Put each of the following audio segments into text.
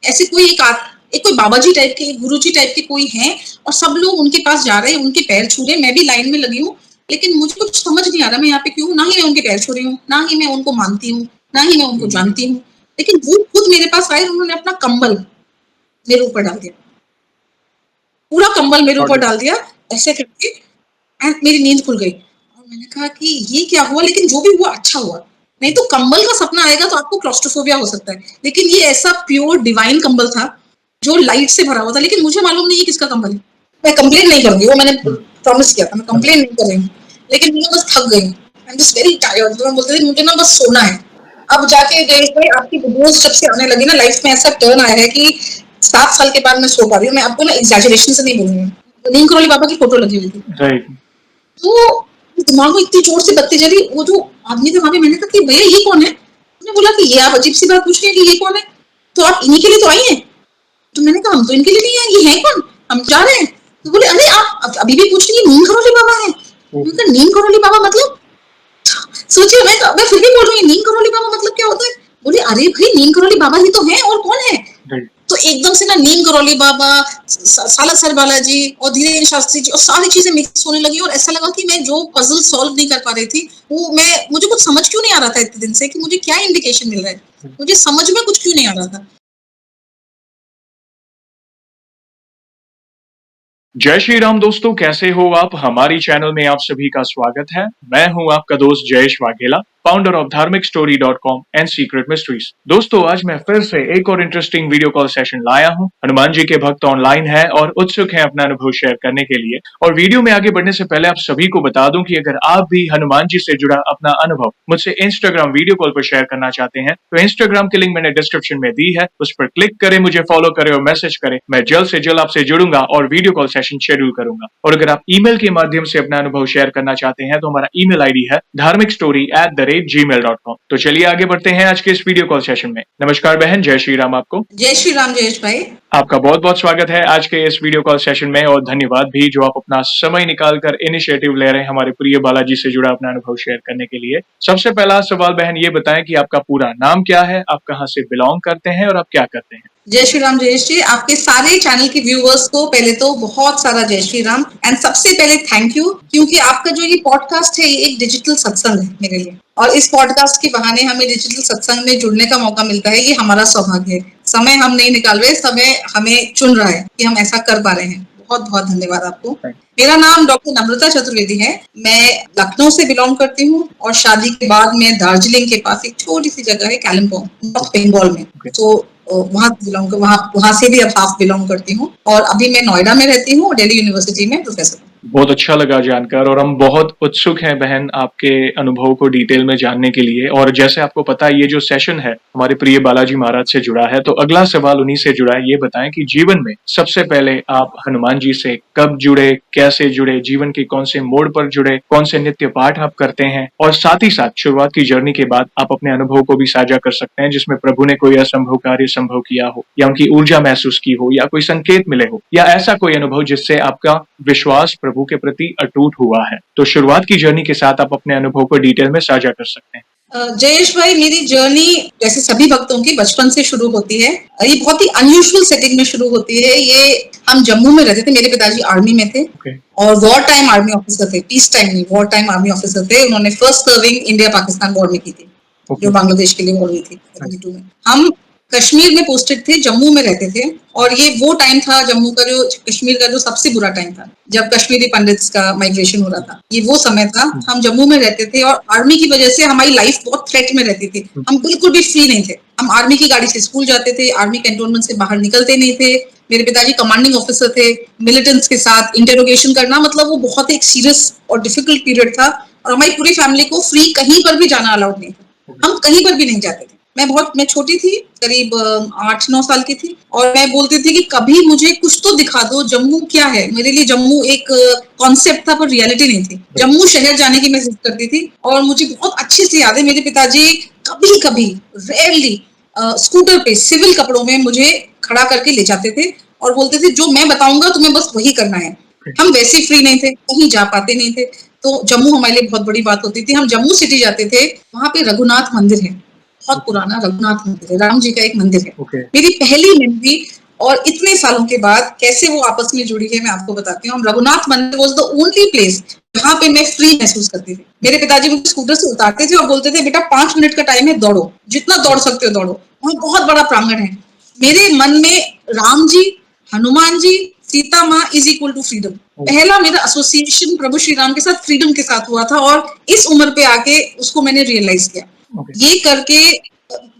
ऐसे कोई एक कोई बाबा जी टाइप के, एक गुरु जी टाइप के कोई हैं और सब लोग उनके पास जा रहे हैं, उनके पैर छू रहे हैं, मैं भी लाइन में लगी हूँ, लेकिन मुझे कुछ समझ नहीं आ रहा मैं यहाँ पे क्यों, ना ही मैं उनके पैर छू रही हूँ, ना ही मैं उनको मानती हूँ, ना ही मैं उनको जानती हूँ, लेकिन वो खुद मेरे पास आए, उन्होंने अपना कंबल मेरे ऊपर डाल दिया, पूरा कंबल मेरे ऊपर डाल दिया ऐसे करके, एंड मेरी नींद खुल गई। और मैंने कहा कि ये क्या हुआ, लेकिन जो भी हुआ अच्छा हुआ, नहीं तो कंबल का सपना आएगा तो आपको क्लॉस्ट्रोफोबिया हो सकता है, लेकिन ये ऐसा प्योर डिवाइन कंबल था जो लाइट से भरा हुआ था, लेकिन मुझे मालूम नहीं है किसका कंबल है। मैं कंप्लेन नहीं करूंगी, वो मैंने प्रॉमिस किया था, मैं कंप्लेन नहीं करूंगी, लेकिन मैं बस थक गई, I am just very tired, तो मैं बोलती थी मुझे ना बस सोना है। अब जाके देख भाई आपकी वीडियोस जब से आने लगी ना, लाइफ में ऐसा टर्न आया है कि 7 साल के बाद मैं सो पा रही हूँ, मैं आपको ना एग्जैजरेशन से नहीं बोलूंगी, नीम करौली बाबा की फोटो लगी हुई थी, राइट। तो दिमाग में इतनी जोर से बत्ती जली, वो जो आदमी था वहां पे, मैंने कहा कि भैया ये कौन है, उसने बोला कि ये आप अजीब सी बात पूछ रहे हैं कि ये कौन है, तो आप इन्हीं के लिए तो आई हैं, तो मैंने कहा हम तो इनके लिए नहीं आए, ये है कौन, हम जा रहे हैं, तो बोले अरे आप अभी भी पूछ रही है नीम करौली बाबा है, मैंने कहा नीम करौली बाबा मतलब, सोचिए मैं फिर भी बोल रही हूँ नीम करौली बाबा मतलब क्या होता है, बोले अरे भाई नीम करौली बाबा ही तो है, और कौन है, तो एकदम से ना नीम करौली बाबा, सालासर बालाजी और धीरेन्द्र शास्त्री जी और सारी चीजें मिक्स होने लगी, और ऐसा लगा कि मैं जो पजल सॉल्व नहीं कर पा रही थी, वो मुझे कुछ समझ क्यों नहीं आ रहा था इतने दिन से कि मुझे क्या इंडिकेशन मिल रहा है, मुझे समझ में कुछ क्यों नहीं आ रहा था। जय श्री राम दोस्तों, कैसे हो आप। हमारी चैनल में आप सभी का स्वागत है। मैं हूं आपका दोस्त जयेश वाघेला, फाउंडर ऑफ धार्मिकस्टोरी.com एंड सीक्रेट मिस्ट्रीज। दोस्तों, आज मैं फिर से एक और इंटरेस्टिंग वीडियो कॉल सेशन लाया हूं। हनुमान जी के भक्त ऑनलाइन हैं और उत्सुक हैं अपना अनुभव शेयर करने के लिए। और वीडियो में आगे बढ़ने से पहले आप सभी को बता दूं कि अगर आप भी हनुमान जी से जुड़ा अपना अनुभव मुझसे इंस्टाग्राम वीडियो कॉल पर शेयर करना चाहते हैं, तो इंस्टाग्राम की लिंक मैंने डिस्क्रिप्शन में दी है, उस पर क्लिक करें, मुझे फॉलो करें और मैसेज करें। मैं जल्द से जल्द आपसे जुड़ूंगा और वीडियो कॉल सेशन शेड्यूल करूंगा। और अगर आप ईमेल के माध्यम से अपना अनुभव शेयर करना चाहते हैं, तो हमारा ईमेल आईडी है dharmikstory@gmail.com। तो चलिए आगे बढ़ते हैं आज के इस वीडियो कॉल सेशन में। नमस्कार बहन, जय श्री राम आपको। जय श्री राम जयेश भाई। आपका बहुत बहुत स्वागत है आज के इस वीडियो कॉल सेशन में, और धन्यवाद भी जो आप अपना समय निकालकर इनिशिएटिव ले रहे हैं हमारे प्रिय बालाजी से जुड़ा अपना अनुभव शेयर करने के लिए। सबसे पहला सवाल बहन ये बताएं कि आपका पूरा नाम क्या है, आप कहाँ से बिलोंग करते हैं और आप क्या करते हैं। जय श्री राम जयेश जी, आपके सारे चैनल के व्यूवर्स को पहले तो बहुत सारा जय श्री राम, एंड सबसे पहले थैंक यू, क्योंकि आपका जो ये पॉडकास्ट है ये एक डिजिटल सत्संग है मेरे लिए, और इस पॉडकास्ट के बहाने हमें डिजिटल सत्संग में जुड़ने का मौका मिलता है, ये हमारा सौभाग्य है। समय हम नहीं निकाल रहे, समय हमें चुन रहा है कि हम ऐसा कर पा रहे हैं। बहुत बहुत धन्यवाद आपको। मेरा नाम डॉक्टर नम्रता चतुर्वेदी है, मैं लखनऊ से बिलोंग करती हूँ, और शादी के बाद मैं दार्जिलिंग के पास एक छोटी सी जगह है कालिम्पोंग, नॉर्थ बंगाल में, तो वहां से भी अब हाफ बिलोंग करती हूँ, और अभी मैं नोएडा में रहती हूँ, दिल्ली यूनिवर्सिटी में प्रोफेसर। बहुत अच्छा लगा जानकर, और हम बहुत उत्सुक हैं बहन आपके अनुभव को डिटेल में जानने के लिए। और जैसे आपको पता है, ये जो सेशन है हमारे प्रिय बालाजी महाराज से जुड़ा है, तो अगला सवाल उन्हीं से जुड़ा है। ये बताएं कि जीवन में सबसे पहले आप हनुमान जी से कब जुड़े, कैसे जुड़े, जीवन के कौन से मोड़ पर जुड़े, कौन से नित्य पाठ आप करते हैं, और साथ ही साथ शुरुआत की जर्नी के बाद आप अपने अनुभव को भी साझा कर सकते हैं, जिसमें प्रभु ने कोई असंभव कार्य संभव किया हो, या उनकी ऊर्जा महसूस की हो, या कोई संकेत मिले हो, या ऐसा कोई अनुभव जिससे आपका विश्वास प्रभु के प्रति अटूट हुआ है। तो शुरुआत की जर्नी के साथ आप अपने अनुभव को डिटेल में साझा कर सकते हैं। जयेश भाई, मेरी जर्नी जैसे सभी भक्तों की बचपन से शुरू होती है। ये बहुत ही अनयूजुअल सेटिंग में शुरू होती है। ये हम जम्मू में रहते थे, मेरे पिताजी आर्मी में थे, और वॉर टाइम आर्मी ऑफिसर थे, पीस टाइम नहीं, वॉर टाइम आर्मी ऑफिसर थे। उन्होंने first serving India Pakistan war में की थी, जो बांग्लादेश के लिए वॉर हुई थी 72 में। हम कश्मीर में पोस्टेड थे, जम्मू में रहते थे, और ये वो टाइम था जम्मू का, जो कश्मीर का जो सबसे बुरा टाइम था, जब कश्मीरी पंडित्स का माइग्रेशन हो रहा था, ये वो समय था। हम जम्मू में रहते थे, और आर्मी की वजह से हमारी लाइफ बहुत थ्रेट में रहती थी। हम बिल्कुल भी फ्री नहीं थे। हम आर्मी की गाड़ी से स्कूल जाते थे, आर्मी कैंटोनमेंट से बाहर निकलते नहीं थे। मेरे पिताजी कमांडिंग ऑफिसर थे, मिलिटेंट्स के साथ इंटेरोगेशन करना, मतलब वो बहुत एक सीरियस और डिफिकल्ट पीरियड था, और हमारी पूरी फैमिली को फ्री कहीं पर भी जाना अलाउड नहीं था। हम कहीं पर भी नहीं जाते थे। मैं छोटी थी, करीब 8-9 साल की थी, और मैं बोलती थी कि कभी मुझे कुछ तो दिखा दो, जम्मू क्या है। मेरे लिए जम्मू एक कॉन्सेप्ट था, पर रियलिटी नहीं थी। जम्मू शहर जाने की मैं जिद करती थी, और मुझे बहुत अच्छे से याद है, मेरे पिताजी कभी कभी रेयरली स्कूटर पे सिविल कपड़ों में मुझे खड़ा करके ले जाते थे, और बोलते थे जो मैं बताऊंगा तुम्हें बस वही करना है। हम वैसे फ्री नहीं थे, कहीं जा पाते नहीं थे, तो जम्मू हमारे लिए बहुत बड़ी बात होती थी। हम जम्मू सिटी जाते थे, वहां पे रघुनाथ मंदिर है, बहुत पुराना रघुनाथ मंदिर है, राम जी का एक मंदिर है। Okay. मेरी पहली मेमोरी, और इतने सालों के बाद कैसे वो आपस में जुड़ी है मैं आपको बताती हूँ। रघुनाथ मंदिर वाज द ओनली प्लेस जहाँ पे मैं फ्री महसूस करती थी। मेरे पिताजी मुझे स्कूटर से उतारते थे और बोलते थे बेटा 5 मिनट का टाइम है, दौड़ो, जितना दौड़ सकते हो दौड़ो। वहाँ बहुत बड़ा प्रांगण है। मेरे मन में राम जी, हनुमान जी, सीता माँ इज इक्वल टू फ्रीडम। पहला मेरा एसोसिएशन प्रभु श्री राम के साथ फ्रीडम के साथ हुआ था, और इस उम्र पे आके उसको मैंने रियलाइज किया। ये करके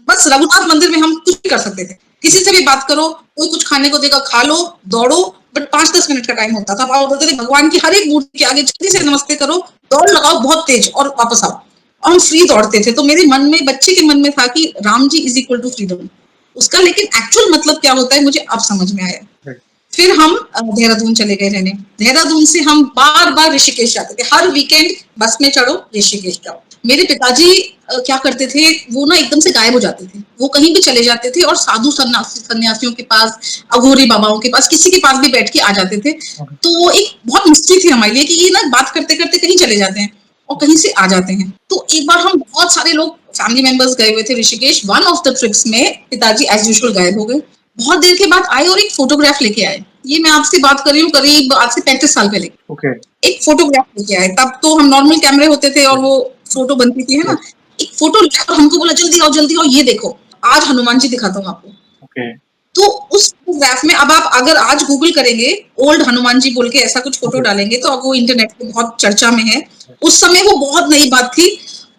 बस रघुनाथ मंदिर में हम कुछ भी कर सकते थे। किसी से भी बात करो, कोई कुछ खाने को देगा, खा लो, दौड़ो, बट 5-10 मिनट का टाइम होता था। आप बोलते थे भगवान की हर एक मूर्ति के आगे जल्दी से नमस्ते करो, दौड़ लगाओ बहुत तेज, और वापस आओ। और हम फ्री दौड़ते थे। तो मेरे मन में, बच्चे के मन में था कि Ram ji is equal to freedom. उसका लेकिन एक्चुअल मतलब क्या होता है मुझे अब समझ में आया। फिर हम देहरादून चले गए रहने। देहरादून से हम बार बार ऋषिकेश जाते थे। हर वीकेंड बस में चढ़ो, ऋषिकेश जाओ। मेरे पिताजी क्या करते थे, वो ना एकदम से गायब हो जाते थे। वो कहीं भी चले जाते थे और साधु सन्यासियों के पास, अघोरी बाबाओं के पास, किसी के पास भी बैठ के आ जाते थे। तो वो एक बहुत मिस्ट्री थी हमारे लिए कि ये ना बात करते करते कहीं चले जाते हैं और कहीं से आ जाते हैं। तो एक बार हम बहुत सारे लोग फैमिली मेंबर्स गए हुए थे Rishikesh. One of the trips में पिताजी एज यूजुअल गायब हो गए। बहुत देर के बाद आए और एक फोटोग्राफ लेके आए। ये मैं आपसे बात कर रही हूँ करीब आज से 35 साल पहले। Okay. एक फोटोग्राफ लेके आए। तब तो हम नॉर्मल कैमरे होते थे और वो फोटो बनती थी, है ना। एक फोटो लेकर हमको बोला जल्दी आओ, ये देखो, आज हनुमान जी दिखाता हूँ आपको। Okay. तो उस फोटोग्राफ में, अब आप अगर आज गूगल करेंगे ओल्ड हनुमान जी बोल के ऐसा कुछ फोटो डालेंगे तो अब वो इंटरनेट पे बहुत चर्चा में है। उस समय वो बहुत नई बात थी।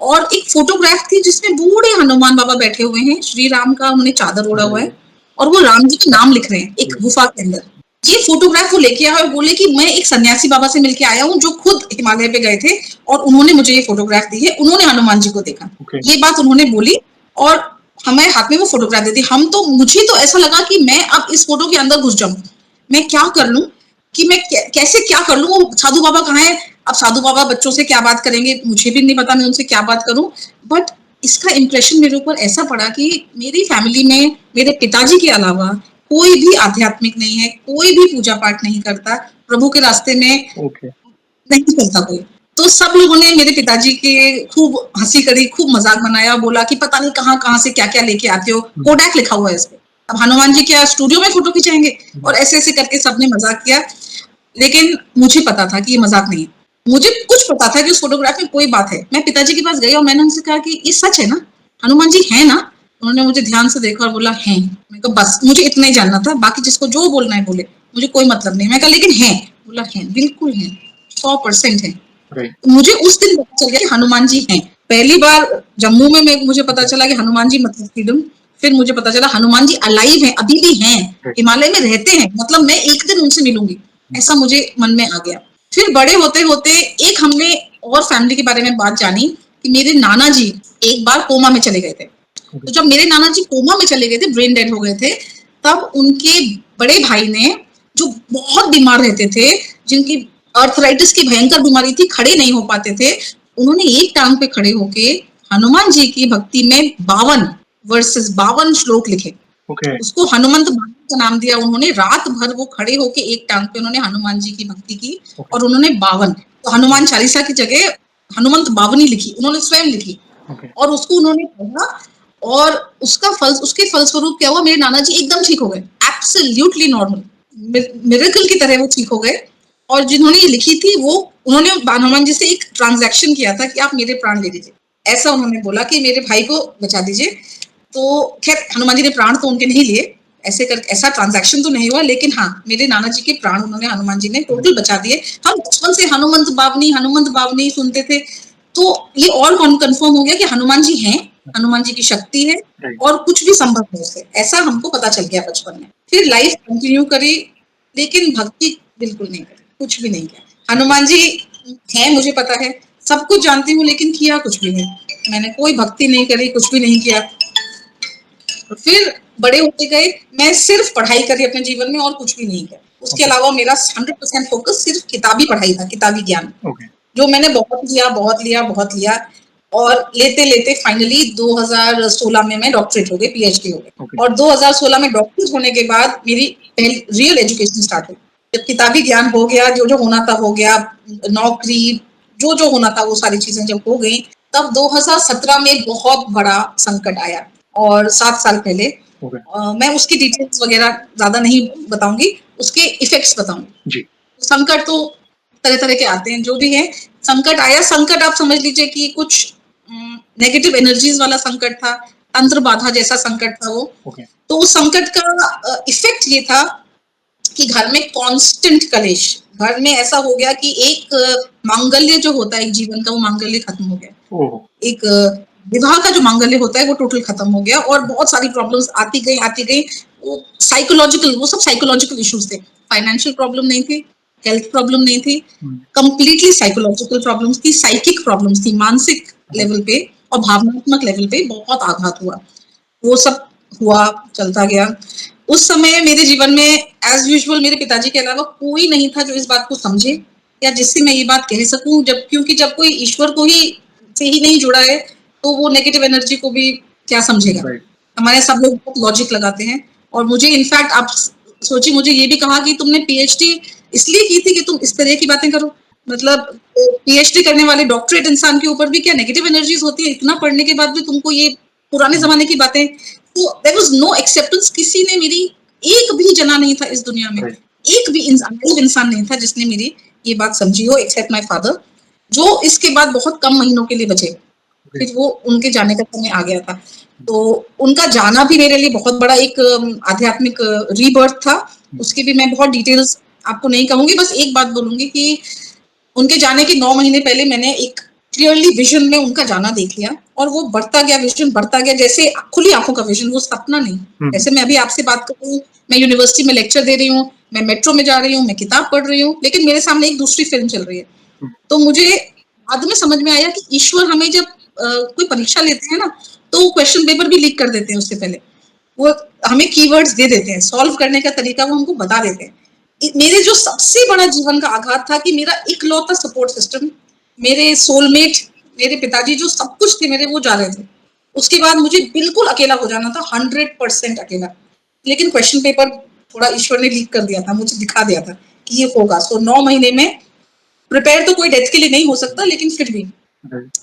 और एक फोटोग्राफ थी जिसमें बूढ़े हनुमान बाबा बैठे हुए हैं, श्री राम का उन्होंने चादर ओढ़ा हुआ है, और वो राम जी का नाम लिख रहे हैं एक गुफा के अंदर। ये फोटोग्राफ वो लेके आया और बोले कि मैं एक सन्यासी बाबा से मिलके आया हूँ जो खुद हिमालय पे गए थे, और उन्होंने मुझे ये फोटोग्राफ दी है, उन्होंने हनुमान जी को देखा। ये बात उन्होंने बोली और हमारे हाथ में वो फोटोग्राफ दे दी। मुझे तो ऐसा लगा कि मैं अब इस फोटो के अंदर घुस जाऊं, मैं क्या कर लूं, कि मैं कैसे क्या कर लूं। वो साधु बाबा कहाँ है? अब साधु बाबा बच्चों से क्या बात करेंगे, मुझे भी नहीं पता मैं उनसे क्या बात करूं। बट इसका इम्प्रेशन मेरे ऊपर ऐसा पड़ा कि मेरी फैमिली में मेरे पिताजी के अलावा कोई भी आध्यात्मिक नहीं है, कोई भी पूजा पाठ नहीं करता, प्रभु के रास्ते में नहीं चलता कोई। तो सब लोगों ने मेरे पिताजी के खूब हंसी करी, खूब मजाक बनाया, बोला कि पता नहीं कहाँ कहाँ से क्या क्या लेके आते हो, कोडैक लिखा हुआ है इस पे। अब हनुमान जी क्या स्टूडियो में फोटो खिंचाएंगे? और ऐसे ऐसे करके सबने मजाक किया। लेकिन मुझे पता था कि ये मजाक नहीं है। मुझे कुछ पता था कि उस फोटोग्राफ में कोई बात है। मैं पिताजी के पास गई और मैंने उनसे कहा कि ये सच है ना, हनुमान जी है ना? उन्होंने मुझे ध्यान से देखा और बोला है। मैं कहा बस मुझे इतना ही जानना था, बाकी जिसको जो बोलना है बोले, मुझे कोई मतलब नहीं। मैं कहा लेकिन है? बोला है, बिल्कुल है, 100% है। मुझे उस दिन पता चल गया कि हनुमान जी हैं। पहली बार जम्मू में मुझे पता चला कि हनुमान जी मतलब फ्रीडम। फिर मुझे पता चला हनुमान जी अलाइव हैं, अभी भी हैं, हिमालय में रहते हैं, मतलब मैं एक दिन उनसे मिलूंगी, ऐसा मुझे मन में आ गया। फिर बड़े होते होते एक हमने और फैमिली के बारे में बात जानी कि मेरे नाना जी एक बार कोमा में चले गए थे। तो जब मेरे नाना जी कोमा में चले गए थे, ब्रेन डेड हो गए थे, तब उनके बड़े भाई ने, जो बहुत बीमार रहते थे, जिनकी अर्थराइटिस की भयंकर बीमारी थी, खड़े नहीं हो पाते थे, उन्होंने एक टांग पे खड़े होके हनुमान जी की भक्ति में 52 श्लोक लिखे। उसको हनुमंत बावनी का नाम दिया उन्होंने। रात भर वो खड़े होके एक टांग पे उन्होंने हनुमान जी की भक्ति की, और उन्होंने 52, तो हनुमान चालीसा की जगह हनुमंत बावनी लिखी, उन्होंने स्वयं लिखी। और उसको उन्होंने पढ़ा, और उसके फलस्वरूप क्या हुआ, मेरे नाना जी एकदम ठीक हो गए, एब्सोल्युटली नॉर्मल, मिरेकल की तरह वो ठीक हो गए। और जिन्होंने ये लिखी थी वो, उन्होंने हनुमान जी से एक ट्रांजैक्शन किया था कि आप मेरे प्राण ले लीजिए, ऐसा उन्होंने बोला कि मेरे भाई को बचा दीजिए। तो खैर हनुमान जी ने प्राण तो उनके नहीं लिए, ऐसा ट्रांजैक्शन तो नहीं हुआ, लेकिन हाँ मेरे नाना जी के प्राण उन्होंने, हनुमान जी ने टोटल बचा दिए। हम बचपन से हनुमंत बावनी सुनते थे, तो ये और कंफर्म हो गया कि हनुमान जी हैं, हनुमान जी की शक्ति है, और कुछ भी संभव है उससे, ऐसा हमको पता चल गया बचपन में। फिर लाइफ कंटिन्यू करी, लेकिन भक्ति बिल्कुल नहीं करी, कुछ भी नहीं किया। हनुमान जी है मुझे पता है, सब कुछ जानती हूँ, लेकिन किया कुछ भी नहीं। मैंने कोई भक्ति नहीं करी, कुछ भी नहीं किया। फिर बड़े होते गए, मैं सिर्फ पढ़ाई करी अपने जीवन में और कुछ भी नहीं किया। उसके अलावा मेरा 100% फोकस सिर्फ किताबी पढ़ाई था, किताबी ज्ञान, जो मैंने बहुत लिया, और लेते लेते फाइनली 2016 में मैं डॉक्टरेट हो गई, पीएचडी हो गई। और 2016 में डॉक्टरेट होने के बाद मेरी रियल एजुकेशन स्टार्ट हुई। जब किताबी ज्ञान हो गया, जो जो होना था हो गया, नौकरी जो जो होना था वो सारी चीजें जब हो गई, तब 2017 में बहुत बड़ा संकट आया और 7 साल पहले मैं उसकी डिटेल्स वगैरह ज्यादा नहीं बताऊंगी, उसके इफेक्ट्स बताऊंगी। जी। संकट तो तरह तरह के आते हैं, जो भी है संकट आया। संकट आप समझ लीजिए कि कुछ नेगेटिव एनर्जीज वाला संकट था, तंत्र बाधा जैसा संकट था वो। तो उस संकट का इफेक्ट ये था कि घर में कांस्टेंट कलेश, घर में ऐसा हो गया कि एक मांगल्य जो होता है एक जीवन का, वो मांगल्य खत्म हो गया। एक विवाह का जो मांगल्य होता है वो टोटल खत्म हो गया और बहुत सारी प्रॉब्लम्स आती गई। वो साइकोलॉजिकल, वो सब साइकोलॉजिकल इश्यूज थे, फाइनेंशियल प्रॉब्लम नहीं थी, हेल्थ प्रॉब्लम नहीं थी, कंप्लीटली साइकोलॉजिकल प्रॉब्लम्स थी, साइकिक प्रॉब्लम्स थी, मानसिक लेवल पे और भावनात्मक लेवल पे बहुत आघात हुआ। वो सब हुआ, चलता गया। उस समय मेरे जीवन में एज यूजुअल मेरे पिताजी के अलावा कोई नहीं था जो इस बात को समझे या जिससे मैं ये बात कह सकूं, जब क्योंकि जब कोई ईश्वर को ही से ही नहीं जुड़ा है तो वो नेगेटिव एनर्जी को भी क्या समझेगा। हमारे सब लोग बहुत लॉजिक लगाते हैं और मुझे इनफैक्ट आप सोचिए, मुझे ये भी कहा कि तुमने पीएचडी इसलिए की थी कि तुम इस तरह की बातें करो। मतलब पीएचडी करने वाले डॉक्टरेट इंसान के ऊपर भी क्या नेगेटिव एनर्जीज होती है, इतना पढ़ने के बाद भी तुमको ये पुराने जमाने की बातें। तो देयर वाज नो एक्सेप्टेंस, किसी ने मेरी, एक भी जना नहीं था इस दुनिया में, एक भी इंसान नहीं था जिसने मेरी ये बात समझी हो एक्सेप्ट माय फादर, जो इसके बाद बहुत कम महीनों के लिए बचे, फिर वो उनके जाने का समय आ गया था। तो उनका जाना भी मेरे लिए बहुत बड़ा एक आध्यात्मिक रीबर्थ था। उसकी भी मैं बहुत डिटेल्स आपको नहीं कहूंगी, बस एक बात बोलूंगी कि उनके जाने के 9 महीने पहले मैंने एक क्लियरली विजन में उनका जाना देख लिया और वो बढ़ता गया, विजन बढ़ता गया, जैसे खुली आंखों का विजन, वो सपना नहीं। जैसे मैं अभी आपसे बात कर रही हूँ, मैं यूनिवर्सिटी में लेक्चर दे रही हूँ, मैं मेट्रो में जा रही हूँ, मैं किताब पढ़ रही हूँ, लेकिन मेरे सामने एक दूसरी फिल्म चल रही है। तो मुझे बाद में समझ में आया कि ईश्वर हमें जब कोई परीक्षा लेते हैं ना, तो क्वेश्चन पेपर भी लीक कर देते हैं उससे पहले, वो हमें कीवर्ड्स दे देते हैं, सॉल्व करने का तरीका वो हमको बता देते हैं। मेरे जो सबसे बड़ा जीवन का आघात था कि मेरा इकलौता सपोर्ट सिस्टम, मेरे सोलमेट, मेरे पिताजी जो सब कुछ थे मेरे, वो जा रहे थे। उसके बाद मुझे बिल्कुल अकेला हो जाना था, 100% अकेला। लेकिन क्वेश्चन पेपर थोड़ा ईश्वर ने लीक कर दिया था, मुझे दिखा दिया था कि ये होगा। सो 9 महीने में प्रिपेयर तो कोई डेथ के लिए नहीं हो सकता, लेकिन फिर भी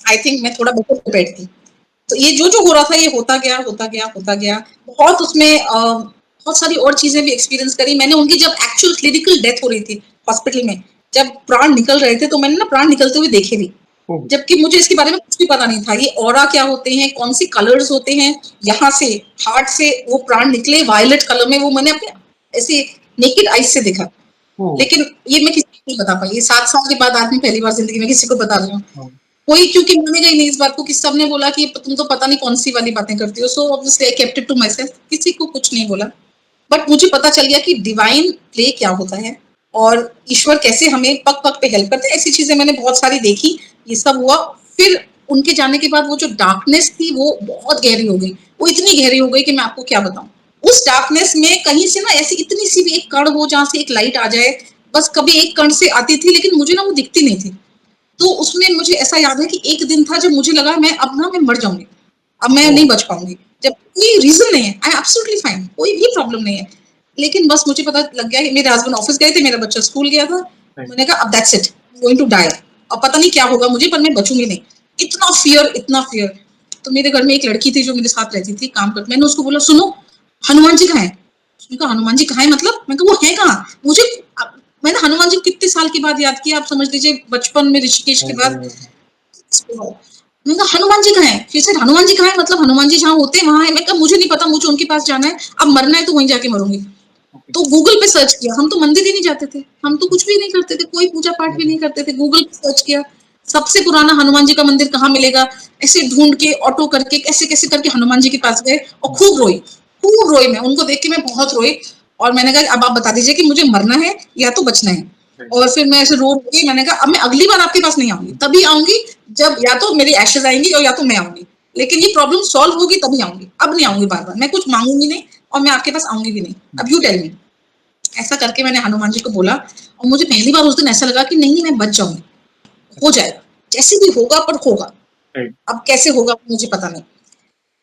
आई थिंक मैं थोड़ा बेटर प्रिपेयर थी। तो ये जो जो हो रहा था ये होता गया होता गया होता गया। बहुत उसमें बहुत सारी और चीजें भी एक्सपीरियंस करी मैंने। उनकी जब एक्चुअल क्लिनिकल डेथ हो रही थी हॉस्पिटल में, जब प्राण निकल रहे थे, तो मैंने ना प्राण निकलते हुए देखे भी, जबकि मुझे इसके बारे में कुछ भी पता नहीं था। ये ऑरा क्या होते हैं, कौन सी कलर्स होते हैं, यहाँ से हार्ट से वो प्राण निकले वायलेट कलर में, वो मैंने अपने ऐसे नेकेड आइज से देखा। लेकिन ये मैं किसी को नहीं बता पाई। ये 7 साल के बाद आदमी पहली बार जिंदगी में किसी को बता रही हूँ। कोई क्योंकि मानेगा ही नहीं इस बात को कि सबने बोला कि तुम तो पता नहीं कौन सी वाली बातें करती हो। So obviously I kept it to myself, किसी को कुछ नहीं बोला। बट मुझे पता चल गया कि डिवाइन प्ले क्या होता है और ईश्वर कैसे हमें पग पग पे हेल्प करते हैं। ऐसी चीजें मैंने बहुत सारी देखी, ये सब हुआ। फिर उनके जाने के बाद वो जो डार्कनेस थी वो बहुत गहरी हो गई, वो इतनी गहरी हो गई कि मैं आपको क्या बताऊं। उस डार्कनेस में कहीं से ना ऐसी इतनी सी भी एक कण हो जहां से एक लाइट आ जाए, बस कभी एक कण से आती थी, लेकिन मुझे ना वो दिखती नहीं थी। तो उसमें मुझे ऐसा याद है कि एक दिन था जब मुझे लगा मैं अब ना मैं मर जाऊंगी, अब मैं नहीं बच पाऊंगी। जब कोई रीजन नहीं है, आई एम एब्सोल्युटली फाइन, कोई भी प्रॉब्लम नहीं है, लेकिन बस मुझे पता लग गया कि मेरे हस्बैंड ऑफिस गए थे, मेरा बच्चा स्कूल गया था। मैंने कहा अब that's it, going to die. अब पता नहीं क्या होगा मुझे, पर मैं बचूंगी नहीं। इतना फियर, इतना फियर। तो मेरे घर में एक लड़की थी जो मेरे साथ रहती थी, काम करती। मैंने उसको बोला सुनो, हनुमान जी कहाँ है? उसने कहा हनुमान जी कहाँ है मतलब? मैं कहा वो है कहाँ? मुझे, मैंने हनुमान जी कितने साल के बाद याद किया, आप समझ लीजिए बचपन में ऋषिकेश के बाद। मैंने कहा हनुमान जी कहाँ है? फिर से हनुमान जी कहाँ है मतलब? हनुमान जी जहाँ होते हैं वहां है। मैं कहा मुझे नहीं पता, मुझे उनके पास जाना है, अब मरना है तो वहीं जाके मरूंगी। तो गूगल पे सर्च किया, हम तो मंदिर ही नहीं जाते थे, हम तो कुछ भी नहीं करते थे, कोई पूजा पाठ भी नहीं करते थे। गूगल पे सर्च किया, सबसे पुराना हनुमान जी का मंदिर कहाँ मिलेगा, ऐसे ढूंढ के ऑटो करके कैसे कैसे करके हनुमान जी के पास गए और खूब रोई मैं, उनको देख के मैं बहुत रोई। और मैंने कहा अब आप बता दीजिए कि मुझे मरना है या तो बचना है। और फिर मैं ऐसे रो गई, मैंने कहा अब मैं अगली बार आपके पास नहीं आऊंगी, तभी आऊंगी जब या तो मेरी एशेज आएंगी और या तो मैं आऊंगी, लेकिन ये प्रॉब्लम सॉल्व होगी तभी आऊंगी, अब नहीं आऊंगी बार बार। मैं कुछ मांगूंगी नहीं और मैं आपके पास आऊंगी भी नहीं, अब यू टेल मी। ऐसा करके मैंने हनुमान जी को बोला और मुझे पहली बार उस दिन ऐसा लगा कि नहीं मैं बच जाऊंगी, हो जाएगा, जैसे भी होगा पर होगा। अब कैसे होगा मुझे पता नहीं।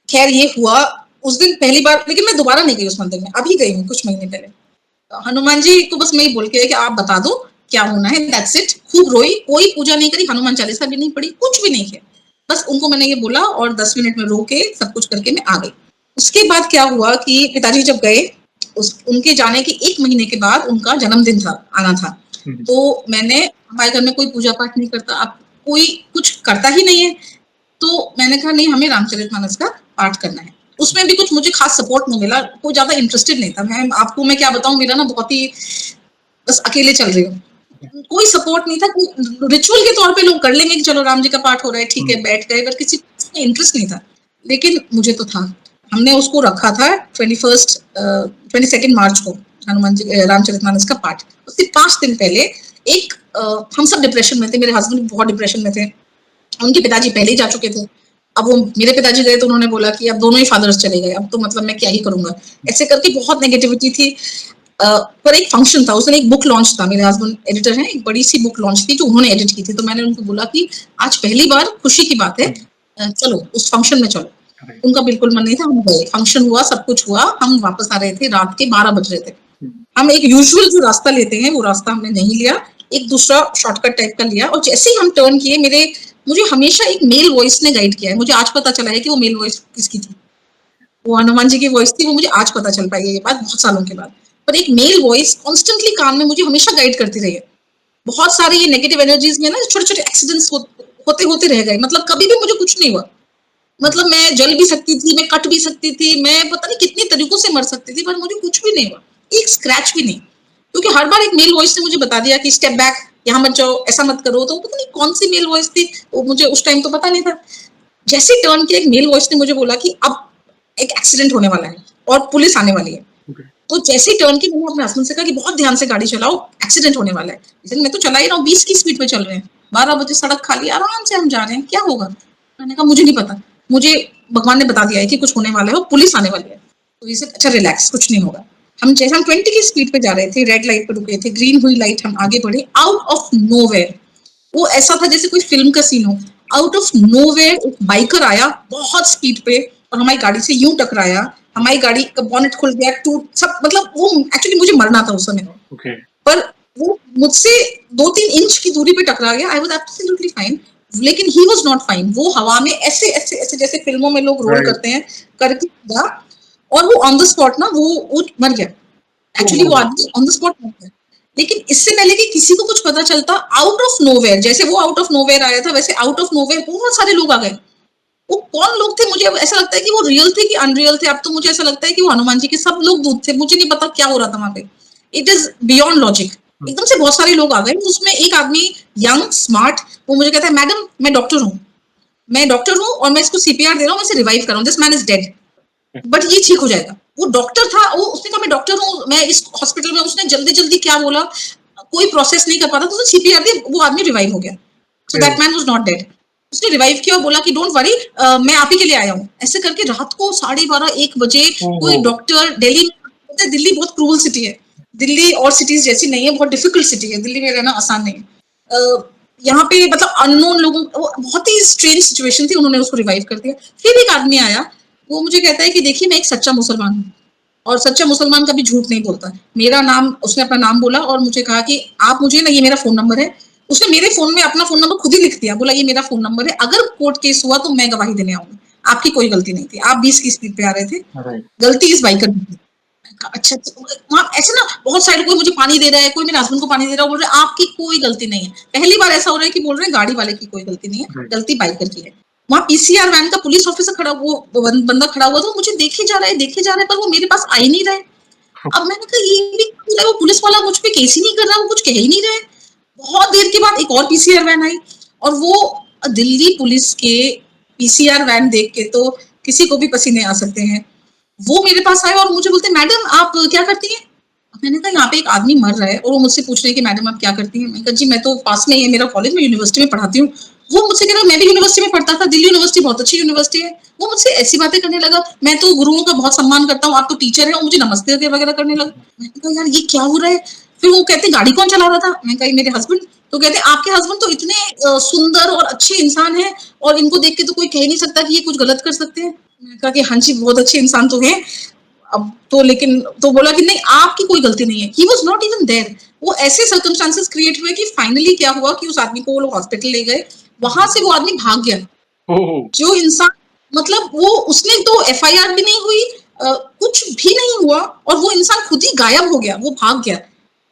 खैर ये हुआ उस दिन पहली बार, लेकिन मैं दोबारा नहीं गई उस मंदिर में, अभी गई हूँ कुछ महीने पहले। तो हनुमान जी को बस मैं ही बोल के कि आप बता दो क्या होना है, दैट्स इट। खूब रोई, कोई पूजा नहीं करी, हनुमान चालीसा भी नहीं पढ़ी, कुछ भी नहीं किया। बस उनको मैंने ये बोला और 10 मिनट में रो के सब कुछ करके मैं आ गई। उसके बाद क्या हुआ कि पिताजी जब गए, उनके जाने के 1 महीने के बाद उनका जन्मदिन था, आना था। तो मैंने, हमारे घर में कोई पूजा पाठ नहीं करता, अब कोई कुछ करता ही नहीं है, तो मैंने कहा नहीं, हमें रामचरितमानस का पाठ करना है। उसमें भी कुछ मुझे खास सपोर्ट नहीं मिला, कोई ज्यादा इंटरेस्टेड नहीं था। मैं क्या बताऊं, मेरा ना बहुत ही, बस अकेले चल रही हूँ, कोई सपोर्ट नहीं था। रिचुअल के तौर पे लोग कर लेंगे कि चलो राम जी का पाठ हो रहा है, ठीक है, बैठ गए, पर किसी में इंटरेस्ट नहीं था। लेकिन मुझे तो था। हमने उसको रखा था 22 मार्च को, हनुमान जी रामचरितमानस का पाठ। उसके 5 दिन पहले एक हम सब डिप्रेशन में थे, मेरे हस्बैंड भी बहुत डिप्रेशन में थे, उनके पिताजी पहले ही जा चुके थे। अब वो मेरे पिताजी गए तो उन्होंने बोला कि अब दोनों ही फादर्स चले गए, अब तो मतलब मैं क्या ही करूंगा, ऐसे करके बहुत नेगेटिविटी थी। पर एक फंक्शन था, उस दिन एक बुक लॉन्च था, मेरे हस्बैंड एडिटर हैं, एक बड़ी सी बुक लॉन्च थी जो उन्होंने एडिट की थी। तो मैंने उनको बोला कि आज पहली बार खुशी की बात है, चलो उस फंक्शन में चलो। उनका बिल्कुल मन नहीं था, हम गए, फंक्शन हुआ, सब कुछ हुआ, हम वापस आ रहे थे, रात के 12 बज रहे थे। हम एक यूजुअल जो रास्ता लेते हैं वो रास्ता हमने नहीं लिया, एक दूसरा शॉर्टकट टाइप का लिया, और जैसे ही हम टर्न किए, मुझे हमेशा एक मेल वॉइस ने गाइड किया है। मुझे आज पता चला है कि वो मेल वॉइस किसकी थी, वो हनुमान जी की वॉइस थी। वो मुझे आज पता चल पाई है ये बात, बहुत सालों के बाद। पर एक मेल वॉइस कॉन्स्टेंटली कान में मुझे हमेशा गाइड करती रही है। बहुत सारे ये नेगेटिव एनर्जीज में ना छोटे छोटे एक्सीडेंट्स होते होते रह गए, मतलब कभी भी मुझे कुछ नहीं हुआ। मतलब मैं जल भी सकती थी, मैं कट भी सकती थी, मैं पता नहीं कितने तरीकों से मर सकती थी, पर मुझे कुछ भी नहीं हुआ, एक स्क्रैच भी नहीं। क्योंकि हर बार एक मेल वॉइस ने मुझे बता दिया कि स्टेप बैक, यहाँ मत जाओ, ऐसा मत करो। तो पता नहीं कौन सी मेल वॉइस थी, वो मुझे उस टाइम तो पता नहीं था। जैसे टर्न किया, एक मेल वॉइस ने मुझे बोला कि अब एक एक्सीडेंट होने वाला है और पुलिस आने वाली है। तो जैसे ही टर्न की, मैंने अपने हस्बैंड से कहा कि बहुत ध्यान से गाड़ी चलाओ, एक्सीडेंट होने वाला है। लेकिन मैं तो चला ही रहा हूँ, 20 की स्पीड पे चल रहे हैं, 12 बजे सड़क खाली, आराम से हम जा रहे हैं, क्या होगा। मैंने कहा मुझे नहीं पता, मुझे भगवान ने बता दिया है कि कुछ होने वाला है, पुलिस आने वाली है। तो इसे अच्छा रिलैक्स, कुछ नहीं होगा। हम 20 की स्पीड पे जा रहे थे, रेड लाइट पे रुके थे, ग्रीन हुई लाइट, हम आगे बढ़े, आउट ऑफ नोवेयर वो ऐसा था जैसे कोई फिल्म का सीन हो। आउट ऑफ नोवेयर एक बाइकर आया बहुत स्पीड पे और हमारी गाड़ी से यूं टकराया, हमारी गाड़ी का बॉनेट खुल गया, टूट सब, मतलब वो एक्चुअली मुझे मरना था उस समय। पर वो मुझसे 2-3 इंच की दूरी पे टकरा गया। आई वाज एब्सोल्युटली फाइन, लेकिन ही वाज नॉट फाइन। वो हवा में ऐसे ऐसे ऐसे जैसे फिल्मों में लोग रोल करते हैं करके गया, और वो ऑन द स्पॉट ना वो मर गया। एक्चुअली वो आदमी ऑन द स्पॉट मर गया। लेकिन इससे पहले कि किसी को कुछ पता चलता, आउट ऑफ नोवेयर, जैसे वो आउट ऑफ नोवेयर आया था, वैसे आउट ऑफ नोवेयर बहुत सारे लोग आ गए। वो कौन लोग थे, मुझे ऐसा लगता है कि वो रियल थे कि अनरियल थे। अब तो मुझे ऐसा लगता है कि वो हनुमान जी के सब लोग दूत थे, मुझे नहीं पता क्या हो रहा था वहां पे। It is beyond logic. एकदम से बहुत सारे लोग आ गए, उसमें एक आदमी यंग स्मार्ट, वो मुझे कहता है मैडम मैं डॉक्टर हूँ और मैं इसको सीपीआर दे रहा हूँ, मैं इसे रिवाइव कर रहा हूँ, this man is dead, but ये ठीक हो जाएगा। वो डॉक्टर था, वो उसने कहा मैं डॉक्टर हूँ, मैं इस हॉस्पिटल में, उसने जल्दी जल्दी क्या बोला, कोई प्रोसेस नहीं कर पाता, तो सीपीआर दिया, वो आदमी रिवाइव हो गया। So that man was not dead. उसने रिवाइव किया और बोला कि डोंट वरी, मैं आप ही के लिए आया हूँ। ऐसे करके रात को 12:30-1 बजे कोई डॉक्टर, दिल्ली बहुत क्रूअल सिटी है, दिल्ली और सिटीज जैसी नहीं है, बहुत डिफिकल्ट सिटी है, दिल्ली में रहना आसान नहीं है। यहाँ पे मतलब अननोन लोगों, बहुत ही स्ट्रेंज सिचुएशन थी, उन्होंने उसको रिवाइव कर दिया। फिर एक आदमी आया, वो मुझे कहता है कि देखिए मैं एक सच्चा मुसलमान हूँ, और सच्चा मुसलमान कभी झूठ नहीं बोलता। मेरा नाम, उसने अपना नाम बोला और मुझे कहा कि आप मुझे ना, ये मेरा फोन नंबर है। उसने मेरे फोन में अपना फोन नंबर खुद ही लिख दिया, बोला ये मेरा फोन नंबर है, अगर कोर्ट केस हुआ तो मैं गवाही देने आऊंगा, आपकी कोई गलती नहीं थी, आप 20 की स्पीड पे आ रहे थे, गलती इस बाइकर की थी। अच्छा, वहाँ ऐसे ना बहुत सारे, कोई मुझे पानी दे रहा है, कोई मेरे हस्बैंड को पानी दे रहा है, बोल रहे आपकी कोई गलती नहीं है। पहली बार ऐसा हो रहा है कि बोल रहे हैं गाड़ी वाले की कोई गलती नहीं है, गलती बाइकर की है। वहाँ पीसीआर वैन का पुलिस ऑफिसर खड़ा, वो बंदा खड़ा हुआ था, मुझे देखे जा रहा है, पर वो मेरे पास आ ही नहीं रहा है। अब मैंने कहा ये भी, वो पुलिस वाला मुझ पे केस ही नहीं कर रहा, वो कुछ कह ही नहीं रहा है। बहुत देर के बाद एक और पीसीआर वैन आई, और वो दिल्ली पुलिस के पीसीआर वैन देख के तो किसी को भी पसीने आ सकते हैं। वो मेरे पास आए और मुझे बोलते मैडम आप क्या करती हैं। मैंने कहा यहाँ पे एक आदमी मर रहा है, और वो मुझसे पूछ रहे हैं कि मैडम आप क्या करती हैं। मैंने कहा जी मैं तो पास में ही है मेरा कॉलेज, में यूनिवर्सिटी में पढ़ाती हूँ। वो मुझसे कह रहा मैं भी यूनिवर्सिटी में पढ़ता था, दिल्ली यूनिवर्सिटी बहुत अच्छी यूनिवर्सिटी है। वो मुझसे ऐसी बातें करने लगा, मैं तो गुरुओं का बहुत सम्मान करता हूँ, आप तो टीचर है, और मुझे नमस्ते वगैरह करने लगा। मैंने कहा यार ये क्या हो रहा है। फिर वो कहते गाड़ी कौन चला रहा था। मैंने कहा मेरे हस्बैंड। तो कहते आपके हस्बैंड तो इतने सुंदर और अच्छे इंसान है, और इनको देख के तो कोई कह नहीं सकता कि ये कुछ गलत कर सकते हैं। मैंने कहा कि हाँ जी बहुत अच्छे इंसान तो हैं। अब तो लेकिन तो बोला कि नहीं आपकी कोई गलती नहीं है, he was not even there. वो ऐसे सर्कमस्टांसेस क्रिएट हुए कि फाइनली क्या हुआ कि उस आदमी को वो लोग हॉस्पिटल ले गए, वहां से वो आदमी भाग गया। ओह! जो इंसान मतलब वो उसने तो एफआईआर भी नहीं हुई, कुछ भी नहीं हुआ और वो इंसान खुद ही गायब हो गया, वो भाग गया।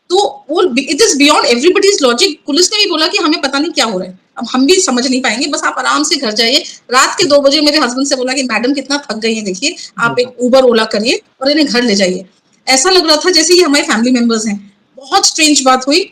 तो वो it is beyond everybody's logic. Police ने भी बोला कि हमें पता नहीं क्या हो रहा है, अब हम भी समझ नहीं पाएंगे, बस आप आराम से घर जाइए। रात के 2 बजे मेरे हस्बैंड से बोला कि मैडम कितना थक गई है, देखिए आप एक उबर ओला करिए और इन्हें घर ले जाइए। ऐसा लग रहा था जैसे ये हमारे फैमिली मेंबर्स हैं। बहुत स्ट्रेंज बात हुई,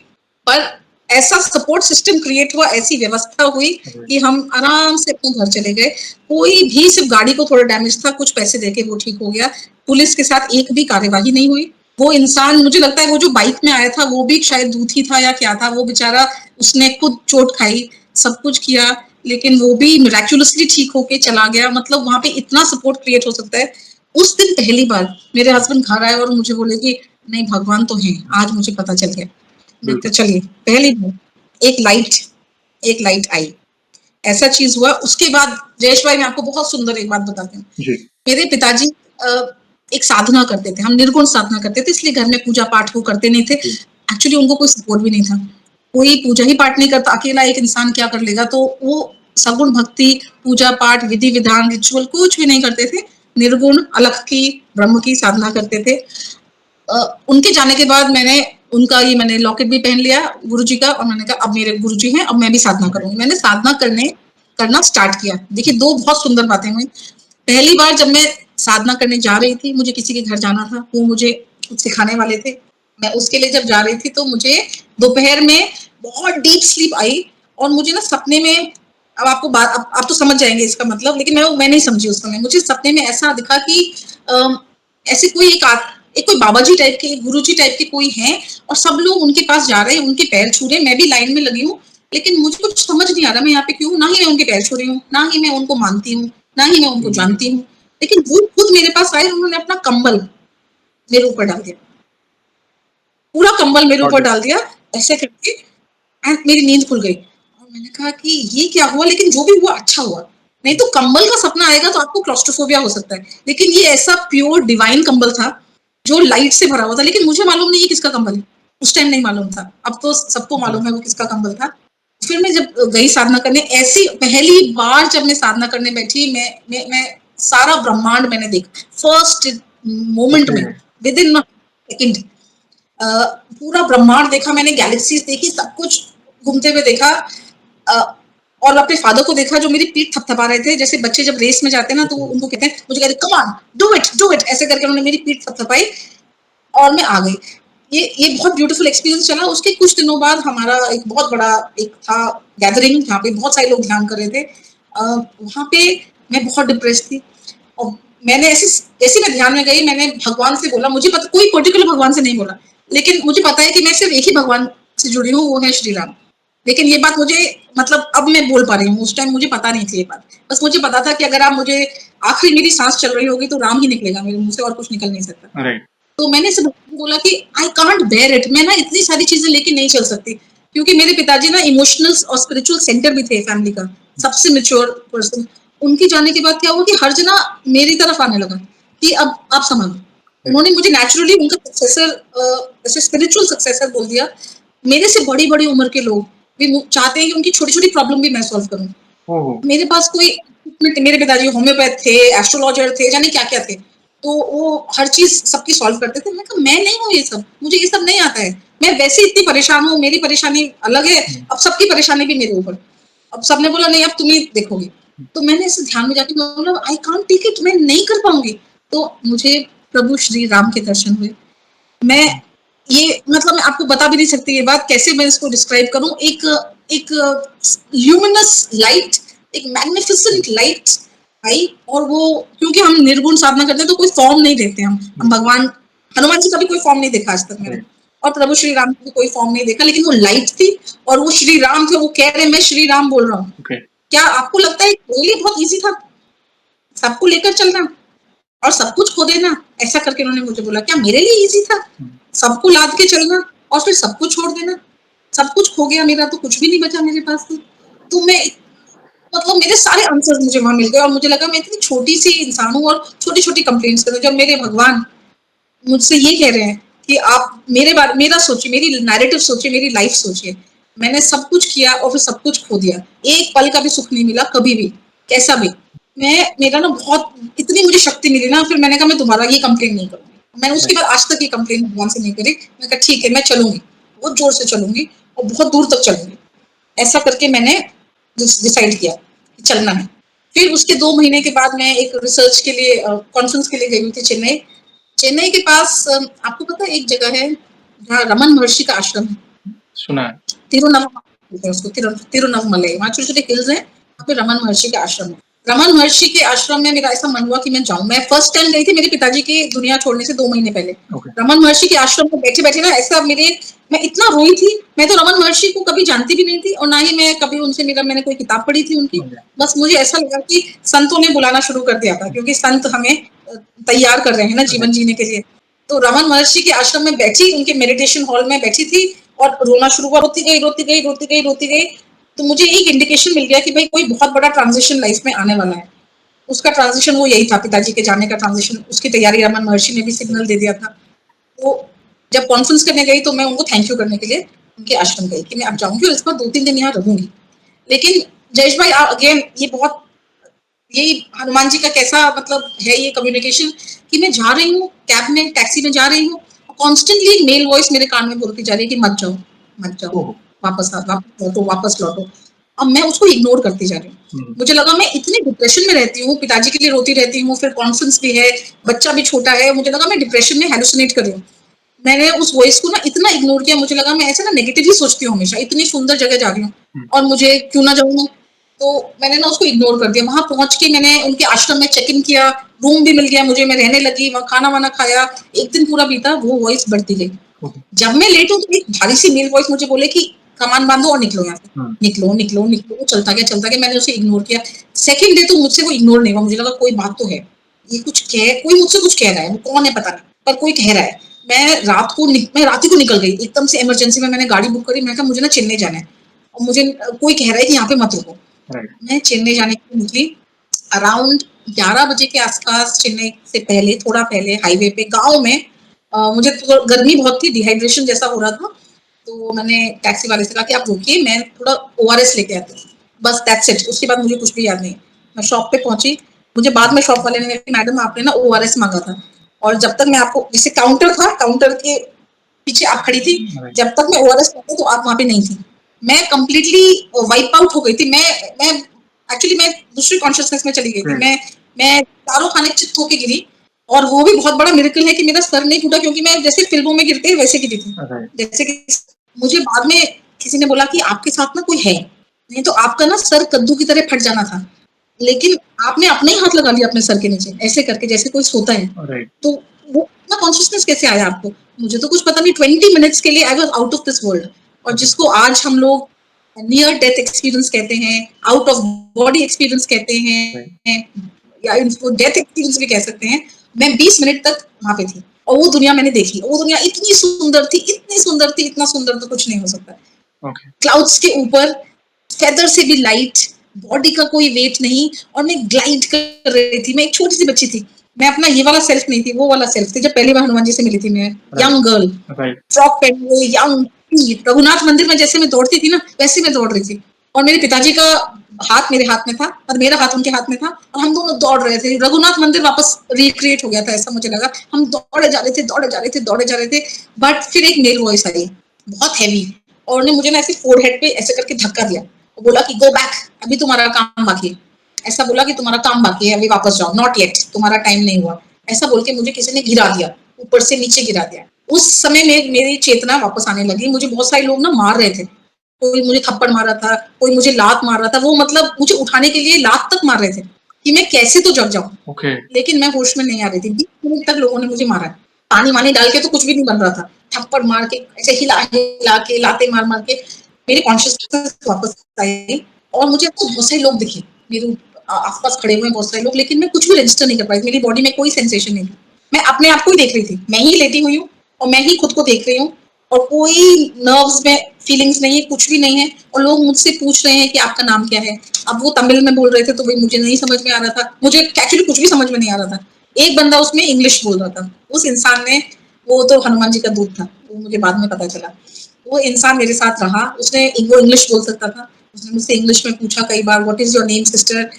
पर ऐसा सपोर्ट सिस्टम क्रिएट हुआ, ऐसी व्यवस्था हुई कि हम आराम से अपने घर चले गए। कोई भी, सिर्फ गाड़ी को थोड़ा डैमेज था, कुछ पैसे देके वो ठीक हो गया। पुलिस के साथ एक भी कार्यवाही नहीं हुई। वो इंसान, मुझे लगता है वो जो बाइक में आया था वो भी शायद दूधी था या क्या था, वो बेचारा, उसने खुद चोट खाई, सब कुछ किया, लेकिन वो भी मिराक्युलसली ठीक होके चला गया। मतलब वहां पे इतना सपोर्ट क्रिएट हो सकता है। उस दिन पहली बार मेरे हस्बैंड घर आए और मुझे बोले कि नहीं, भगवान तो है, आज मुझे पता चल गया। मैं तो चलिए, पहली बार एक लाइट आई, ऐसा चीज हुआ। उसके बाद जयेश भाई, मैं आपको बहुत सुंदर एक बात बताती हूँ। मेरे पिताजी एक साधना करते थे, हम निर्गुण साधना करते थे, इसलिए घर में पूजा पाठ वो करते नहीं थे। एक्चुअली उनको कोई सपोर्ट भी नहीं था, कोई पूजा ही पाठ नहीं करता, अकेला एक इंसान क्या कर लेगा। तो वो सगुण भक्ति, पूजा पाठ, विधि विधान, रिचुअल कुछ भी नहीं करते थे। निर्गुण अलख की, ब्रह्म की साधना करते थे। उनके जाने के बाद मैंने लॉकेट भी पहन लिया गुरु जी का, और मैंने कहा अब मेरे गुरु जी हैं, अब मैं भी साधना करूंगी। मैंने साधना करना स्टार्ट किया। देखिए, दो बहुत सुंदर बातें हुई। पहली बार जब मैं साधना करने जा रही थी, मुझे किसी के घर जाना था, वो मुझे कुछ सिखाने वाले थे। मैं उसके लिए जब जा रही थी तो मुझे दोपहर में बहुत डीप स्लीप आई, और मुझे ना सपने में, अब आपको बात, आप तो समझ जाएंगे इसका मतलब, लेकिन मैं नहीं समझी उस समय। मुझे सपने में ऐसा दिखा कि ऐसे कोई एक कोई बाबा जी टाइप के, एक गुरु जी टाइप के कोई हैं, और सब लोग उनके पास जा रहे हैं, उनके पैर छू रहे हैं। मैं भी लाइन में लगी हूँ, लेकिन मुझे कुछ समझ नहीं आ रहा मैं यहाँ पे क्यों। ना ही मैं उनके पैर छू रही हूँ, ना ही मैं उनको मानती हूँ, ना ही मैं उनको जानती हूँ। लेकिन वो खुद मेरे पास आए, उन्होंने अपना कंबल मेरे ऊपर डाल दिया, पूरा कंबल मेरे ऊपर डाल दिया, ऐसे करके, एंड मेरी नींद खुल गई। और मैंने कहा कि ये क्या हुआ, लेकिन जो भी हुआ अच्छा हुआ। नहीं तो कंबल का सपना आएगा तो आपको क्लॉस्ट्रोफोबिया हो सकता है, लेकिन ये ऐसा प्योर डिवाइन कंबल था जो लाइट से भरा हुआ था। लेकिन मुझे मालूम नहीं ये किसका कंबल है, उस टाइम नहीं मालूम था, अब तो सबको मालूम है वो किसका कंबल था। फिर मैं जब गई साधना करने, ऐसी पहली बार जब मैं साधना करने बैठी, मैं सारा ब्रह्मांड मैंने देखा फर्स्ट मोमेंट में, विद इन सेकेंड। पूरा ब्रह्मांड देखा मैंने, गैलेक्सीज देखी, सब कुछ घूमते हुए देखा। और अपने फादर को देखा जो मेरी पीठ थपथपा रहे थे, जैसे बच्चे जब रेस में जाते हैं ना, तो उनको कहते हैं, मुझे कहते कम ऑन डू इट, ऐसे करके उन्होंने मेरी पीठ थपथपाई और मैं आ गई। ये बहुत ब्यूटीफुल एक्सपीरियंस चला। उसके कुछ दिनों बाद हमारा एक बहुत बड़ा एक था गैदरिंग, जहाँ पे बहुत सारे लोग ध्यान कर रहे थे। वहां पे मैं बहुत डिप्रेस थी, और मैंने जैसे मैं ध्यान में गई, मैंने भगवान से बोला, मुझे पता, कोई पर्टिकुलर भगवान से नहीं बोला, लेकिन मुझे पता है कि मैं सिर्फ एक ही भगवान से जुड़ी हूँ, वो है श्री राम। लेकिन ये बात मुझे, मतलब अब मैं बोल पा रही हूँ, उस टाइम मुझे पता नहीं थी ये बात। बस मुझे पता था कि अगर आप मुझे, आखिरी मेरी सांस चल रही होगी तो राम ही निकलेगा मेरे मुंह से, और कुछ निकल नहीं सकता। राइट। तो मैंने इसे बोला कि आई कांट बेयर इट, मैं ना इतनी सारी चीजें लेके नहीं चल सकती। क्योंकि मेरे पिताजी ना इमोशनल और स्पिरिचुअल सेंटर भी थे फैमिली का, सबसे मैच्योर पर्सन। उनके जाने के बाद क्या हुआ कि हर जना मेरी तरफ आने लगा कि अब आप संभालो। उन्होंने मुझे नेचुरली उनका सक्सेसर, ऐसे स्पिरिचुअल सक्सेसर बोल दिया। मेरे से बड़ी बड़ी उम्र के लोग भी चाहते हैं कि उनकी छोटी छोटी प्रॉब्लम भी मैं सॉल्व करूँ। मेरे पास कोई, मेरे पिताजी होम्योपैथ थे, एस्ट्रोलॉजर थे, जाने क्या क्या थे, तो वो हर चीज सबकी सॉल्व करते थे। मैं कहा मैं नहीं हूँ ये सब, मुझे ये सब नहीं आता है, मैं वैसे इतनी परेशान हूँ, मेरी परेशानी अलग है, अब सबकी परेशानी भी मेरे ऊपर। अब सबने बोला नहीं, अब तुम ही देखोगे। तो मैंने इसे ध्यान में जाके बोला आई कांट टेक इट, मैं नहीं कर पाऊंगी। तो मुझे प्रभु श्री राम के दर्शन हुए। मैं ये, मतलब मैं आपको बता भी नहीं सकती ये बात, कैसे मैं इसको डिस्क्राइब करूं। एक ल्यूमिनस लाइट, एक मैग्निफिसेंट लाइट आई, और वो, क्योंकि हम निर्गुण साधना करते हैं तो कोई फॉर्म नहीं देखते हम भगवान हनुमान जी का भी कोई फॉर्म नहीं देखा आज तक मैंने, और प्रभु श्री राम का भी कोई फॉर्म नहीं देखा, लेकिन वो लाइट थी और वो श्री राम थे। वो कह रहे मैं श्री राम बोल रहा हूँ। क्या आपको लगता है मेरे लिए बहुत ईजी था सबको लेकर चलना और सब कुछ खो देना? ऐसा करके उन्होंने मुझे बोला, क्या मेरे लिए इजी था सबको लाद के चलना और फिर सब कुछ छोड़ देना? सब कुछ खो गया मेरा, तो कुछ भी नहीं बचा मेरे पास। तो मैं, मतलब मेरे सारे आंसर्स मुझे वहां मिल गए, और मुझे लगा मैं इतनी छोटी सी इंसान हूँ और छोटी छोटी कंप्लेंट्स कर रही हूँ, जब मेरे भगवान मुझसे ये कह रहे हैं कि आप मेरे बारे, मेरा सोचिए, मेरी नैरेटिव सोचिए, मेरी लाइफ सोचिए। मैंने सब कुछ किया और फिर सब कुछ खो दिया, एक पल का भी सुख नहीं मिला कभी भी। कैसा भी। मेरा ना बहुत इतनी मुझे शक्ति मिली ना, फिर मैंने कहा मैं दोबारा ये कंप्लेन नहीं करूंगी। मैंने उसके बाद आज तक ये कंप्लेन भगवान से नहीं करी। मैं कहा ठीक है, मैं चलूंगी, बहुत जोर से चलूंगी और बहुत दूर तक चलूंगी। ऐसा करके मैंने डिसाइड किया कि चलना है। फिर उसके 2 महीने के बाद मैं एक रिसर्च के लिए कॉन्फ्रेंस के लिए गई हुई थी चेन्नई। चेन्नई के पास आपको पता है एक जगह है जहाँ रमन महर्षि का आश्रम है। सुना है। तिरुनवमलई, वहाँ छोटे छोटे हिल्स हैं, वहाँ पे रमन महर्षि का आश्रम है। रमन महर्षि के आश्रम में मेरा ऐसा मन हुआ कि मैं जाऊं। मैं फर्स्ट टाइम गई थी मेरे पिताजी की दुनिया छोड़ने से 2 महीने पहले। रमन महर्षि के आश्रम में बैठे बैठे ना ऐसा मैं इतना रोई थी। मैं तो रमन महर्षि को कभी जानती भी नहीं थी और ना ही मैं कभी उनसे मिला। मैंने कोई किताब पढ़ी थी उनकी। बस मुझे ऐसा लगा कि संतों ने बुलाना शुरू कर दिया था, क्योंकि संत हमें तैयार कर रहे हैं ना जीवन जीने के लिए। तो रमन महर्षि के आश्रम में बैठी, उनके मेडिटेशन हॉल में बैठी थी और रोना शुरू हुआ। रोती गई रोती गई रोती गई रोती गई। तो मुझे एक इंडिकेशन मिल गया कि भाई कोई बहुत बड़ा ट्रांजिशन लाइफ में आने वाला है। उसका ट्रांजिशन वो यही था, पिताजी के जाने का ट्रांजिशन। उसकी तैयारी रमन महर्षि ने भी सिग्नल दे दिया था। तो जब कॉन्फ्रेंस करने गई तो मैं उनको थैंक यू करने के लिए उनके आश्रम गई कि मैं अब जाऊंगी और इस बार 2-3 दिन यहाँ रहूंगी। लेकिन जयेश भाई अगेन ये बहुत, यही हनुमान जी का कैसा मतलब है ये कम्युनिकेशन कि मैं जा रही हूँ कैब में, टैक्सी में जा रही हूँ, कॉन्स्टेंटली मेल वॉइस मेरे कान में बोलती जा रही है कि मत जाओ मत जाओ, वापस आ, वापस लौटो वापस लौटो। अब मैं उसको इग्नोर करती जा रही हूँ। मुझे लगा मैं इतने डिप्रेशन में रहती हूँ, पिताजी के लिए रोती रहती हूँ, फिर कॉन्फ्रेंस भी है, बच्चा भी छोटा है, मुझे लगा मैं डिप्रेशन में हेलुसिनेट कर रही हूँ। मैंने उस वॉइस को ना इतना इग्नोर किया। मुझे लगा मैं ऐसे ना नेगेटिव ही सोचती हूँ हमेशा, इतनी सुंदर जगह जा रही हूँ और मुझे क्यों ना जाऊँ मैं। तो मैंने ना उसको इग्नोर कर दिया। वहां पहुंच के मैंने उनके आश्रम में चेक इन किया, रूम भी मिल गया मुझे, मैं रहने लगी वहां, खाना वाना खाया। एक दिन पूरा बीता, वो वॉइस बढ़ती गई। जब मैं लेट हूँ तो एक भारी सी मेल वॉइस मुझे बोले कि कमान बांधो और निकलो यहाँ से। निकलो निकलो निकलो। वो चलता गया। मैंने उसे इग्नोर किया। सेकेंड डे तो मुझसे वो इग्नोर नहीं हुआ। मुझे लगा कोई बात तो है, ये कुछ कह, कोई मुझसे कुछ कह रहा है, वो कौन है पता नहीं, पर कोई कह रहा है। मैं रात ही को निकल गई एकदम से इमरजेंसी में। मैंने गाड़ी बुक करी। मैंने कहा मुझे ना चेन्नई जाना है और मुझे कोई कह रहा है कि यहाँ पे मत रुको। मैं चेन्नई जाने के लिए निकली। अराउंड 11 बजे के आसपास, चेन्नई से पहले, थोड़ा पहले, हाईवे पे गांव में मुझे तो गर्मी बहुत थी, डिहाइड्रेशन जैसा हो रहा था। तो मैंने टैक्सी वाले से कहा कि आप रुकिए, मैं थोड़ा ओआरएस लेके आती हूँ। बस दैट्स इट। उसके बाद मुझे कुछ भी याद नहीं। मैं शॉप पे पहुंची। मुझे बाद में शॉप वाले ने कहा मैडम आपने ना ओआरएस मांगा था, और जब तक मैं आपको, जैसे काउंटर था, काउंटर के पीछे आप खड़ी थी, जब तक मैं ओआरएस मांगी तो आप वहां पे नहीं थी। मैं कंप्लीटली वाइप आउट हो गई थी। मैं एक्चुअली मैं दूसरी कॉन्शियसनेस में चली गई थी। मैं चारों खाने चित्त होके गिरी। और वो भी बहुत बड़ा मिरेकल है कि मेरा सर नहीं टूटा, क्योंकि मैं जैसे फिल्मों में गिरते हैं वैसे गिरी थी। जैसे कि मुझे बाद में किसी ने बोला कि आपके साथ ना कोई है, नहीं तो आपका ना सर कद्दू की तरह फट जाना था, लेकिन आपने अपने ही हाथ लगा लिया अपने सर के नीचे ऐसे करके, जैसे कोई सोता है। तो वो इतना कॉन्शियसनेस कैसे आया आपको? मुझे तो कुछ पता नहीं। 20 मिनट्स के लिए I was out of this world. और जिसको आज हम लोग नियर डेथ एक्सपीरियंस कहते हैं, आउट ऑफ बॉडी एक्सपीरियंस कहते हैं, या इनको डेथ एक्सपीरियंस भी कह सकते हैं। मैं 20 मिनट तक वहां पे थी और वो दुनिया मैंने देखी। वो दुनिया इतनी सुंदर थी, इतनी सुंदर थी, इतना सुंदर तो कुछ नहीं हो सकता। क्लाउड्स के ऊपर, फेदर से भी लाइट, बॉडी का कोई वेट नहीं, और मैं ग्लाइड कर रही थी। मैं एक छोटी सी बच्ची थी। मैं अपना ये वाला सेल्फ नहीं थी, वो वाला सेल्फ थी जब पहली बार हनुमान जी से मिली थी। मैं यंग गर्ल, फ्रॉक पहनी हुई, यंग। रघुनाथ मंदिर में जैसे मैं दौड़ती थी ना, वैसे मैं दौड़ रही थी। और मेरे पिताजी का हाथ मेरे हाथ में था और मेरा हाथ उनके हाथ में था, और हम दोनों दौड़ रहे थे। रघुनाथ मंदिर वापस रिक्रिएट हो गया था, ऐसा मुझे लगा। हम दौड़े जा रहे थे, दौड़े जा रहे थे, दौड़े जा रहे थे। बट फिर एक मेल वॉइस आई, बहुत हैवी, और उन्होंने मुझे ना ऐसे फोरहेड पे ऐसे करके धक्का दिया। वो बोला कि गो बैक, अभी तुम्हारा काम बाकी है। ऐसा बोला कि तुम्हारा काम बाकी है, अभी वापस जाओ, नॉट येट, तुम्हारा टाइम नहीं हुआ। ऐसा बोल के मुझे किसी ने गिरा दिया, ऊपर से नीचे गिरा दिया। उस समय में मेरी चेतना वापस आने लगी। मुझे बहुत सारे लोग ना मार रहे थे। कोई मुझे थप्पड़ मार रहा था, कोई मुझे लात मार रहा था। वो मतलब मुझे उठाने के लिए लात तक मार रहे थे कि मैं कैसे तो जग जाऊं। लेकिन मैं होश में नहीं आ रही थी। 20 मिनट तक लोगों ने मुझे मारा। पानी वानी डाल के तो कुछ भी नहीं बन रहा था, थप्पड़ मार के, ऐसे हिला हिला के, लाते मार मार के मेरी कॉन्शियसनेस वापस आई। और मुझे तो बहुत सारे लोग दिखे मेरे आसपास खड़े हुए, बहुत सारे लोग, लेकिन मैं कुछ भी रजिस्टर नहीं कर पाई। मेरी बॉडी में कोई सेंसेशन नहीं थी। मैं अपने आप को ही देख रही थी। मैं ही लेटी हुई हूँ और मैं ही खुद को देख रही हूँ, और कोई नर्व्स में फीलिंग्स नहीं है, कुछ भी नहीं है। और लोग मुझसे पूछ रहे हैं कि आपका नाम क्या है। अब वो तमिल में बोल रहे थे तो भाई मुझे नहीं समझ में आ रहा था। मुझे एक्चुअली कुछ भी समझ में नहीं आ रहा था। एक बंदा उसमें इंग्लिश बोल रहा था। उस इंसान ने, वो तो हनुमान जी का दूत था, वो मुझे बाद में पता चला। वो इंसान मेरे साथ रहा। वो इंग्लिश बोल सकता था। उसने मुझसे इंग्लिश में पूछा कई बार, what is your name sister.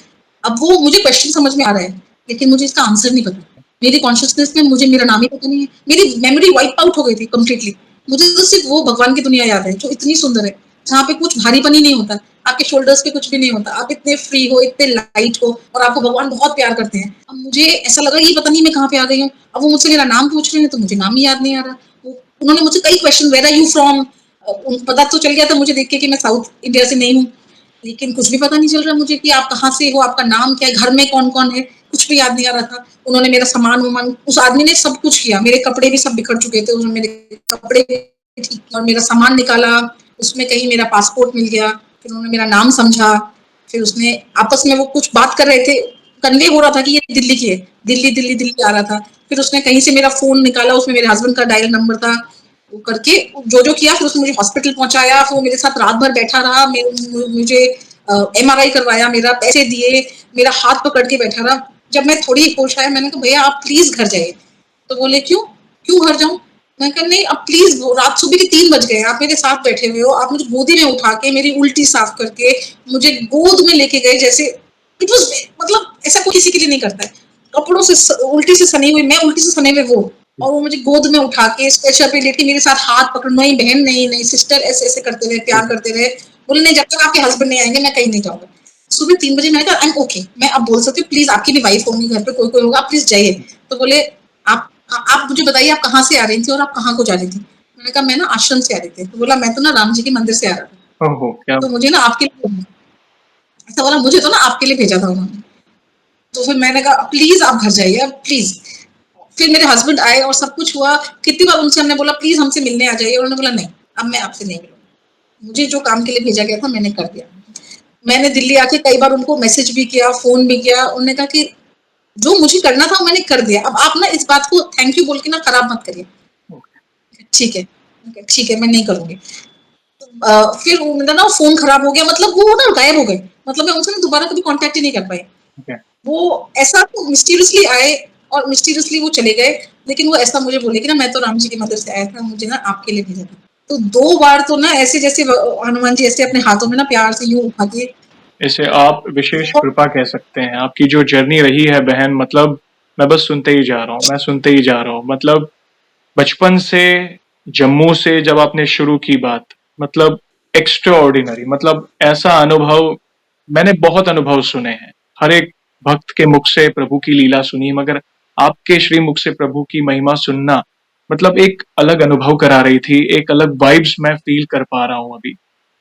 अब वो मुझे क्वेश्चन समझ में आ रहा है, लेकिन मुझे इसका आंसर नहीं पता। मेरी कॉन्शियसनेस में मुझे मेरा नाम ही पता नहीं है, मेरी मेमोरी वाइप आउट हो गई थी कम्प्लीटली। मुझे तो सिर्फ वो भगवान की दुनिया याद है जो इतनी सुंदर है, जहाँ पे कुछ भारीपन ही नहीं होता, आपके शोल्डर्स पे कुछ भी नहीं होता, आप इतने फ्री हो, इतने लाइट हो, और आपको भगवान बहुत प्यार करते हैं। अब मुझे ऐसा लगा ये पता नहीं मैं कहाँ पे आ गई हूँ। अब वो मुझसे मेरा नाम पूछ रहे हैं तो मुझे नाम ही याद नहीं आ रहा। उन्होंने मुझसे कई question, where are you from, पता तो चल गया था मुझे देख के कि मैं साउथ इंडिया से नहीं हूँ, लेकिन कुछ भी पता नहीं चल रहा मुझे कि आप कहाँ से हो, आपका नाम क्या है, घर में कौन कौन है, कुछ भी याद नहीं आ रहा था। उन्होंने मेरा सामान वामान, उस आदमी ने सब कुछ किया, मेरे कपड़े भी सब बिखर चुके थे, उन्होंने मेरे कपड़े ठीक किया और मेरा सामान निकाला, उसमें कहीं मेरा पासपोर्ट मिल गया, फिर उन्होंने मेरा नाम समझा, फिर उसने आपस में वो कुछ बात कर रहे थे, कन्वे हो रहा था कि ये दिल्ली की है, दिल्ली दिल्ली दिल्ली आ रहा था। फिर उसने कहीं से मेरा फोन निकाला, उसमें मेरे हस्बैंड का डायल नंबर था, वो करके जो जो किया, फिर उसने मुझे हॉस्पिटल पहुंचाया, फिर वो मेरे साथ रात भर बैठा रहा, मुझे MRI करवाया, मेरा पैसे दिए, मेरा हाथ पकड़ के बैठा रहा। जब मैं थोड़ी होश आया, मैंने कहा भैया आप प्लीज घर जाइए। तो बोले क्यों, क्यों घर जाऊं? मैं कहा नहीं, अब प्लीज, रात सुबह के 3 बज गए, आप मेरे साथ बैठे हुए हो, आप मुझे गोदी में उठा के मेरी उल्टी साफ करके मुझे गोद में लेके गए, जैसे इट वाज, मतलब ऐसा कोई किसी के लिए नहीं करता है। कपड़ों से उल्टी से सनी हुई मैं, उल्टी से सने हुए वो, और वो मुझे गोद में उठा के स्ट्रेचर पे लेके मेरे साथ हाथ पकड़, नहीं बहन नहीं नहीं सिस्टर, ऐसे ऐसे करते रहे, प्यार करते रहे। बोले नहीं, जब तक आपके हस्बैंड नहीं आएंगे मैं कहीं नहीं जाऊंगा। सुबह 3 बजे मैंने कहा आई एम ओके, मैं अब बोल सकती हूँ, प्लीज आपकी भी वाइफ होंगी घर पे, कोई कोई होगा, आप प्लीज जाइए। तो बोले आप मुझे बताइए आप कहाँ से आ रही थी और आप कहाँ को जा रही थी? मैंने कहा मैं ना आश्रम से आ रही थी। तो बोला मैं तो ना राम जी के मंदिर से आ रहा था, ओहो, क्या तो मुझे ना आपके लिए, ऐसा बोला, मुझे तो ना आपके लिए भेजा था उन्होंने। तो फिर मैंने कहा प्लीज आप घर जाइए अब प्लीज। फिर मेरे हस्बैंड आए और सब कुछ हुआ। कितनी बार उनसे हमने बोला प्लीज हमसे मिलने आ जाइए, उन्होंने बोला नहीं, अब मैं आपसे नहीं मिलूंगी, मुझे जो काम के लिए भेजा गया था मैंने कर दिया। मैंने दिल्ली आके कई बार उनको मैसेज भी किया, फोन भी किया, उन्होंने कहा कि जो मुझे करना था मैंने कर दिया, अब आप ना इस बात को थैंक यू बोल के ना खराब मत करिए। ठीक है, ठीक है, मैं नहीं करूंगी। फिर मेरा ना फोन खराब हो गया, मतलब वो ना गायब हो गए, मतलब मैं उनसे ना दोबारा कभी कांटेक्ट ही नहीं कर पाई। वो ऐसा तो मिस्टीरियसली आए और मिस्टीरियसली वो चले गए, लेकिन वो ऐसा मुझे बोले कि ना मैं तो राम जी की मदद से आया था, मुझे ना आपके लिए भेजा था। तो 2 बार तो ना ऐसे जैसे हनुमान जी ऐसे अपने हाथों में ना प्यार से यूं उठा के, इसे आप विशेष कृपा कह सकते हैं। आपकी जो जर्नी रही है बहन, मतलब मैं बस सुनते ही जा रहा हूँ, मैं सुनते ही जा रहा हूँ। मतलब बचपन से, जम्मू से जब आपने शुरू की बात, मतलब एक्स्ट्रा ऑर्डिनरी, मतलब ऐसा अनुभव मैंने बहुत अनुभव सुने हैं, हर एक भक्त के मुख से प्रभु की लीला सुनी, मगर आपके श्रीमुख से प्रभु की महिमा सुनना मतलब एक अलग अनुभव करा रही थी, एक अलग वाइब्स मैं फील कर पा रहा हूं अभी।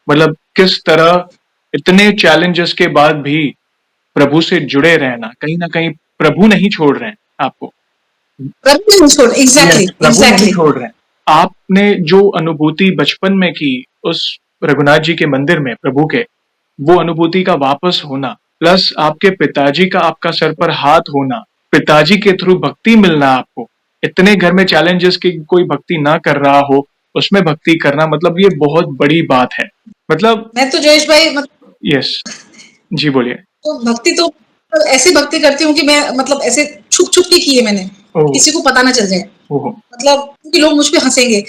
मतलब किस तरह इतने चैलेंजेस के बाद भी प्रभु से जुड़े रहना, कहीं ना कहीं प्रभु नहीं छोड़ रहे हैं आपको। प्रभु नहीं छोड़, एग्जैक्टली प्रभु नहीं एग्जैक्टली। छोड़ रहे हैं। आपने जो अनुभूति बचपन में की उस रघुनाथ जी के मंदिर में प्रभु के, वो अनुभूति का वापस होना, प्लस आपके पिताजी का आपका सर पर हाथ होना, पिताजी के थ्रू भक्ति मिलना आपको, इतने घर में चैलेंजेस की कोई भक्ति ना कर रहा हो, उसमें भक्ति करना, मतलब ये बहुत बड़ी बात है। मतलब मैं तो जयेश भाई, मतलब यस, जी बोलिए। तो भक्ति तो ऐसे भक्ति करती हूँ कि मैं, मतलब ऐसे छुप छुप के की है मैंने, ओह, किसी को पता ना चल जाए। ओह, मतलब क्योंकि लोग मुझ पे हंसेंगे।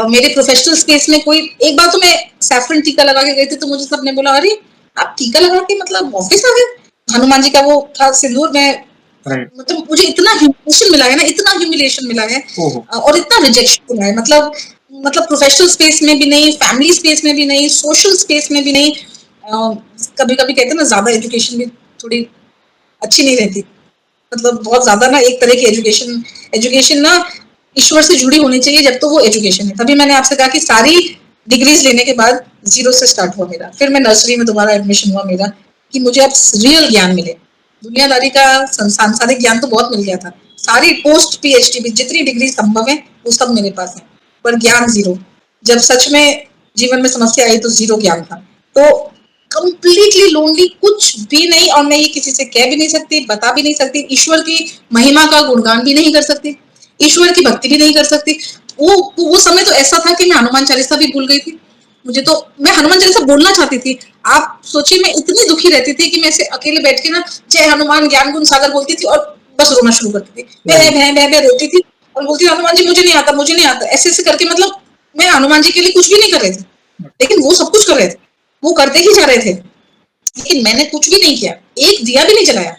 मेरे प्रोफेशनल स्पेस में कोई, एक बार तो मैं सैफरन टीका लगा के गई थी, तो मुझे सबने बोला अरे आप टीका लगा के मतलब ऑफिस आ गए, हनुमान जी का वो था सिंदूर में। राइट, मतलब मुझे इतना ह्यूमिलेशन मिला है ना, इतना ह्यूमिलेशन मिला है, ओह, और इतना रिजेक्शन मिला है, मतलब प्रोफेशनल स्पेस में भी नहीं, फैमिली स्पेस में भी नहीं, सोशल स्पेस में भी नहीं। कभी कभी कहते हैं ना ज्यादा एजुकेशन भी थोड़ी अच्छी नहीं रहती, मतलब बहुत ज्यादा ना एक तरह की एजुकेशन, एजुकेशन ना ईश्वर से जुड़ी होनी चाहिए, जब तो वो एजुकेशन है। तभी मैंने आपसे कहा कि सारी डिग्रीज लेने के बाद 0 से स्टार्ट हुआ मेरा, फिर मैं नर्सरी में दोबारा एडमिशन हुआ मेरा, कि मुझे अब रियल ज्ञान मिले। दुनियादारी का सांसारिक ज्ञान तो बहुत मिल गया था, सारी पोस्ट PhD भी जितनी डिग्री संभव है वो सब मेरे पास है, पर ज्ञान 0। जब सच में जीवन में समस्या आई तो 0 ज्ञान था। तो कंप्लीटली लोनली, कुछ भी नहीं, और मैं ये किसी से कह भी नहीं सकती, बता भी नहीं सकती, ईश्वर की महिमा का गुणगान भी नहीं कर सकती, ईश्वर की भक्ति भी नहीं कर सकती। वो समय तो ऐसा था कि मैं हनुमान चालीसा भी भूल गई थी। मुझे तो, मैं हनुमान चालीसा बोलना चाहती थी, आप सोचिए मैं इतनी दुखी रहती थी कि मैं ऐसे अकेले बैठ के ना जय हनुमान ज्ञान गुण सागर बोलती थी और बस रोना शुरू करती थी, भै भै भै भै रोती थी और बोलती थी हनुमान जी मुझे नहीं आता, मुझे नहीं आता, ऐसे ऐसे करके। मतलब मैं हनुमान जी के लिए कुछ भी नहीं कर रही थी, लेकिन वो सब कुछ कर रहे थे, वो करते ही जा रहे थे। लेकिन मैंने कुछ भी नहीं किया, एक दिया भी नहीं जलाया,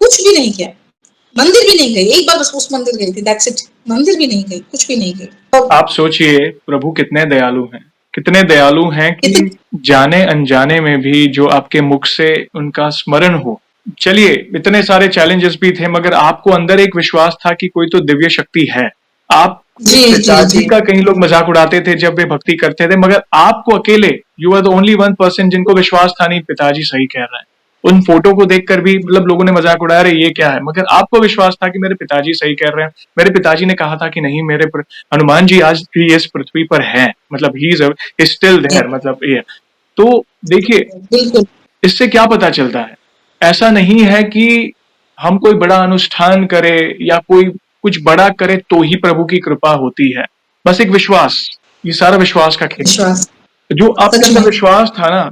कुछ भी नहीं किया, मंदिर भी नहीं गई, एक बार बस उस मंदिर गई थी, दैट्स इट, मंदिर भी नहीं गई, कुछ भी नहीं गई। तो आप सोचिए प्रभु कितने दयालु हैं, कितने दयालु हैं कि कितने जाने अनजाने में भी जो आपके मुख से उनका स्मरण हो। चलिए इतने सारे चैलेंजेस भी थे मगर आपको अंदर एक विश्वास था कि कोई तो दिव्य शक्ति है। आप जी जी पिताजी जी का कई लोग मजाक उड़ाते थे जब वे भक्ति करते थे मगर आपको अकेले you are the only one person जिनको विश्वास था नहीं पिताजी सही कह रहे हैं। उन फोटो को देखकर भी मतलब लोगों ने मजाक उड़ाया अरे ये क्या है, मगर आपको विश्वास था कि मेरे पिताजी सही कह रहे हैं। मेरे पिताजी ने कहा था कि नहीं हनुमान जी आज भी इस पृथ्वी पर हैं, मतलब ही इज स्टिल देयर, मतलब ये। तो देखिए बिल्कुल इससे क्या पता चलता है, ऐसा नहीं है कि हम कोई बड़ा अनुष्ठान करें या कोई कुछ बड़ा करे तो ही प्रभु की कृपा होती है, बस एक विश्वास, ये सारा विश्वास का खेल। विश्वास, जो आपके सच अंदर में विश्वास था ना,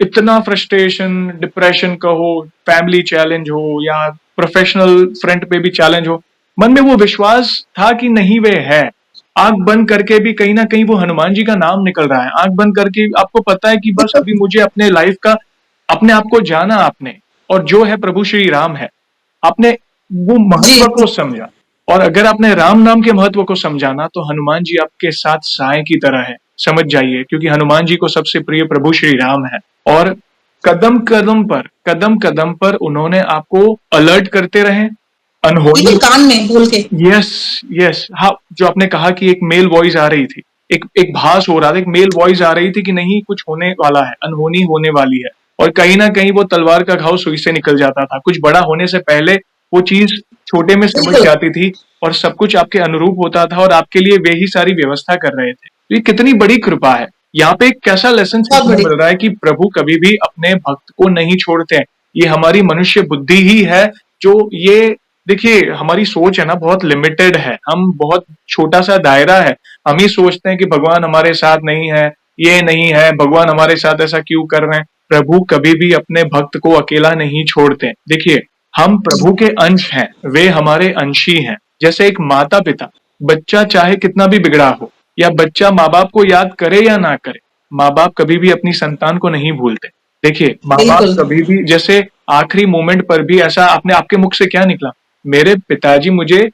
इतना फ्रस्ट्रेशन डिप्रेशन का हो, फैमिली चैलेंज हो या प्रोफेशनल फ्रंट पे भी चैलेंज हो, मन में वो विश्वास था कि नहीं वे है। आंख बंद करके भी कहीं ना कहीं वो हनुमान जी का नाम निकल रहा है, आंख बंद करके आपको पता है कि बस अभी मुझे अपने लाइफ का अपने आप को जाना आपने, और जो है प्रभु श्री राम है, आपने वो जी महत्व को जी समझा। और अगर आपने राम नाम के महत्व को समझाना तो हनुमान जी आपके साथ साय की तरह है, समझ जाइए, क्योंकि हनुमान जी को सबसे प्रिय प्रभु श्री राम है। और कदम कदम पर उन्होंने आपको अलर्ट करते रहे, अनहोनी। बिल्कुल कान में बोल के। यस यस, हाँ, जो आपने कहा कि एक मेल वॉइस आ रही थी, एक एक भास हो रहा था, एक मेल वॉइस आ रही थी कि नहीं कुछ होने वाला है, अनहोनी होने वाली है। और कहीं ना कहीं वो तलवार का घाव सुई से निकल जाता था, कुछ बड़ा होने से पहले वो चीज छोटे में समझ बिल्कुल जाती थी और सब कुछ आपके अनुरूप होता था और आपके लिए वे ही सारी व्यवस्था कर रहे थे। तो ये कितनी बड़ी कृपा है। यहाँ पे एक कैसा लेसन बहुत सीखने बड़ी। मिल रहा है कि प्रभु कभी भी अपने भक्त को नहीं छोड़ते हैं। ये हमारी मनुष्य बुद्धि ही है जो ये, देखिए हमारी सोच है ना बहुत लिमिटेड है, हम बहुत छोटा सा दायरा है। हम ही सोचते हैं कि भगवान हमारे साथ नहीं है, ये नहीं है, भगवान हमारे साथ ऐसा क्यों कर रहे हैं। प्रभु कभी भी अपने भक्त को अकेला नहीं छोड़ते। देखिए हम प्रभु के अंश हैं, वे हमारे अंशी हैं। जैसे एक माता पिता, बच्चा चाहे कितना भी बिगड़ा हो या बच्चा माँ बाप को याद करे या ना करे, माँ बाप कभी भी अपनी संतान को नहीं भूलते। देखिए माँ बाप बिल्कुल कभी भी, जैसे आखिरी मोमेंट पर भी ऐसा आपने आपके मुख से क्या निकला, मेरे पिताजी मुझे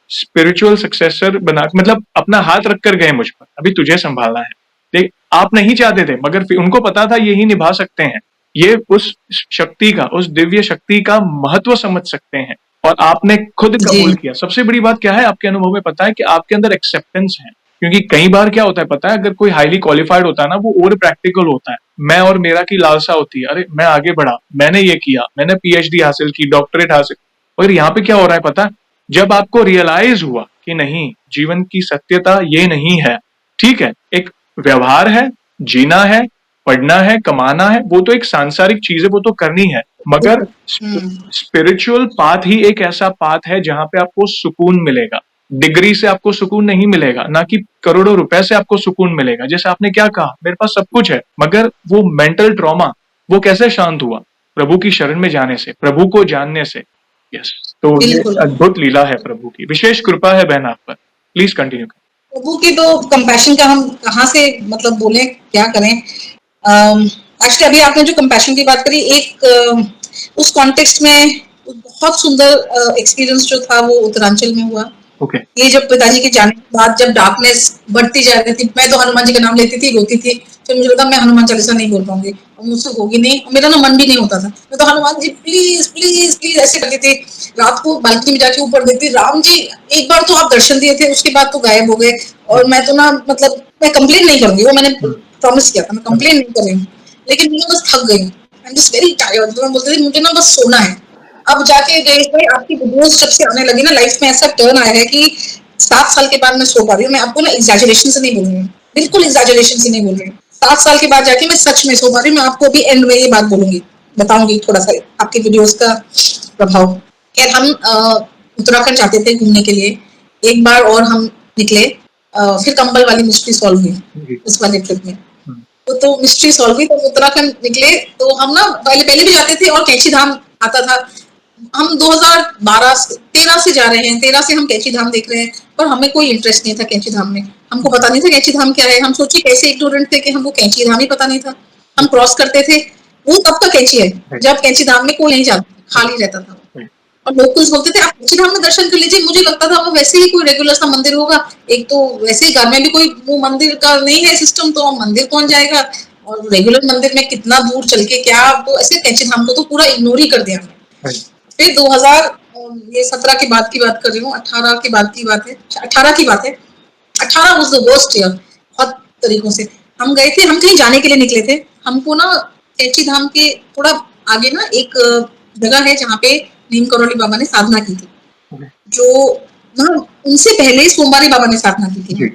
स्पिरिचुअल सक्सेसर बना, मतलब अपना हाथ रखकर गए मुझ पर, अभी तुझे संभालना है। देख आप नहीं चाहते थे मगर फिर उनको पता था यही निभा सकते हैं। ये उस शक्ति का, उस दिव्य शक्ति का महत्व समझ सकते हैं और आपने खुद जी कबूल किया। सबसे बड़ी बात क्या है, आपके अनुभव में पता है कि आपके अंदर एक्सेप्टेंस है। क्योंकि कई बार क्या होता है पता है, अगर कोई हाईली क्वालिफाइड होता है ना, वो ओवर प्रैक्टिकल होता है। मैं और मेरा की लालसा होती है, अरे मैं आगे बढ़ा, मैंने ये किया, मैंने पीएचडी हासिल की, डॉक्टरेट हासिल। और यहाँ पे क्या हो रहा है पता है, जब आपको रियलाइज हुआ कि नहीं जीवन की सत्यता ये नहीं है, ठीक है एक व्यवहार है, जीना है, पढ़ना है, कमाना है, वो तो एक सांसारिक चीज है, वो तो करनी है, मगर हम्म स्पिरिचुअल पाथ ही एक ऐसा पाथ है जहां पे आपको सुकून मिलेगा। डिग्री से आपको सुकून नहीं मिलेगा, ना कि करोड़ों रुपए से आपको सुकून मिलेगा। जैसे आपने क्या कहा, मेरे पास सब कुछ है, मगर वो मेंटल ट्रॉमा वो कैसे शांत हुआ, प्रभु की शरण में जाने से, प्रभु को जानने से। यस, तो ये बिल्कुल। अद्भुत लीला है प्रभु की, विशेष कृपा है बहन आप पर। Please continue. प्रभु की तो कंपैशन का हम कहाँ से मतलब बोले, क्या करें। एक्चुअली अभी आपने जो कंपैशन की बात करी, एक उस कॉन्टेक्स्ट में बहुत सुंदर एक्सपीरियंस जो था वो उत्तरांचल में हुआ। ओके। ये जब पिताजी के जाने के बाद जब डार्कनेस बढ़ती जा रही थी, मैं तो हनुमान जी का नाम लेती थी, रोती थी, फिर मुझे लगा मैं हनुमान चालीसा नहीं बोल पाऊंगी और मुझसे होगी नहीं, और मेरा ना मन भी नहीं होता था। मैं तो Hanuman ji please please please ऐसे करती थी। रात को बालकनी में जाके ऊपर देखती, राम जी एक बार तो आप दर्शन दिए थे, उसके बाद तो गायब हो गए। और मैं तो ना मतलब मैं कंप्लेन नहीं करूंगी, वो मैंने प्रॉमिस किया था, मैं कंप्लेन नहीं करूंगी, लेकिन मैं बस थक गई, I am just very tired. तो मैं बोलती थी मुझे ना बस सोना है। अब जाके देख भाई आपकी वीडियोस जब से आने लगी ना, लाइफ में ऐसा टर्न आया है कि 7 साल के बाद मैं सो पा रही हूँ। मैं आपको ना एग्जैजरेशन से नहीं बोल रही हूँ, बिल्कुल एग्जैजरेशन से नहीं बोल रही हूँ। 7 साल के बाद जाके मैं सच में सो पा रही हूँ। मैं आपको अभी एंड में ये बात बोलूंगी, बताऊंगी थोड़ा सा आपके वीडियोस का प्रभाव। खैर हम उत्तराखंड जाते थे घूमने के लिए, एक बार और हम निकले, फिर कंबल वाली मिस्ट्री सॉल्व हुई उस वाले ट्रिप में। तो मिस्ट्री सॉल्व हुई, तो उत्तराखंड निकले, तो हम ना पहले पहले भी जाते थे और कैंची धाम आता था। हम 2012-13 से जा रहे हैं, 13 से हम कैंची धाम देख रहे हैं, पर हमें कोई इंटरेस्ट नहीं था कैंची धाम में। हमको पता नहीं था कैंची धाम क्या है, हम सोचे कैसे इग्नोरेंट थे कि हमको कैंची धाम ही पता नहीं था। हम क्रॉस करते थे, वो तब का कैंची है, जब कैंची धाम में कोई नहीं जाता, खाली रहता था। और लोकल्स बोलते थे आप कैंची धाम में दर्शन कर लीजिए। मुझे लगता था वो वैसे ही कोई रेगुलर सा मंदिर होगा, एक तो वैसे ही घर में भी कोई वो मंदिर का नहीं है सिस्टम, तो मंदिर कौन जाएगा, और रेगुलर मंदिर में कितना दूर चल के क्या, तो ऐसे कैंची धाम को तो पूरा इग्नोर ही कर दिया हमने। फिर 2000 ये 17 की बात कर रही हूँ, 18 की बात है, 18 की बात है। 18 वाज द वर्स्ट ईयर, बहुत तरीकों से। हम गए थे, हम कहीं जाने के लिए निकले थे। हमको ना कैंची धाम के थोड़ा आगे ना एक जगह है जहाँ पे नीम करौली बाबा ने साधना की थी, जो ना उनसे पहले सोमवारी बाबा ने साधना की थी।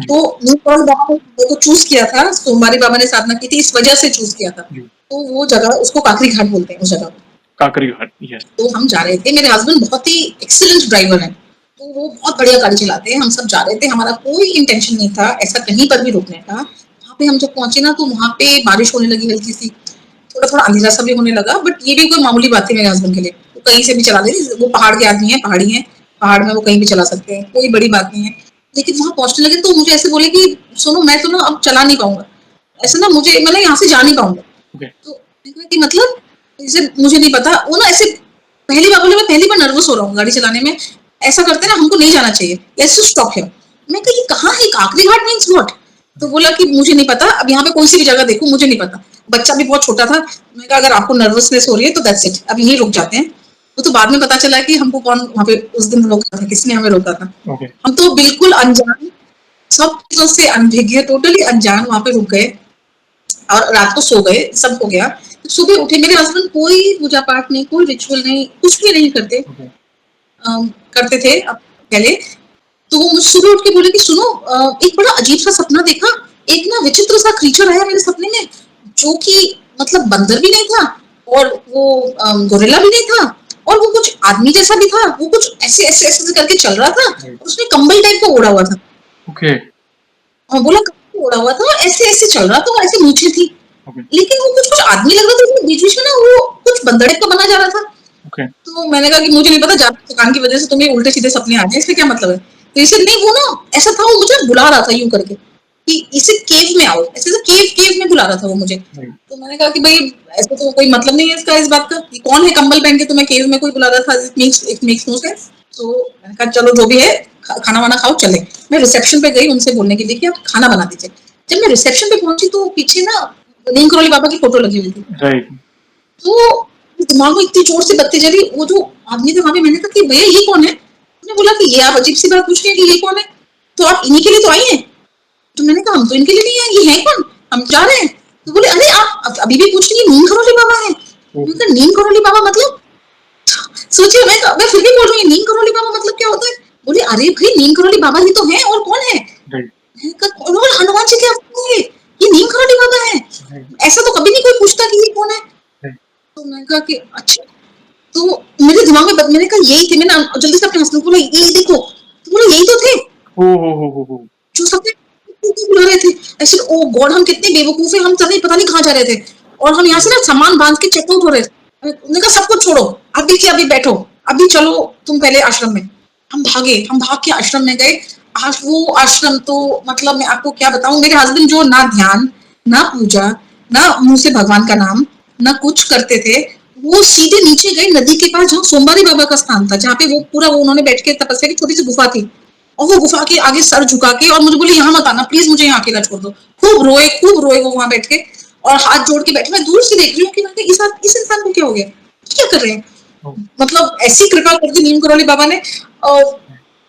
तो नीम करौली बाबा ने को चूज किया था, सोमवारी बाबा ने साधना की थी, इस वजह से चूज किया था। तो वो जगह उसको काकरी घाट बोलते हैं, उस जगह को काकरी घाट। यस। तो हम जा रहे थे, मेरे हस्बैंड बहुत ही एक्सीलेंट ड्राइवर है, तो वो बहुत बढ़िया गाड़ी चलाते हैं। हम सब जा रहे थे, हमारा कोई इंटेंशन नहीं था ऐसा कहीं पर भी रुकने का। वहाँ पे हम जब पहुंचे ना, तो वहाँ पे बारिश होने लगी हल्की सी, थोड़ा थोड़ा अंधेरा सा भी होने लगा, बट ये भी कोई मामूली बात थी मेरे हस्बैंड के लिए। वो कहीं से भी चला दे, वो पहाड़ के आदमी है, पहाड़ी है, पहाड़ में वो कहीं भी चला सकते हैं, कोई बड़ी बात नहीं है। लेकिन वहाँ पहुंचने लगे तो मुझे ऐसे बोले कि सुनो मैं तो ना अब चला नहीं पाऊंगा, ऐसे ना मुझे मैं यहाँ से जा नहीं पाऊंगा। तो कि मतलब इसे मुझे नहीं पता, वो ना ऐसे पहली बार बोले मैं पहली बार नर्वस हो रहा हूँ गाड़ी चलाने में, ऐसा करते ना हमको नहीं जाना चाहिए, लेट्स स्टॉप हियर। मैं कही कहाँ है काकरी घाट मींस व्हाट? तो बोला कि मुझे नहीं पता, अब यहाँ पे कोई सी भी जगह देखो, मुझे नहीं पता। बच्चा भी बहुत छोटा था। मैं कहा अगर आपको नर्वसनेस हो रही है तो दैट्स इट, अब यहीं रुक जाते हैं। तो बाद में पता चला कि हमको कौन वहाँ पे उस दिन रोका था, किसने हमें रोका था। हम तो बिल्कुल अनजान, सब चीजों से अनभिज्ञ, टोटली अनजान वहाँ पे रुक गए और रात को सो गए, सब हो गया। तो सुबह उठे, मेरे हस्बैंड कोई पूजा पाठ नहीं, कोई रिचुअल नहीं, कुछ भी नहीं करते। करते थे अब पहले। तो वो मुझे सुबह उठ के बोले कि सुनो एक बड़ा अजीब सा सपना देखा, एक ना विचित्र सा क्रीचर आया मेरे सपने में, जो कि मतलब बंदर भी नहीं था और वो गोरिल्ला भी नहीं था, और वो कुछ आदमी जैसा भी था, वो कुछ ऐसे ऐसे ऐसे करके चल रहा था, उसने कंबल टाइप का ओढ़ा हुआ था। ओके। और बोला कंबल ओढ़ा हुआ था, ऐसे ऐसे चल रहा था, ऐसे मूछें थी, लेकिन वो कुछ कुछ आदमी लग रहा था, बीच बीच में ना वो कुछ बंदर टाइप का बना जा रहा था। तो मैंने कहा कि मुझे नहीं पता, ज्यादा थकान की वजह से तुम्हें उल्टे सीधे सपने आ जाए, इससे क्या मतलब है? तो इसे नहीं, वो ना ऐसा था, वो मुझे बुला रहा था यूं करके कि इसे केव में आओ, ऐसे तो केव में बुला रहा था वो मुझे। तो मैंने कहा कि भाई ऐसा तो कोई मतलब नहीं है इसका, इस बात का, कि कौन है कंबल पहन के तुम्हें केव में कोई बुला रहा था, इट मेक्स नो सेंस। तो मैंने कहा चलो जो भी है, खाना वाना खाओ चले। मैं रिसेप्शन पे गई उनसे बोलने के लिए कि आप खाना बना दीजिए। जब मैं रिसेप्शन पे पहुंची तो पीछे ना नीम करौली बाबा की फोटो लगी हुई थी। तो दिमाग में इतनी जोर से बत्ती जली, वो जो आदमी थे वहां पे, मैंने कहा कि भैया ये कौन है? उन्होंने बोला कि ये आप अजीब सी बात पूछ रहे हैं कि ये कौन है, तो आप इन्हीं के लिए तो आई हैं। तो मैंने कहा हम तो इनके लिए नहीं आए, ये है कौन, हम जा रहे हैं। तो बोले अरे आप अभी भी पूछ रही हैं, नीम करौली बाबा है। मैंने कहा नीम करौली बाबा मतलब? सोचिए, मैं फिर भी बोल रही हूँ नीम करौली बाबा मतलब क्या होता है? बोले अरे भाई नीम करौली बाबा ही तो है, और कौन है? मैंने कहा हनुमान जी के अवतार, ये नीम करौली बाबा है। ऐसा तो कभी नहीं कोई पूछता कि ये कौन है। तो मैंने कहा कि अच्छा, तो मेरे दिमाग में मैंने कहा यही थे। मैंने जल्दी से अपने हस्बैंड को बोला ये देखो, तो बोला यही तो थे जो सबने बुला रहे थे। ऐसे ओ गॉड, हम कितने बेवकूफ है, हम पता नहीं कहाँ जा रहे थे, और हम यहाँ से ना सामान बांध के चेकआउट हो रहे थे। मैंने कहा सब कुछ छोड़ो, अभी के अभी बैठो, अभी चलो तुम पहले आश्रम में। हम भाग के आश्रम में गए। वो आश्रम तो मतलब मैं आपको क्या बताऊं, मेरे हस्बैंड जो ना ध्यान, ना पूजा, ना मुंह से भगवान का नाम, ना कुछ करते थे, वो सीधे नीचे गए नदी के पास, जहाँ सोमवारी बाबा का स्थान था, जहाँ पे वो पूरा उन्होंने बैठ के तपस्या की, छोटी सी गुफा थी, और वो गुफा के आगे सर झुका के, और मुझे बोले यहाँ मत आना प्लीज, मुझे यहाँ अकेला छोड़ दो। खूब रोए वो वहां बैठ के, और हाथ जोड़ के बैठे। मैं दूर से देख रही हूँ कि इस इंसान को क्या हो गया, क्या कर रहे हैं, मतलब ऐसी कृपा कर दी नीम करौली बाबा ने।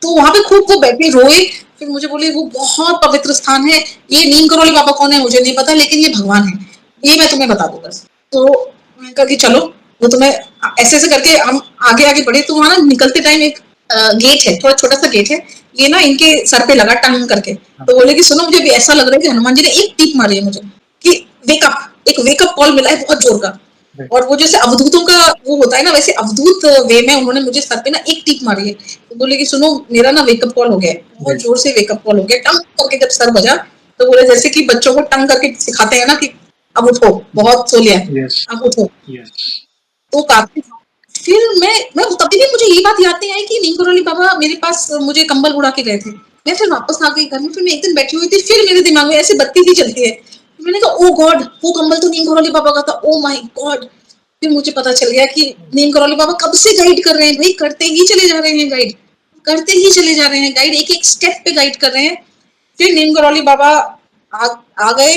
तो वहां पे खूब वो बैठे रोए। फिर मुझे बोले वो बहुत पवित्र स्थान है, ये नीम करौली बाबा कौन है मुझे नहीं पता, लेकिन ये भगवान है, ये मैं तुम्हें बता दूंगा। तो मैंने कहा कि चलो, वो तुम्हें ऐसे ऐसे करके हम आगे बढ़े। तो वहां ना निकलते टाइम एक गेट है, थोड़ा छोटा सा गेट है, ये ना इनके सर पे लगा टंग करके। तो बोले कि सुनो, मुझे भी ऐसा लग रहा है कि हनुमान जी ने एक टीप मारी है मुझे, कि वेकअप, एक वेकअप कॉल मिला है बहुत जोर का। और वो जैसे अवधूतों का वो होता है ना, वैसे अवधूत वे में उन्होंने मुझे सर पे ना एक टीप मारी है। तो बोले कि सुनो, मेरा ना वेकअप कॉल हो गया है, बहुत जोर से वेकअप कॉल हो गया। टंग करके जब सर बजा, तो बोले जैसे कि बच्चों को टंग करके सिखाते हैं ना कि अब उठो, बहुत सो लिया, अब उठो। तो काफी फिर मैं तभी भी मुझे ये बात याद नहीं आई कि नीम करौली बाबा मेरे पास मुझे कंबल उड़ा के गए थे। मैं फिर वापस आ गई घर में। फिर मैं एक दिन बैठी हुई थी, फिर मेरे दिमाग में ऐसे बत्ती सी चलती है, मैंने कहा ओ गॉड, वो कंबल तो नीम करौली बाबा का था, ओ माय गॉड। फिर मुझे पता चल गया कि नीम करौली बाबा कब से गाइड कर रहे हैं भाई, करते ही चले जा रहे हैं गाइड, करते ही चले जा रहे हैं गाइड, एक एक स्टेप पे गाइड कर रहे हैं। फिर नीम करौली बाबा आ गए।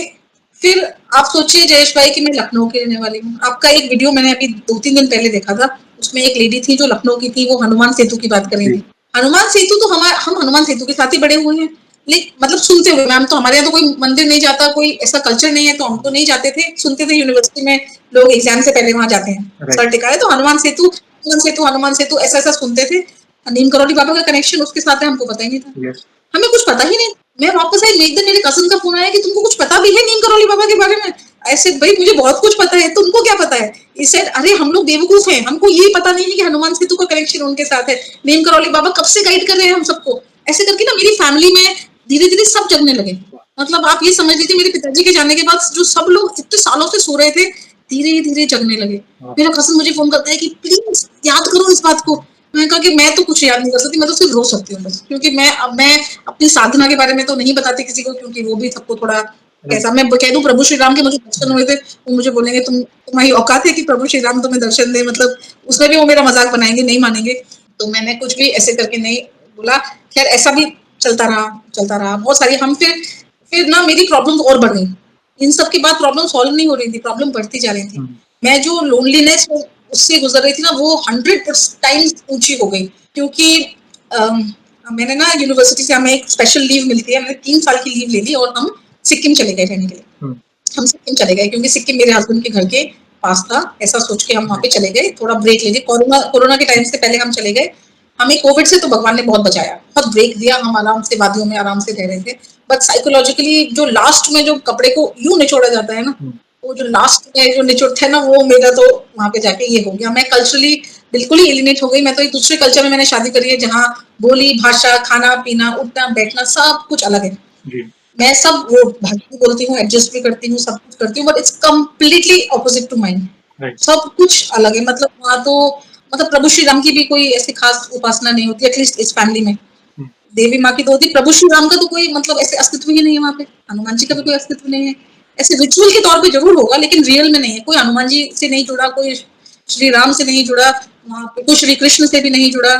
फिर आप सोचिए जयेश भाई कि मैं लखनऊ की रहने वाली हूँ। आपका एक वीडियो मैंने अभी 2-3 दिन पहले देखा था, उसमें एक लेडी थी जो लखनऊ की थी, वो हनुमान सेतु की बात कर रही थी। हनुमान सेतु तो हम हनुमान सेतु के साथ ही बड़े हुए हैं, लेकिन मतलब सुनते हुए, मैम तो हमारे यहाँ तो कोई मंदिर नहीं जाता, कोई ऐसा कल्चर नहीं है, तो हम तो नहीं जाते थे, सुनते थे यूनिवर्सिटी में लोग एग्जाम से पहले वहां जाते हैं सर टिकाए, तो हनुमान सेतु हनुमान सेतु हनुमान सेतु ऐसा ऐसा सुनते थे। नीम करौली बाबा का कनेक्शन उसके साथ है, हमको पता ही नहीं था। हमें कुछ पता ही नहीं। मैं वापस आई, एक दिन मेरे कजिन का फोन आया कि तुमको कुछ पता भी है नीम करौली बाबा के बारे में। ऐसे भाई मुझे बहुत कुछ पता है, तुमको क्या पता है? इसे अरे हम लोग बेवकूफ हैं, हमको ये पता नहीं है कि हनुमान सेतु का कनेक्शन उनके साथ है। नीम करौली बाबा कब से गाइड कर रहे हैं हम सबको। ऐसे करके ना मेरी फैमिली में धीरे धीरे सब जगने लगे। मतलब आप ये समझ लीजिए मेरे पिताजी के जाने के बाद जो सब लोग इतने सालों से सो रहे थे, धीरे धीरे जगने लगे। मेरा कजिन मुझे फोन करता है कि प्लीज याद करो इस बात को। मैंने कहा कि मैं तो कुछ याद नहीं कर सकती, मैं तो सिर्फ रो सकती हूँ बस, क्योंकि मैं अपनी साधना के बारे में तो नहीं बताती किसी को, क्योंकि वो भी सबको थोड़ा कैसा, मैं कह दूं प्रभु श्री राम के मुझे दर्शन हुए थे, वो मुझे बोलेंगे तुम्हारी औकात है कि प्रभु श्री राम तुम्हें दर्शन दे, मतलब उसमें भी वो मेरा मजाक बनाएंगे, नहीं मानेंगे। तो मैंने कुछ भी ऐसे करके नहीं बोला। खैर ऐसा भी चलता रहा बहुत सारी। हम फिर ना मेरी प्रॉब्लम और बढ़ गई। इन सब के बाद प्रॉब्लम सॉल्व नहीं हो रही थी, प्रॉब्लम बढ़ती जा रही थी। मैं जो लोनलीनेस उससे गुजर रही थी ना, वो 100 टाइम्स ऊंची हो गई, क्योंकि मैंने ना यूनिवर्सिटी से हमें एक स्पेशल लीव मिलती है, मैंने 3 साल की लीव ले ली और हम सिक्किम चले गए रहने के लिए। हम सिक्किम चले गए क्योंकि सिक्किम मेरे हस्बैंड के घर के पास था, ऐसा सोच के हम वहाँ पे चले गए, थोड़ा ब्रेक ले लिए। कोरोना के टाइम से पहले हम चले गए। हमें कोविड से तो भगवान ने बहुत बचाया, बहुत ब्रेक दिया, हम आराम से वादियों में आराम से रह रहे थे। बट साइकोलॉजिकली जो लास्ट में जो कपड़े को यूं निचोड़ा जाता है ना, वो जो लास्ट में जो निचोड़ता है ना, वो मेरा तो वहां पे जाके ये हो गया। मैं कल्चरली बिल्कुल ही एलिनेट हो गई। मैं तो एक दूसरे कल्चर में मैंने शादी करी है, जहाँ बोली भाषा खाना पीना उठना बैठना सब कुछ अलग है। मैं सब वो भाषा बोलती हूँ, एडजस्ट भी करती हूँ, सब कुछ करती हूँ, but it's completely opposite to mind. सब कुछ अलग है। मतलब वहाँ तो मतलब प्रभु श्री राम की भी कोई ऐसी खास उपासना नहीं होती, एटलीस्ट इस फैमिली में। देवी माँ की तो होती, प्रभु श्री राम का तो कोई मतलब ऐसे अस्तित्व ही नहीं है वहाँ पे। हनुमान जी का भी कोई अस्तित्व नहीं है। ऐसे रिचुअल के तौर पे जरूर होगा, लेकिन रियल में नहीं है। कोई हनुमान जी से नहीं जुड़ा, कोई श्री राम से नहीं जुड़ा, वहाँ पे कोई श्री कृष्ण से भी नहीं जुड़ा।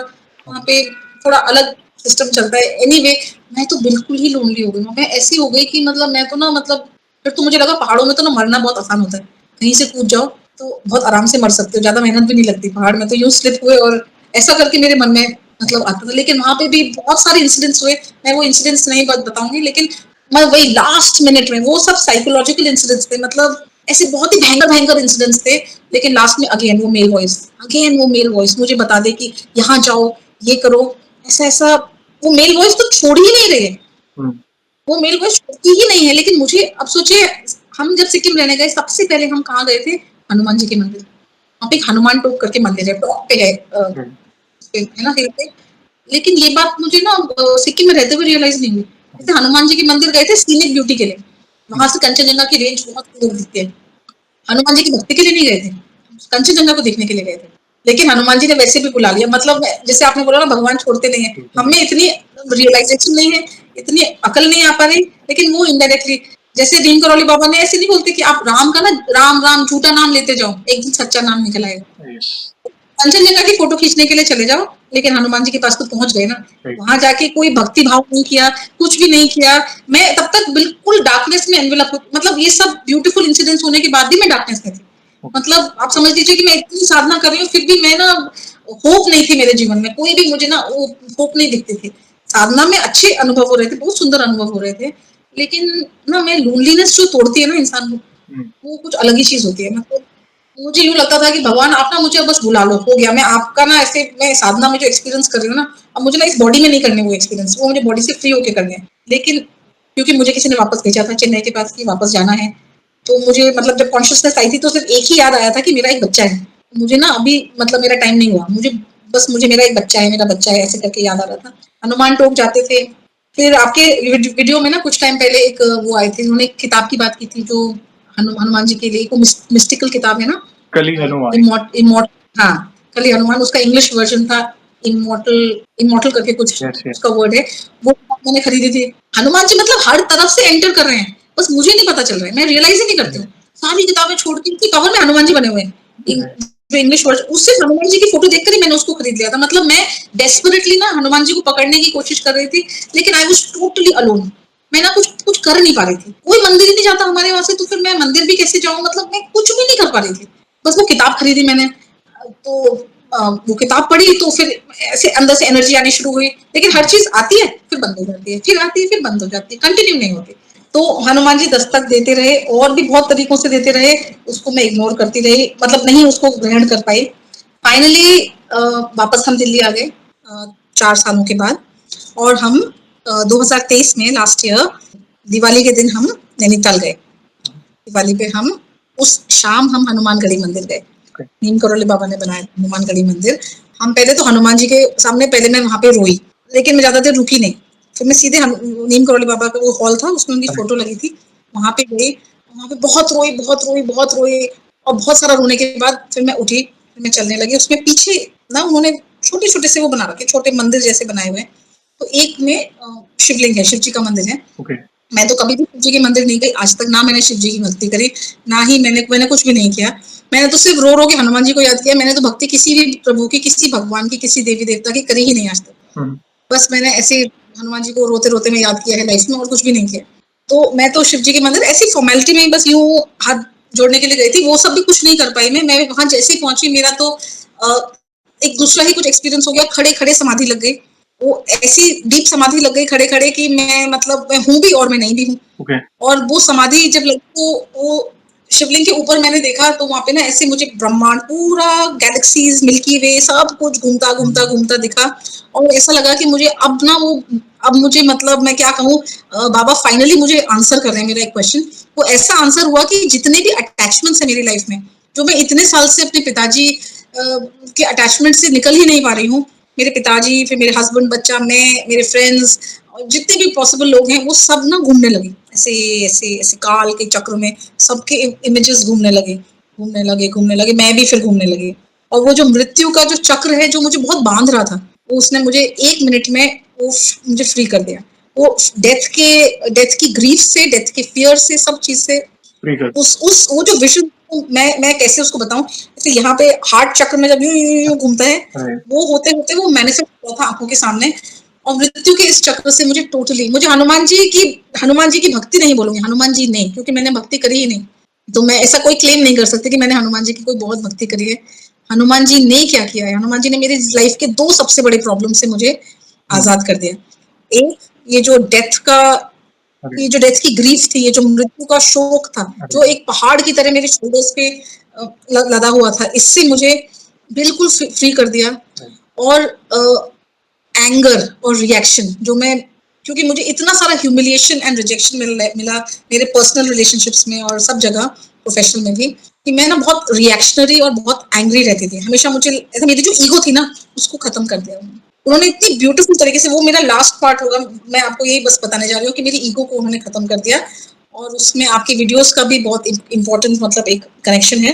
वहाँ पे थोड़ा अलग सिस्टम चलता है। एनीवे, मैं तो बिल्कुल ही लोनली हो गई। मैं ऐसी हो गई कि मतलब मैं तो ना मतलब फिर तो मुझे लगा पहाड़ों में तो ना मरना बहुत आसान होता है, कहीं से कूद जाओ तो बहुत आराम से मर सकते हो, ज्यादा मेहनत भी नहीं लगती। पहाड़ में तो यूं स्लिप हुए और ऐसा करके मेरे मन में मतलब आता था। लेकिन वहां पे भी बहुत सारे इंसिडेंट्स हुए, मैं वो इंसिडेंट्स नहीं बताऊंगी, लेकिन मैं वही लास्ट मिनट में वो सब साइकोलॉजिकल इंसिडेंट्स थे, मतलब ऐसे बहुत ही भयंकर भयंकर इंसिडेंट्स थे। लेकिन लास्ट में अगेन वो मेल वॉइस मुझे बता दे कि यहाँ जाओ, ये करो, ऐसा ऐसा। वो मेल वॉइस तो छोड़ ही नहीं रहे, वो मेल वॉइस छोड़ती ही नहीं है। लेकिन मुझे अब सोचिए, हम जब सिक्किम रहने गए सबसे पहले हम कहाँ गए थे? हनुमान जी के मंदिर। वहाँ पे एक हनुमान टोक करके मंदिर है, टॉप पे है, है ना, हिल पे। लेकिन ये बात मुझे ना सिक्किम में रहते हुए रियलाइज नहीं हुई। जैसे हनुमान जी के मंदिर गए थे सीनिक ब्यूटी के लिए, वहां से कंचनजंगा की रेंज बहुत सुंदर दिखती है। हनुमान जी की भक्ति के लिए नहीं गए थे, कंचनजंगा को देखने के लिए गए थे। लेकिन हनुमान जी ने वैसे भी बुला लिया। मतलब जैसे आपने बोला ना, भगवान छोड़ते नहीं है। हमें इतनी रियलाइजेशन नहीं है, इतनी अकल नहीं आ पा रही, लेकिन वो इनडायरेक्टली जैसे नीम करौली बाबा ने ऐसे नहीं बोलते कि आप राम का ना राम राम झूठा नाम लेते जाओ, एक दिन सच्चा नाम निकल आएगा। कंचनजंगा की फोटो खींचने के लिए चले जाओ, लेकिन हनुमान जी के पास तो पहुंच गए ना। वहां जाके कोई भक्ति भाव नहीं किया, कुछ भी नहीं किया। मैं तब तक बिल्कुल डार्कनेस में एनवेलप, मतलब ये सब ब्यूटीफुल इंसिडेंट्स होने के बाद भी मैं डार्कनेस में थी। मतलब आप समझ लीजिए कि मैं इतनी साधना कर रही हूँ, फिर भी मैं ना होप नहीं थी मेरे जीवन में, कोई भी मुझे ना वो होप नहीं दिखती थी। साधना में अच्छे अनुभव हो रहे थे, बहुत सुंदर अनुभव हो रहे थे, लेकिन ना मैं लोनलीनेस जो तोड़ती है ना इंसान को, वो कुछ अलग ही चीज होती है। मतलब मुझे यूँ लगता था कि भगवान आप ना मुझे बस बुला लो, हो गया। मैं आपका ना ऐसे मैं साधना में जो एक्सपीरियंस कर रही हूँ ना, अब मुझे ना इस बॉडी में नहीं करने वो एक्सपीरियंस, वो मुझे बॉडी से फ्री होके करने हैं। लेकिन क्योंकि मुझे किसी ने वापस भेजा था चेन्नई के पास कि वापस जाना है, तो मुझे मतलब जब कॉन्शियसनेस आई थी तो सिर्फ एक ही याद आया था कि मेरा एक बच्चा है। मुझे ना अभी मतलब मेरा टाइम नहीं हुआ, मुझे मेरा एक बच्चा है, मेरा बच्चा है, ऐसे करके याद आ रहा था। हनुमान टोक जाते थे। फिर आपके वीडियो में ना कुछ टाइम पहले एक वो आए थे, उन्होंने एक किताब की बात की थी जो हनुमान जी के लिए, एक मिस्टिकल किताब है ना, कली हनुमान। हाँ, कली हनुमान, उसका इंग्लिश वर्जन था इमोर्टल, इमोर्टल करके कुछ उसका वर्ड है। वो मैंने खरीदी थी। हनुमान जी मतलब हर तरफ से एंटर कर रहे हैं, बस मुझे नहीं पता चल रहा है, मैं रियलाइज ही नहीं करती हूँ। सारी किताबें छोड़ के उनकी कवर में हनुमान जी बने हुए हैं, जो इंग्लिश वर्जन, उससे हनुमान जी की फोटो देखकर ही मैंने उसको खरीद लिया था। मतलब मैं डेस्परेटली ना हनुमान जी को पकड़ने की कोशिश कर रही थी, लेकिन आई वाज टोटली अलोन। मैं ना कुछ कुछ कर नहीं पा रही थी, कोई मंदिर ही नहीं जाता हमारे वहां से, तो फिर मैं मंदिर भी कैसे जाऊं, मतलब मैं कुछ भी नहीं कर पा रही थी। बस वो किताब खरीदी मैंने, तो वो किताब पढ़ी, तो फिर ऐसे अंदर से एनर्जी आनी शुरू हुई। लेकिन हर चीज आती है फिर बंद हो जाती है, फिर आती है फिर बंद हो जाती है, कंटिन्यू नहीं होती। तो हनुमान जी दस्तक देते रहे, और भी बहुत तरीकों से देते रहे, उसको मैं इग्नोर करती रही, मतलब नहीं उसको ग्रहण कर पाई। फाइनली वापस हम दिल्ली आ गए 4 सालों के बाद, और हम 2023 में लास्ट ईयर दिवाली के दिन हम नैनीताल गए। दिवाली पे हम उस शाम हम हनुमानगढ़ी मंदिर गए। नीम करोली बाबा ने बनाया हनुमानगढ़ी मंदिर। हम पहले तो हनुमान जी के सामने पहले मैं वहां पे रोई, लेकिन मैं ज्यादा देर रुकी नहीं। फिर मैं सीधे नीम करोली बाबा का वो हॉल था, उसमें उनकी फोटो लगी थी, वहां पे गई। वहां पे बहुत रोई बहुत रोई बहुत रोई, और बहुत सारा रोने के बाद फिर मैं उठी, फिर मैं चलने लगी। उसमें पीछे ना उन्होंने छोटे छोटे से वो बना रखे, छोटे मंदिर जैसे बनाए हुए हैं। तो एक में शिवलिंग है, शिव जी का मंदिर है। मैं तो कभी भी शिव जी के मंदिर नहीं गई आज तक, ना मैंने शिव जी की भक्ति करी, ना ही मैंने कुछ भी नहीं किया। मैंने तो सिर्फ रो रो के हनुमान जी को याद किया। मैंने तो भक्ति किसी भी प्रभु की, किसी भगवान की, किसी देवी देवता की करी ही नहीं आज तक। बस मैंने ऐसे हनुमान जी को रोते रोते में याद किया है लाइफ में, और कुछ भी नहीं किया। तो मैं तो शिव जी के मंदिर ऐसी फॉर्मेलिटी में ही बस यूं हाथ जोड़ने के लिए गई थी, वो सब भी कुछ नहीं कर पाई। मैं वहां जैसे ही पहुंची, मेरा तो एक दूसरा ही कुछ एक्सपीरियंस हो गया। खड़े खड़े समाधि लग गई, वो ऐसी डीप समाधि लग गई खड़े खड़े कि मैं, मतलब मैं हूं भी और मैं नहीं भी हूँ। और वो समाधि जब लगी, तो वो शिवलिंग के ऊपर मैंने देखा, तो वहां पे ना ऐसे मुझे ब्रह्मांड पूरा, गैलेक्सीज, मिल्की वे, सब कुछ घूमता घूमता घूमता दिखा। और ऐसा लगा कि मुझे अब ना वो, अब मुझे, मतलब मैं क्या कहूँ, बाबा फाइनली मुझे आंसर कर रहे हैं मेरा एक क्वेश्चन। वो ऐसा आंसर हुआ कि जितने भी अटैचमेंट्स है मेरी लाइफ में, जो मैं इतने साल से अपने पिताजी के अटैचमेंट से निकल ही नहीं पा रही हूँ, मेरे पिताजी, फिर मेरे हस्बैंड, बच्चा, मैं, मेरे फ्रेंड्स, और जितने भी पॉसिबल लोग हैं, वो सब ना घूमने लगे ऐसे ऐसे ऐसे काल के चक्र में। सबके इमेजेस घूमने लगे घूमने लगे घूमने लगे, मैं भी फिर घूमने लगी। और वो जो मृत्यु का जो चक्र है, जो मुझे बहुत बांध रहा था, वो उसने मुझे 1 मिनट में वो मुझे फ्री कर दिया। वो डेथ की ग्रीफ से, डेथ के फियर से, सब चीज से उस वो जो विजन, मैं कैसे उसको बताऊं, जैसे यहाँ पे हार्ट चक्र में जब यूं घूमता है, वो होते होते वो मैनिफेस्ट हुआ था आंखों के सामने। और मृत्यु के इस चक्र से मुझे टोटली, मुझे हनुमान जी की भक्ति नहीं बोलूंगी, हनुमान जी नहीं, क्योंकि मैंने भक्ति करी ही नहीं। तो मैं ऐसा कोई क्लेम नहीं कर सकती कि मैंने हनुमान जी की कोई बहुत भक्ति करी है। हनुमान जी ने क्या किया है, हनुमान जी ने मेरी लाइफ के 2 सबसे बड़े प्रॉब्लम से मुझे आजाद कर दिया। एक, ये जो डेथ का, ये जो डेथ की ग्रीफ थी, ये जो मृत्यु का शोक था, जो एक पहाड़ की तरह मेरे शोल्डर्स पे लदा हुआ था, इससे मुझे बिल्कुल फ्री कर दिया। और एंगर और रिएक्शन, जो मैं, क्योंकि मुझे इतना सारा ह्यूमिलिएशन एंड रिजेक्शन मिला मेरे पर्सनल रिलेशनशिप्स में और सब जगह, प्रोफेशनल में भी, कि मैं ना बहुत रिएक्शनरी और बहुत एंग्री रहती थी हमेशा। मुझे ऐसा, मेरी जो ईगो थी ना, उसको खत्म कर दिया उन्होंने इतनी ब्यूटीफुल तरीके से। वो मेरा लास्ट पार्ट होगा, मैं आपको यही बस बताने जा रही हूँ कि मेरी ईगो को उन्होंने खत्म कर दिया। और उसमें आपकी वीडियोस का भी बहुत इम्पोर्टेंट, मतलब एक कनेक्शन है।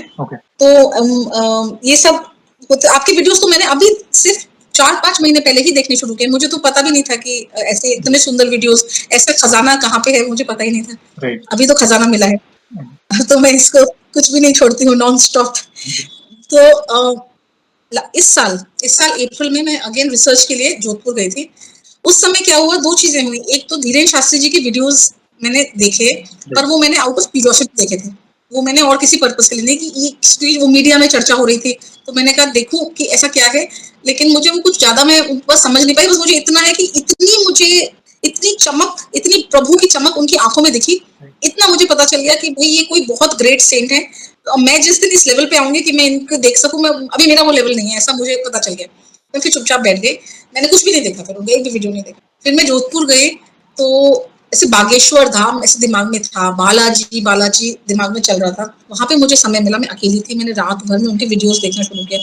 तो ये सब आपकी वीडियोस तो मैंने अभी सिर्फ 4-5 महीने पहले ही देखने शुरू किए। मुझे तो पता भी नहीं था कि ऐसे इतने सुंदर वीडियोस, ऐसा खजाना कहाँ पे है, मुझे पता ही नहीं था। अभी तो खजाना मिला है। तो मैं इसको कुछ भी नहीं छोड़ती हूँ, नॉन स्टॉप। तो इस साल अप्रैल में मैं अगेन रिसर्च के लिए जोधपुर गई थी। उस समय क्या हुआ, 2 चीजें हुई। एक तो धीरेन शास्त्री जी के वीडियोस मैंने देखे, पर वो मैंने आउट ऑफ क्यूरियोसिटी देखे थे, वो मैंने और किसी पर्पस के लिए नहीं, कि ये वो मीडिया में चर्चा हो रही थी, तो मैंने कहा देखूं कि ऐसा क्या है। लेकिन मुझे वो कुछ ज्यादा मैं बस समझ नहीं पाई। बस मुझे इतना है कि इतनी चमक, इतनी प्रभु की चमक उनकी आंखों में दिखी, इतना मुझे पता चल गया कि भाई ये कोई बहुत ग्रेट सेंट है। तो मैं जिस दिन इस लेवल पे आऊंगी कि मैं इनको देख सकूं, मैं अभी मेरा वो लेवल नहीं है, ऐसा मुझे पता चल गया। मैं फिर चुपचाप बैठ गई, मैंने कुछ भी नहीं देखा, फिर एक भी वीडियो नहीं देखा। फिर मैं जोधपुर गई, तो ऐसे बागेश्वर धाम ऐसे दिमाग में था, बालाजी दिमाग में चल रहा था। वहां पे मुझे समय मिला, मैं अकेली थी, मैंने रात भर में उनके वीडियोस देखना शुरू किया।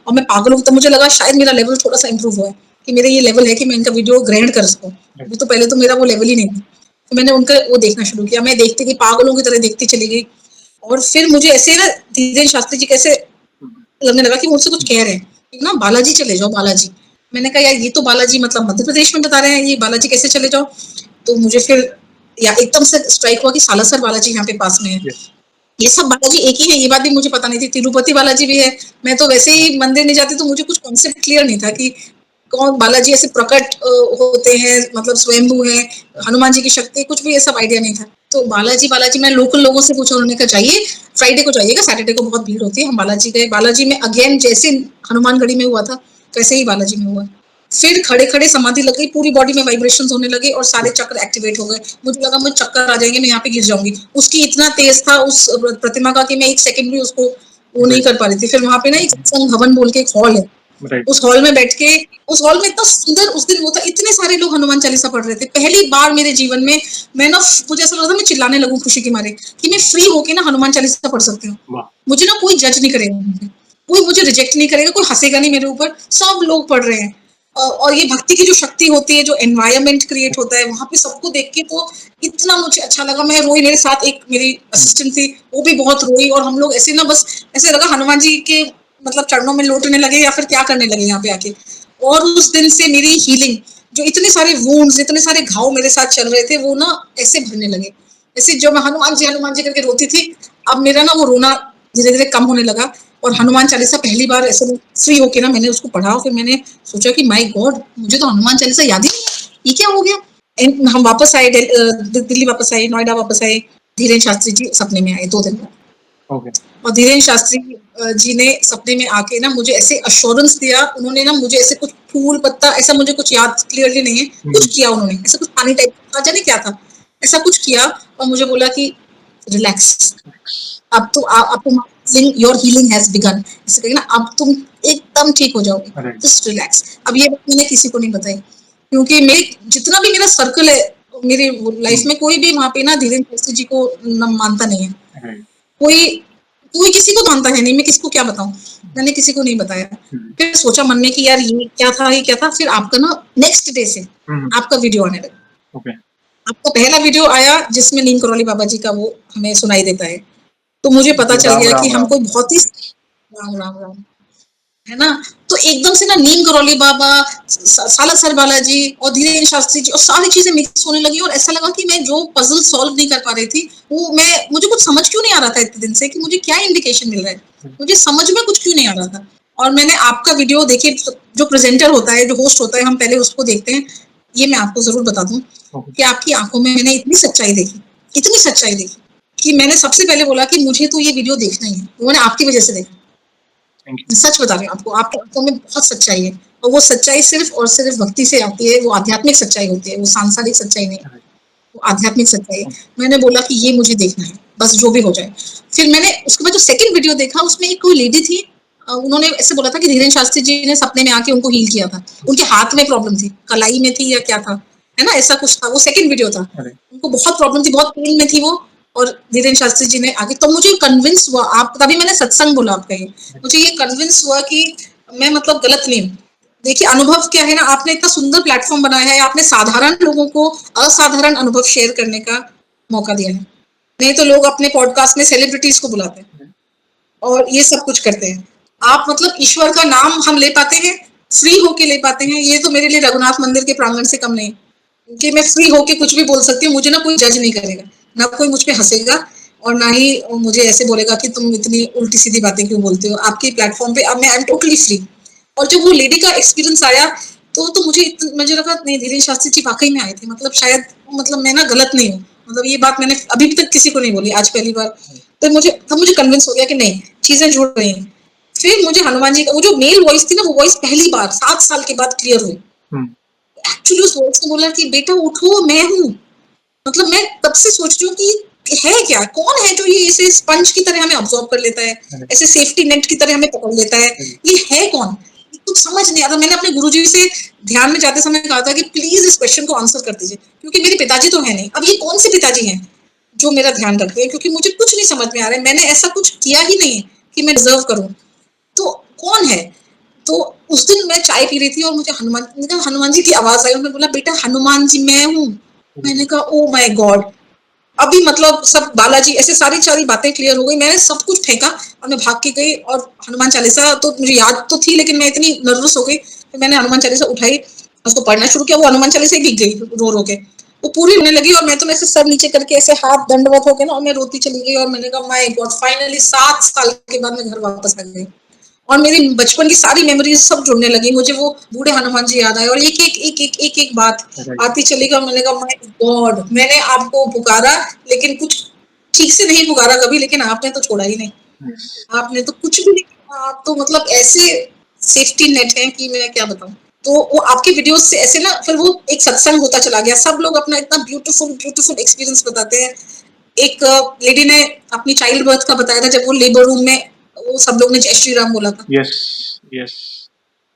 और मैं पागल हूँ, तो मुझे लगा शायद मेरा लेवल थोड़ा सा इंप्रूव हुआ है, कि मेरा ये लेवल है कि मैं इनका वीडियो ग्रहण कर सकूं। अभी तो पहले तो मेरा वो लेवल ही नहीं था। तो मैंने उनका वो देखना शुरू किया, मैं देखती गई, पागलों की तरह देखती चली गई। और फिर मुझे ऐसे ना धीरेन शास्त्री जी कैसे लगने लगा कि मुझसे कुछ कह रहे हैं, ना बालाजी चले जाओ, बालाजी। मैंने कहा यार, ये तो बालाजी मतलब मध्य प्रदेश में बता रहे हैं, ये बालाजी कैसे चले जाओ। तो मुझे फिर या एकदम से स्ट्राइक हुआ कि सालासर बालाजी यहाँ पे पास में है। Yes. ये सब बालाजी एक ही है, ये बात भी मुझे पता नहीं थी। तिरुपति बालाजी भी है। मैं तो वैसे ही मंदिर नहीं जाती, तो मुझे कुछ कॉन्सेप्ट क्लियर नहीं था कि कौन बालाजी ऐसे प्रकट होते हैं, मतलब स्वयंभू है, हनुमान जी की शक्ति, कुछ भी ये सब आइडिया नहीं था। तो बालाजी बालाजी मैं लोकल लोगों से पूछा, उन्होंने कहा चाहिए फ्राइडे को जाइएगा, सैटरडे को बहुत भीड़ होती है। हम बालाजी गए। बालाजी में अगेन जैसे हनुमानगढ़ी में हुआ था वैसे ही बालाजी में हुआ। फिर खड़े खड़े समाधि लग गई, पूरी बॉडी में वाइब्रेशंस होने लगे और सारे चक्र एक्टिवेट हो गए। मुझे लगा मुझे चक्कर आ जाएंगे, मैं यहाँ पे गिर जाऊंगी। उसकी इतना तेज था उस प्रतिमा का कि मैं एक सेकंड भी उसको वो नहीं कर पा रही थी। फिर वहां पे ना एक सत्संग भवन बोल के एक हॉल है, Right. उस हॉल में बैठ के, उस हॉल में इतना सुंदर उस दिन वो था, इतने सारे लोग हनुमान चालीसा पढ़ रहे थे। पहली बार मेरे जीवन में मैं ना, मुझे ऐसा लगा था मैं चिल्लाने लगूं खुशी के मारे कि मैं फ्री होके ना हनुमान चालीसा पढ़ सकती हूँ। वाह. मुझे ना कोई जज नहीं करेगा, कोई मुझे रिजेक्ट नहीं करेगा, कोई हंसेगा नहीं मेरे ऊपर, सब लोग पढ़ रहे हैं। और ये भक्ति की जो शक्ति होती है, जो एनवायरनमेंट क्रिएट होता है वहां पे सबको देख के, तो इतना मुझे अच्छा लगा। मैं रोई, मेरे साथ एक मेरी असिस्टेंट थी, वो भी बहुत रोई, और हम लोग ऐसे ना बस ऐसे लगा हनुमान जी के मतलब चरणों में लौटने लगे या फिर क्या करने लगे यहाँ पे आके। और उस दिन से मेरी हीलिंग, जो इतने सारे वुंड्स, इतने सारे घाव मेरे साथ चल रहे थे, वो ना ऐसे भरने लगे। ऐसे जो मैं हनुमान जी करके रोती थी, अब मेरा ना वो रोना धीरे धीरे कम होने लगा। और हनुमान चालीसा पहली बार ऐसे फ्री होके ना मैंने उसको पढ़ा। फिर मैंने सोचा कि माय गॉड, मुझे तो हनुमान चालीसा याद ही नहीं है, ये क्या हो गया। हम वापस आए, दिल्ली वापस आए, नोएडा वापस आए। धीरेन्द्र शास्त्री जी सपने में आए 2 दिन बाद। Okay. और धीरेन्द्र शास्त्री जी ने सपने में आके ना मुझे ऐसे अश्योरेंस दिया। उन्होंने ना मुझे ऐसे कुछ फूल पत्ता, ऐसा मुझे कुछ याद क्लियरली नहीं है, कुछ किया उन्होंने, ऐसा कुछ पानी टाइप का, जाने क्या था, ऐसा कुछ किया। और मुझे बोला कि रिलैक्स, अब तो योर हीलिंग हैज बिगन, ऐसे कहेंगे ना, अब तुम एकदम ठीक हो जाओगे, Right. Just relax. अब ये बात मैंने किसी को नहीं बताई, क्योंकि मेरे जितना भी मेरा सर्कल है, मेरी लाइफ में कोई भी वहां पे ना धीरेन्द्र शास्त्री जी को मानता नहीं है। Right. कोई कोई किसी को मानता है नहीं, मैं किसको क्या बताऊं, मैंने किसी को नहीं बताया। फिर सोचा मन में कि यार ये क्या था, ये क्या था। फिर आपका ना नेक्स्ट डे से आपका वीडियो आने लगा। Okay. आपका पहला वीडियो आया जिसमें नीम करौली बाबा जी का वो हमें सुनाई देता है, तो मुझे पता चल राम गया राम कि हम राम. कोई बहुत ही राम राम राम, है ना। तो एकदम से ना नीम करौली बाबा, सालासर बालाजी और धीरेन्द्र शास्त्री जी और सारी चीजें मिक्स होने लगी। और ऐसा लगा कि मैं जो पजल सॉल्व नहीं कर पा रही थी, वो मुझे कुछ समझ क्यों नहीं आ रहा था इतने दिन से कि मुझे क्या इंडिकेशन मिल रहा है, मुझे समझ में कुछ क्यों नहीं आ रहा था। और मैंने आपका वीडियो देखिए, जो प्रेजेंटर होता है, जो होस्ट होता है, हम पहले उसको देखते हैं। ये मैं आपको जरूर बता दूं कि आपकी आंखों में मैंने इतनी सच्चाई देखी, इतनी सच्चाई देखी, कि मैंने सबसे पहले बोला कि मुझे तो ये वीडियो देखना ही है। वो मैंने आपकी वजह से देखा, Thank you. सच बता रही हूँ आपको, आपकी आंखों में बहुत सच्चाई है। और वो सच्चाई सिर्फ और सिर्फ भक्ति से आती है, वो आध्यात्मिक सच्चाई होती है, वो सांसारिक सच्चाई नहीं है, वो आध्यात्मिक सच्चाई है। मैंने बोला कि ये मुझे देखना है, बस जो भी हो जाए। फिर मैंने उसके बाद जो सेकंड वीडियो देखा, उसमें एक कोई लेडी थी, उन्होंने ऐसे बोला था कि धीरेन्द्र शास्त्री जी ने सपने में आके उनको हील किया था। उनके हाथ में प्रॉब्लम थी, कलाई में थी या क्या था, है ना, ऐसा कुछ था। वो सेकंड वीडियो था, उनको बहुत प्रॉब्लम थी, बहुत पेन में थी वो। और धीरेन्द्र शास्त्री जी ने आगे, तो मुझे कन्विंस हुआ, आप तभी मैंने सत्संग बोला आपका, ये मुझे ये कन्विंस हुआ कि मैं मतलब गलत नहीं हूँ। देखिए अनुभव क्या है ना, आपने इतना सुंदर प्लेटफॉर्म बनाया है, आपने साधारण लोगों को असाधारण अनुभव शेयर करने का मौका दिया है। नहीं तो लोग अपने पॉडकास्ट में सेलिब्रिटीज को बुलाते हैं और ये सब कुछ करते हैं। आप मतलब ईश्वर का नाम हम ले पाते हैं, फ्री होके ले पाते हैं। ये तो मेरे लिए रघुनाथ मंदिर के प्रांगण से कम नहीं, कि मैं फ्री होके कुछ भी बोल सकती हूँ, मुझे ना कोई जज नहीं करेगा, ना कोई मुझ पे हंसेगा, और ना ही मुझे ऐसे बोलेगा कि तुम इतनी उल्टी सीधी बातें क्यों बोलते हो। आपके प्लेटफॉर्म पे अब मैं आई एम टोटली फ्री। और जब वो लेडी का एक्सपीरियंस आया, तो मुझे लगा नहीं, धीरेन्द्र शास्त्री जी वाकई में आए थे, मतलब शायद, मतलब मैं ना गलत नहीं हूँ, मतलब ये बात मैंने अभी तक किसी को नहीं बोली, आज पहली बार। तो मुझे कन्विंस हो गया कि नहीं, चीजें जुड़ रही हैं। फिर मुझे हनुमान जी का वो जो मेल वॉइस थी ना, वो वॉइस पहली बार 7 साल के बाद क्लियर हुई। एक्चुअली उस वॉइस ने बोला कि बेटा उठो, मैं हूँ। मतलब मैं तब से सोच रही हूँ कि है क्या, कौन है जो ये ऐसे स्पंज की तरह हमें ऑब्जॉर्व कर लेता है, ऐसे सेफ्टी नेट की तरह हमें पकड़ लेता है, ये है कौन, कुछ समझ नहीं आता। मैंने अपने गुरुजी से ध्यान में जाते समय कहा था कि प्लीज इस क्वेश्चन को आंसर कर दीजिए, क्योंकि मेरे पिताजी तो है नहीं। अब ये कौन से पिताजी हैं जो मेरा ध्यान रखते हैं, क्योंकि मुझे कुछ नहीं समझ में आ रहा है, मैंने ऐसा कुछ किया ही नहीं है कि मैं डिजर्व करूं, तो कौन है। तो उस दिन मैं चाय पी रही थी और मुझे हनुमान जी की आवाज आई, उन्होंने बोला बेटा हनुमान जी मैं हूँ। मैंने कहा ओ माय गॉड, अभी मतलब सब बालाजी, ऐसे सारी सारी बातें क्लियर हो गई। मैंने सब कुछ फेंका और मैं भाग के गई, और हनुमान चालीसा तो मुझे याद तो थी, लेकिन मैं इतनी नर्वस हो गई, फिर मैंने हनुमान चालीसा उठाई, उसको पढ़ना शुरू किया। वो हनुमान चालीसा भीग गई रो रो के, वो पूरी होने लगी और मैं तो ऐसे सर नीचे करके ऐसे हाथ दंडवत होके ना, और मैं रोती चली गई और मैंने कहा माय गॉड, फाइनली 7 साल के बाद मैं घर वापस आ गई और मेरी बचपन की सारी मेमोरीज सब जुड़ने लगी। मुझे वो बूढ़े हनुमान जी याद आए और एक बात राइट। आती चली गई और मैंने कहा माय गॉड, मैंने आपको पुकारा लेकिन कुछ ठीक से नहीं पुकारा कभी, लेकिन आपने तो छोड़ा ही नहीं। यस। आपने तो कुछ भी नहीं किया, आप तो मतलब ऐसे सेफ्टी नेट हैं कि मैं क्या बताऊं। तो वो आपके वीडियोस से ऐसे ना, फिर वो एक सत्संग होता चला गया, सब लोग अपना इतना ब्यूटीफुल ब्यूटीफुल एक्सपीरियंस बताते हैं। एक लेडी ने अपनी चाइल्ड बर्थ का बताया था, जब वो लेबर रूम में, वो सब लोग ने जय श्री राम बोला था यस। यस।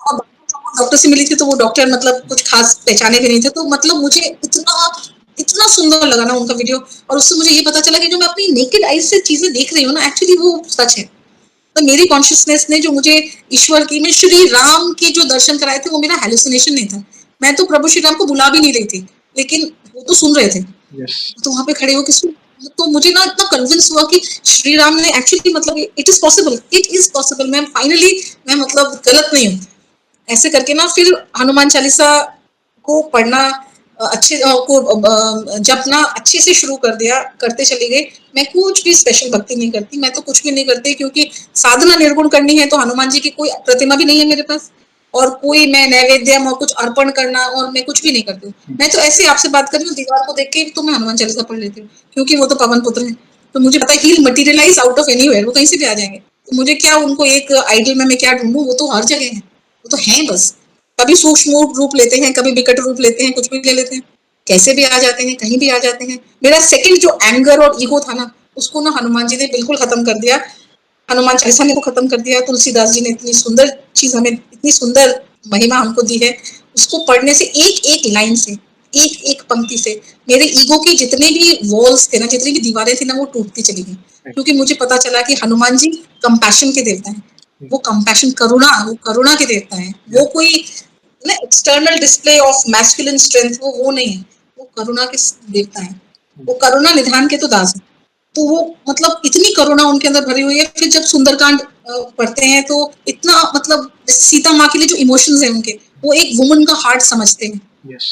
और डॉक्टर से मिली थी, तो वो डॉक्टर मतलब कुछ खास पहचाने भी नहीं थे। तो मतलब मुझे इतना इतना सुंदर लगा ना उनका वीडियो, और उससे मुझे ये पता चला कि जो मैं अपनी नेकेड आईज से चीजें देख रही हूँ ना, एक्चुअली वो सच है। तो मेरी कॉन्शियसनेस ने जो मुझे ईश्वर की, मैं श्री राम के जो दर्शन कराए थे, वो मेरा हेलुसिनेशन नहीं था। मैं तो प्रभु श्री राम को बुला भी नहीं रही थी, लेकिन वो तो सुन रहे थे। यस। तो वहां पे खड़े होकर सुन, तो मुझे ना इतना कन्विंस हुआ कि श्री राम ने एक्चुअली मतलब it is possible, it is possible. मैं फाइनली, मैं मतलब गलत नहीं हूँ। ऐसे करके ना फिर हनुमान चालीसा को पढ़ना अच्छे को जपना अच्छे से शुरू कर दिया, करते चली गई। मैं कुछ भी स्पेशल भक्ति नहीं करती, मैं तो कुछ भी नहीं करती, क्योंकि साधना निर्गुण करनी है तो हनुमान जी की कोई प्रतिमा भी नहीं है मेरे पास, और कोई मैं नैवेद्यम और कुछ अर्पण करना, और मैं कुछ भी नहीं करती हूँ। मैं तो ऐसे ही आपसे बात कर रही हूँ, दीवार को देख के तो मैं हनुमान चालीसा पढ़ लेती हूँ, क्योंकि वो तो पवन पुत्र है। तो मुझे पता है ही मटीरियलाइज आउट ऑफ एनीवेयर, वो कहीं से भी आ जाएंगे। तो मुझे क्या उनको एक आइडियल में मैं क्या ढूंढूं, वो तो हर जगह है, वो तो है बस। कभी सूक्ष्म रूप लेते हैं, कभी विकट रूप लेते हैं, कुछ भी ले लेते हैं, कैसे भी आ जाते हैं, कहीं भी आ जाते हैं। मेरा सेकंड जो एंगर और ईगो था ना, उसको ना हनुमान जी ने बिल्कुल खत्म कर दिया। हनुमान चालीसा ने तो खत्म कर दिया, तुलसीदास जी ने इतनी सुंदर चीज हमें, इतनी सुंदर महिमा हमको दी है। उसको पढ़ने से, एक एक लाइन से, एक एक पंक्ति से मेरे ईगो की जितने भी वॉल्स थे ना, जितनी भी दीवारें थी ना, वो टूटती चली गई। क्योंकि मुझे पता चला कि हनुमान जी कंपैशन के देवता हैं। वो कंपैशन, करुणा, वो करुणा के देवता हैं। वो कोई ना external display of masculine strength, वो नहीं है। वो करुणा के देवता है। वो करुणा निधान के तो दास है। तो वो मतलब इतनी करुणा उनके अंदर भरी हुई है। फिर जब सुंदरकांड पढ़ते हैं तो इतना मतलब, सीता माँ के लिए जो इमोशंस है उनके, वो एक वुमन का हार्ट समझते हैं। यस।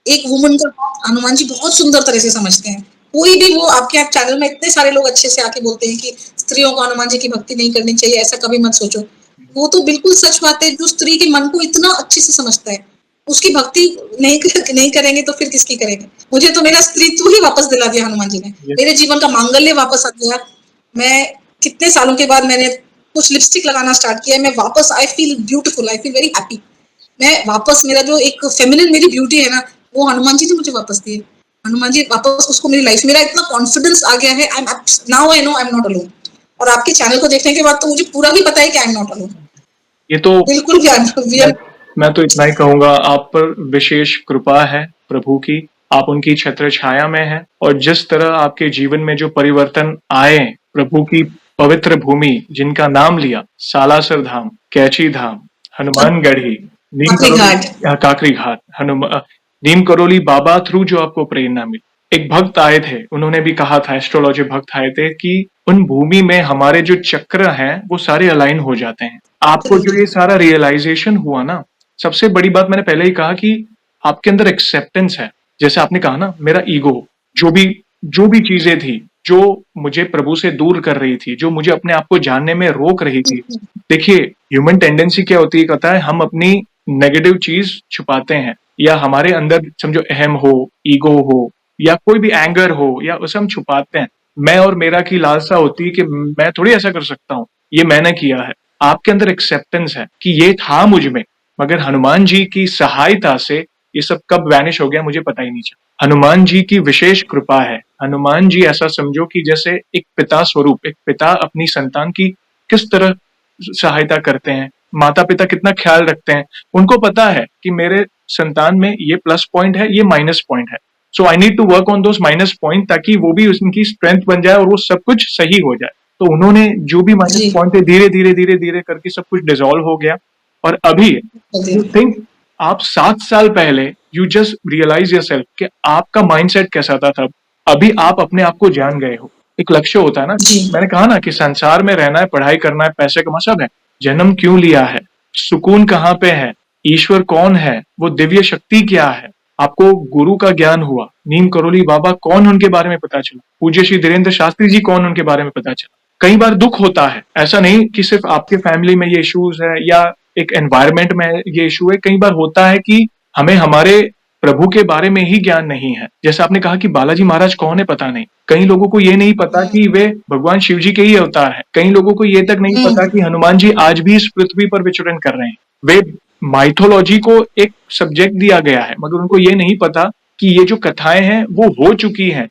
एक वुमन का हार्ट हनुमान जी बहुत सुंदर तरह से समझते हैं। कोई भी, वो आपके आप चैनल में इतने सारे लोग अच्छे से आके बोलते हैं कि स्त्रियों को हनुमान जी की भक्ति नहीं करनी चाहिए, ऐसा कभी मत सोचो। वो तो बिल्कुल सच बात है। जो स्त्री के मन को इतना अच्छे से समझता है, उसकी भक्ति नहीं करेंगे तो फिर किसकी करेंगे। मुझे तो मेरा स्त्रीत्व ही वापस दिला दिया हनुमान जी ने। यस। मेरे जीवन का मांगल्य वापस आ गया। मैं कितने सालों के बाद मैंने कुछ लिपस्टिक लगाना स्टार्ट किया, मैं वापस, I feel beautiful, I feel very happy. मैं वापस, मेरा जो एक फेमिनिन मेरी ब्यूटी है ना, वो हनुमान जी ने मुझे वापस दी है। हनुमान जी वापस उसको मेरी लाइफ, मेरा इतना कॉन्फिडेंस आ गया है। I am now, I know I am not alone. और आपके चैनल को देखने के बाद तो मुझे पूरा भी पता है कि आई एम नॉट अलोन। ये तो बिल्कुल भी वी मैं, आर। मैं तो इतना ही कहूंगा, आप पर विशेष कृपा है प्रभु की। आप उनकी छत्र छाया में हैं, और जिस तरह आपके जीवन में जो परिवर्तन आए, प्रभु की पवित्र भूमि जिनका नाम लिया, सालासर धाम, कैची धाम, हनुमानगढ़ी, नीम काकरी करोली, घाट। काकरी घाट, नीम करोली बाबा थ्रू जो आपको प्रेरणा मिली। एक भक्त आए थे, उन्होंने भी कहा था, एस्ट्रोलॉजी भक्त आए थे, कि उन भूमि में हमारे जो चक्र हैं वो सारे अलाइन हो जाते हैं। आपको जो ये सारा रियलाइजेशन हुआ ना, सबसे बड़ी बात मैंने पहले ही कहा कि आपके अंदर एक्सेप्टेंस है। जैसे आपने कहा ना, मेरा ईगो, जो भी चीजें थी जो मुझे प्रभु से दूर कर रही थी, जो मुझे अपने आप को जानने में रोक रही थी। देखिए, ह्यूमन टेंडेंसी क्या होती है, कहता है हम अपनी नेगेटिव चीज छुपाते हैं, या हमारे अंदर समझो अहम हो, ईगो हो, या कोई भी एंगर हो, या उसे हम छुपाते हैं। मैं और मेरा की लालसा होती है कि मैं थोड़ी ऐसा कर सकता हूँ, ये मैंने किया है। आपके अंदर एक्सेप्टेंस है कि ये था मुझ में, मगर हनुमान जी की सहायता से ये सब कब वैनिश हो गया मुझे पता ही नहीं चला। हनुमान जी की विशेष कृपा है। हनुमान जी ऐसा समझो कि जैसे एक पिता स्वरूप, एक पिता अपनी संतान की किस तरह सहायता करते हैं, माता पिता कितना ख्याल रखते हैं। उनको पता है कि मेरे संतान में ये प्लस पॉइंट है, ये माइनस पॉइंट है, so I need to work on those minus point, ताकि वो भी उनकी स्ट्रेंथ बन जाए और वो सब कुछ सही हो जाए। तो उन्होंने जो भी माइनस जी। पॉइंट है, धीरे धीरे धीरे धीरे करके सब कुछ डिसॉल्व हो गया। और अभी यू थिंक, आप 7 साल पहले यू जस्ट रियलाइज योरसेल्फ कि आपका माइंडसेट कैसा था तब। अभी आप अपने आप को जान गए हो। एक लक्ष्य होता है ना, जी। मैंने कहा ना कि संसार में रहना है, पढ़ाई करना है, पैसे कमा, सब है। जन्म क्यों लिया है, सुकून कहाँ पे है, ईश्वर कौन है, वो दिव्य शक्ति क्या है, आपको गुरु का ज्ञान हुआ, नीम करोली बाबा कौन उनके बारे में पता चला, पूज्य श्री धीरेन्द्र शास्त्री जी कौन उनके बारे में पता चला। कई बार दुख होता है, ऐसा नहीं कि सिर्फ आपके फैमिली में ये इश्यूज है या एक एनवायरमेंट में ये इशू है, कई बार होता है कि हमें हमारे प्रभु के बारे में ही ज्ञान नहीं है। जैसे आपने कहा कि बालाजी महाराज कौन है पता नहीं, कई लोगों को ये नहीं पता कि वे भगवान शिव जी के ही अवतार है, कई लोगों को ये तक नहीं पता कि हनुमान जी आज भी इस पृथ्वी पर विचरण कर रहे हैं। वे माइथोलॉजी को एक सब्जेक्ट दिया गया है, मगर उनको ये नहीं पता कि ये जो कथाएं हैं वो हो चुकी हैं।